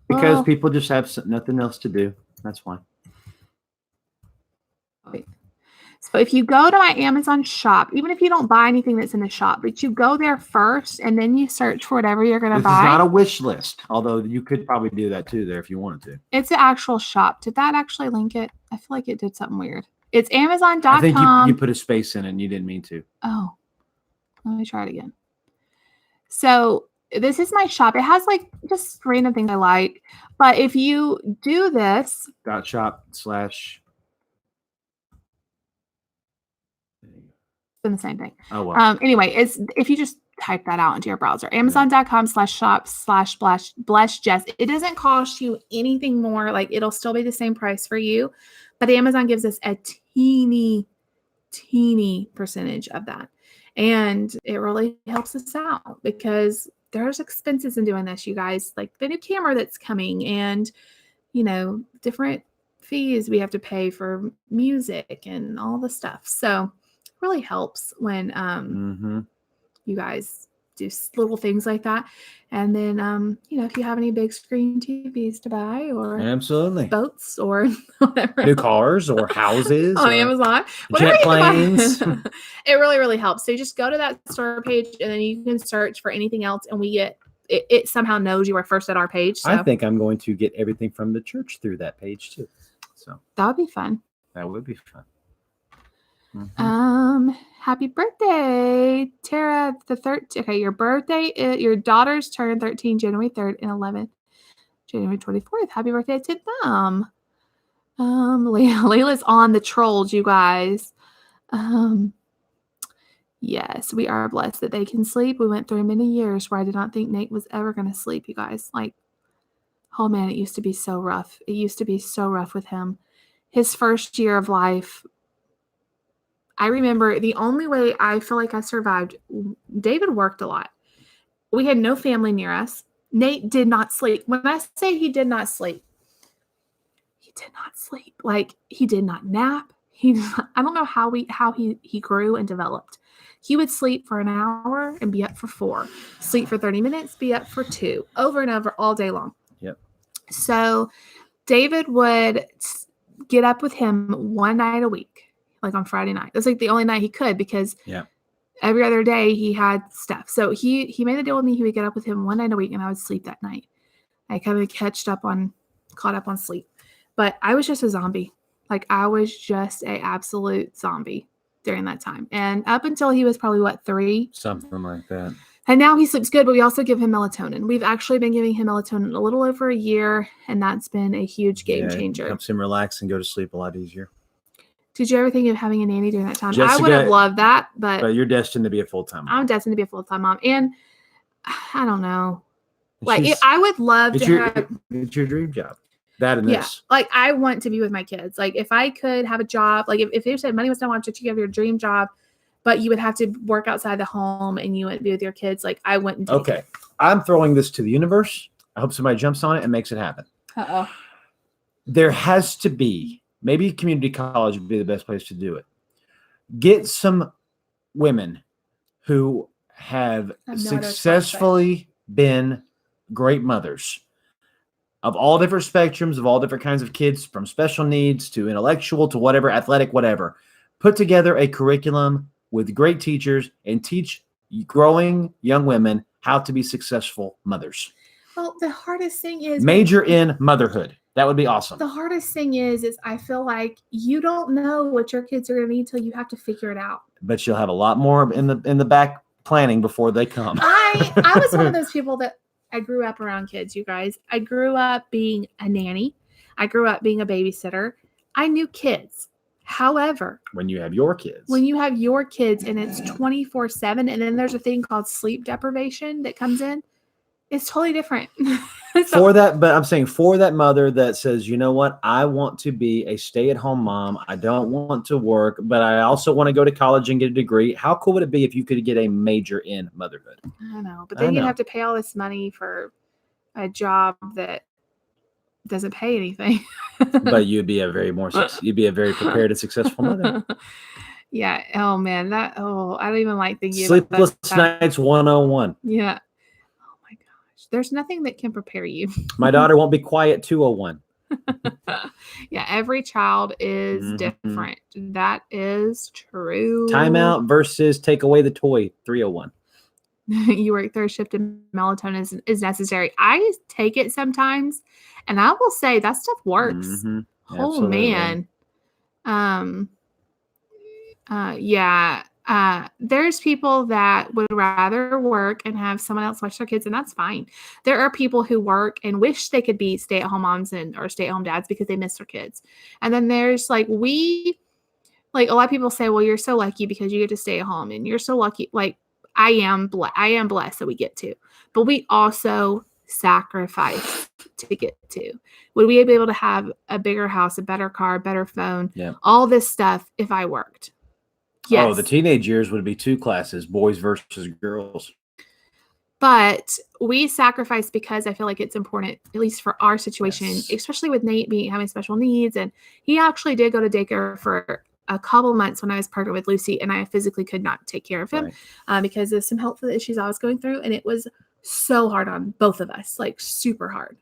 because people just have nothing else to do. That's why. So if you go to my Amazon shop, even if you don't buy anything that's in the shop, but you go there first and then you search for whatever you're going to buy. It's not a wish list, although you could probably do that too there if you wanted to. It's an actual shop. Did that actually link it? I feel like it did something weird. It's Amazon.com. I think you put a space in it and you didn't mean to. Oh, let me try it again. So this is my shop. It has like just random things I like. But if you do this. .shop/ been the same thing. Oh, well. Anyway, it's if you just type that out into your browser, amazon.com/shop/blessjess. It doesn't cost you anything more. Like it'll still be the same price for you, but Amazon gives us a teeny percentage of that. And it really helps us out because there's expenses in doing this, you guys, like the new camera that's coming and, different fees we have to pay for music and all the stuff. So really helps when you guys do little things like that. And then, if you have any big screen TVs to buy or Absolutely. boats or whatever. New cars or houses. On or Amazon. Jet planes. It really, really helps. So you just go to that store page and then you can search for anything else and it somehow knows you were first at our page. So I think I'm going to get everything from the church through that page too. So that would be fun. That would be fun. Happy birthday, Tara the 13th. Okay, your birthday, your daughters turn 13 January 3rd and 11th January 24th. Happy birthday to them. Layla's on the trolls, you guys. Yes, we are blessed that they can sleep. We went through many years where I did not think Nate was ever going to sleep, you guys. Like, oh man, it used to be so rough. It used to be so rough with him. His first year of life, I remember the only way I feel like I survived, David worked a lot. We had no family near us. Nate did not sleep. When I say he did not sleep, he did not sleep. Like, he did not nap. I don't know how he grew and developed. He would sleep for an hour and be up for 4. Sleep for 30 minutes, be up for 2. Over and over all day long. Yep. So David would get up with him one night a week, like on Friday night. That's like the only night he could because every other day he had stuff. So he made a deal with me. He would get up with him one night a week and I would sleep that night. I kind of caught up on sleep. But I was just a zombie. Like, I was just an absolute zombie during that time. And up until he was probably, 3? Something like that. And now he sleeps good, but we also give him melatonin. We've actually been giving him melatonin a little over a year, and that's been a huge game changer. It helps him relax and go to sleep a lot easier. Did you ever think of having a nanny during that time? Jessica, I would have loved that, but you're destined to be a full-time mom. I'm destined to be a full-time mom. And I don't know. I would love to have... It's your dream job. That and this. Like, I want to be with my kids. Like, if I could have a job, like if they said money was not much, you have your dream job, but you would have to work outside the home and you wouldn't be with your kids. Like, I wouldn't. Okay. I'm throwing this to the universe. I hope somebody jumps on it and makes it happen. Uh-oh. There has to be, maybe community college would be the best place to do it. Get some women who have successfully been great mothers. Of all different spectrums, of all different kinds of kids, from special needs to intellectual to whatever, athletic, whatever. Put together a curriculum with great teachers and teach growing young women how to be successful mothers. Well, the hardest thing is... Major in motherhood. That would be awesome. The hardest thing is I feel like you don't know what your kids are going to need until you have to figure it out. But you'll have a lot more in the back planning before they come. I was one of those people that I grew up around kids, you guys. I grew up being a nanny. I grew up being a babysitter. I knew kids. However, when you have your kids and it's 24/7, and then there's a thing called sleep deprivation that comes in, it's totally different. But I'm saying for that mother that says, you know what, I want to be a stay-at-home mom. I don't want to work, but I also want to go to college and get a degree. How cool would it be if you could get a major in motherhood? I know, but then you'd have to pay all this money for a job that doesn't pay anything. But you'd be a very prepared and successful mother. Yeah. Oh man, I don't even like thinking Sleepless Nights 101. Yeah. There's nothing that can prepare you. My daughter won't be quiet 201. Yeah, every child is different. That is true. Timeout versus take away the toy 301. You work third shift and melatonin is necessary. I take it sometimes, and I will say that stuff works. Oh man. There's people that would rather work and have someone else watch their kids, and that's fine. There are people who work and wish they could be stay-at-home moms or stay-at-home dads because they miss their kids. And then there's a lot of people say, well, you're so lucky because you get to stay at home, and you're so lucky. Like, I am blessed that we get to, but we also sacrifice to get to. Would we be able to have a bigger house, a better car, a better phone, all this stuff if I worked? Yes. Oh, the teenage years would be 2 classes, boys versus girls. But we sacrifice because I feel like it's important, at least for our situation, especially with Nate having special needs. And he actually did go to daycare for a couple months when I was pregnant with Lucy, and I physically could not take care of him because of some health issues I was going through. And it was so hard on both of us, like super hard.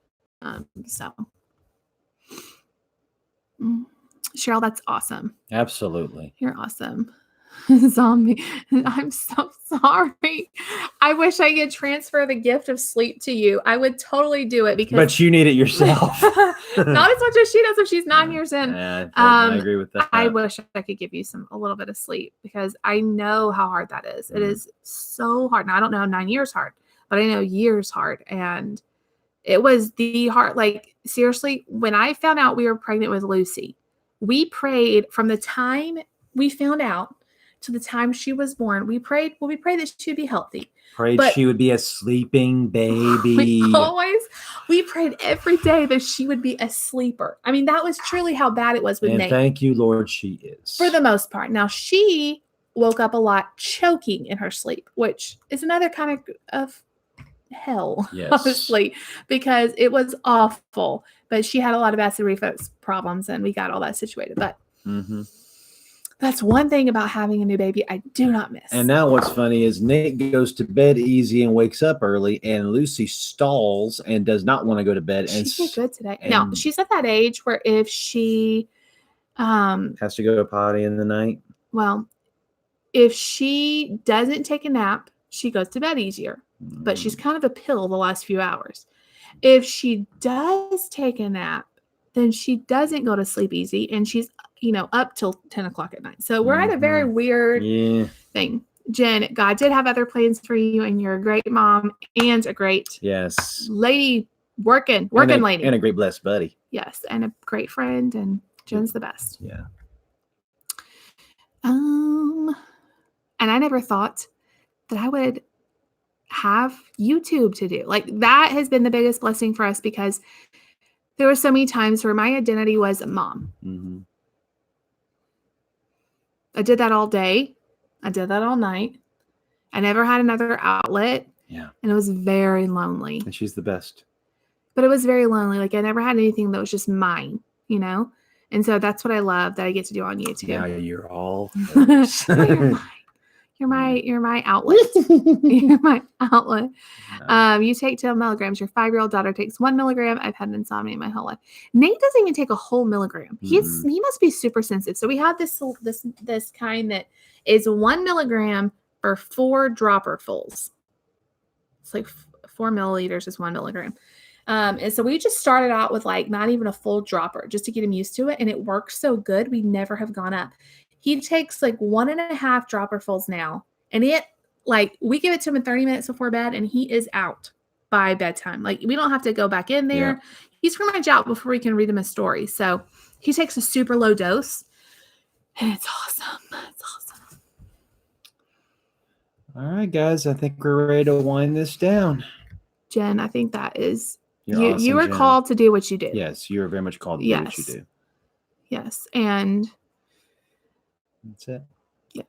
Cheryl, that's awesome. Absolutely. You're awesome. Zombie. I'm so sorry. I wish I could transfer the gift of sleep to you. I would totally do it because. But you need it yourself. Not as much as she does if she's 9 years in. I agree with that. I wish I could give you a little bit of sleep because I know how hard that is. It is so hard. Now I don't know 9 years hard, but I know years hard. And it was the hard, like seriously, when I found out we were pregnant with Lucy, we prayed from the time we found out to the time she was born. We prayed that she would be healthy. Prayed she would be a sleeping baby. We prayed every day that she would be a sleeper. I mean, that was truly how bad it was with Nate. Thank you, Lord, she is. For the most part. Now, she woke up a lot choking in her sleep, which is another kind of hell, honestly, because it was awful. But she had a lot of acid reflux problems, and we got all that situated. But that's one thing about having a new baby I do not miss. And now what's funny is Nate goes to bed easy and wakes up early, and Lucy stalls and does not want to go to bed. And she did good today. Now, she's at that age where if she has to go to potty in the night. Well, if she doesn't take a nap, she goes to bed easier. But she's kind of a pill the last few hours. If she does take a nap, then she doesn't go to sleep easy, and she's up till 10 o'clock at night. So we're at a very weird thing. Jen, God did have other plans for you, and you're a great mom and a great lady, working lady. And a great blessed buddy. Yes, and a great friend, and Jen's the best. Yeah. And I never thought that I would have YouTube to do. Like, that has been the biggest blessing for us because there were so many times where my identity was a mom. I did that all day. I did that all night. I never had another outlet. Yeah. And it was very lonely. And she's the best. But it was very lonely. Like, I never had anything that was just mine, And so that's what I love that I get to do on YouTube. Yeah, you're all You're my outlet. You're my outlet. You take 10 milligrams. Your 5-year-old daughter takes 1 milligram. I've had insomnia my whole life. Nate doesn't even take a whole milligram. He must be super sensitive. So we have this kind that is 1 milligram for 4 dropperfuls. It's like 4 milliliters is 1 milligram. And so we just started out with like not even a full dropper just to get him used to it. And it works so good. We never have gone up. He takes like 1.5 dropperfuls now. And we give it to him in 30 minutes before bed, and he is out by bedtime. Like, we don't have to go back in there. Yeah. He's pretty much out before we can read him a story. So he takes a super low dose, and it's awesome. It's awesome. All right, guys. I think we're ready to wind this down. Jen, I think that is awesome, you were called to do what you do. Yes, you are very much called to do what you do. Yes, and that's it. Yeah.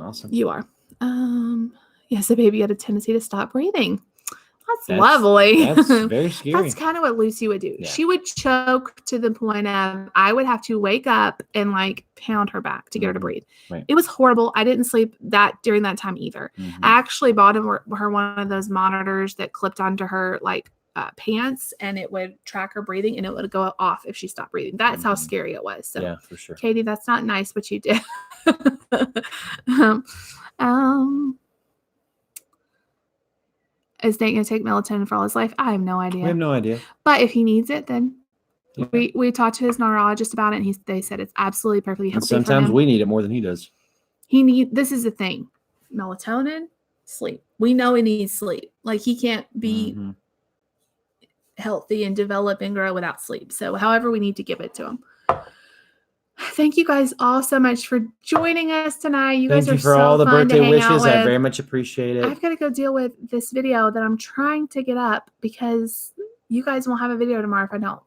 Awesome. You are. Yes, the baby had a tendency to stop breathing. That's lovely. That's very scary. That's kind of what Lucy would do. Yeah. She would choke to the point of I would have to wake up and like pound her back to get her to breathe. Right. It was horrible. I didn't sleep during that time either. I actually bought her one of those monitors that clipped onto her like pants, and it would track her breathing, and it would go off if she stopped breathing. That's how scary it was. So yeah, for sure. Katie, that's not nice what you did. Is Nate going to take melatonin for all his life? I have no idea. We have no idea. But if he needs it, then we talked to his neurologist about it, and they said it's absolutely perfectly healthy. And sometimes we need it more than he does. This is the thing. Melatonin, sleep. We know he needs sleep. Like, he can't be healthy and develop and grow without sleep. So however we need to give it to him. Thank you guys all so much for joining us tonight. You guys are so fun to hang out with. Thank you for all the birthday wishes. I very much appreciate it. I've got to go deal with this video that I'm trying to get up because you guys won't have a video tomorrow if I don't.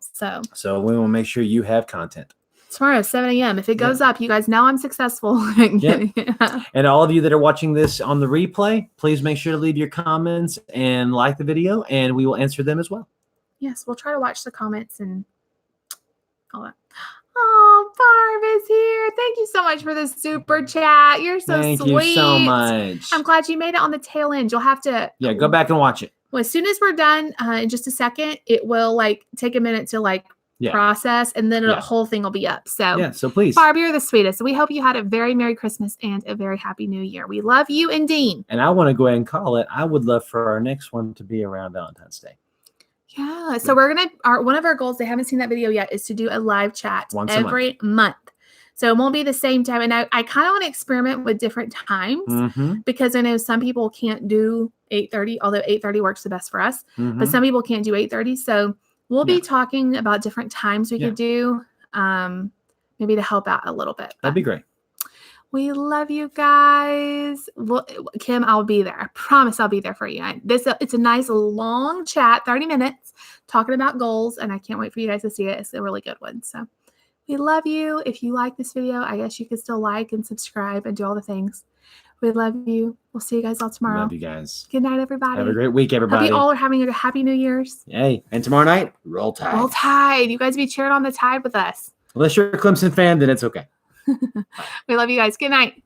So we will make sure you have content. Tomorrow, 7 a.m. If it goes up, you guys know I'm successful. And all of you that are watching this on the replay, please make sure to leave your comments and like the video, and we will answer them as well. Yes, we'll try to watch the comments and all that. Oh, Barb is here. Thank you so much for the super chat. You're so Thank sweet. you so much. I'm glad you made it on the tail end. You'll have to go back and watch it. Well, as soon as we're done, in just a second, it will like take a minute to like process, and then the whole thing will be up. So so please, Barb, you're the sweetest. We hope you had a very Merry Christmas and a very Happy New Year. We love you and Dean. And I want to go ahead and call it. I would love for our next one to be around Valentine's Day. Yeah. So we're gonna one of our goals. They haven't seen that video yet. Is to do a live chat every month. So it won't be the same time. And I kind of want to experiment with different times because I know some people can't do 8:30, although 8:30 works the best for us. But some people can't do 8:30. So we'll be talking about different times we could do, maybe to help out a little bit. That'd be great. We love you guys. Well, Kim, I'll be there. I promise I'll be there for you. It's a nice long chat, 30 minutes, talking about goals. And I can't wait for you guys to see it. It's a really good one. So we love you. If you like this video, I guess you could still like and subscribe and do all the things. We love you. We'll see you guys all tomorrow. Love you guys. Good night, everybody. Have a great week, everybody. Hope you all are having a happy New Year's. Hey, and tomorrow night, Roll Tide. Roll Tide. You guys be cheering on the Tide with us. Unless you're a Clemson fan, then it's okay. We love you guys. Good night.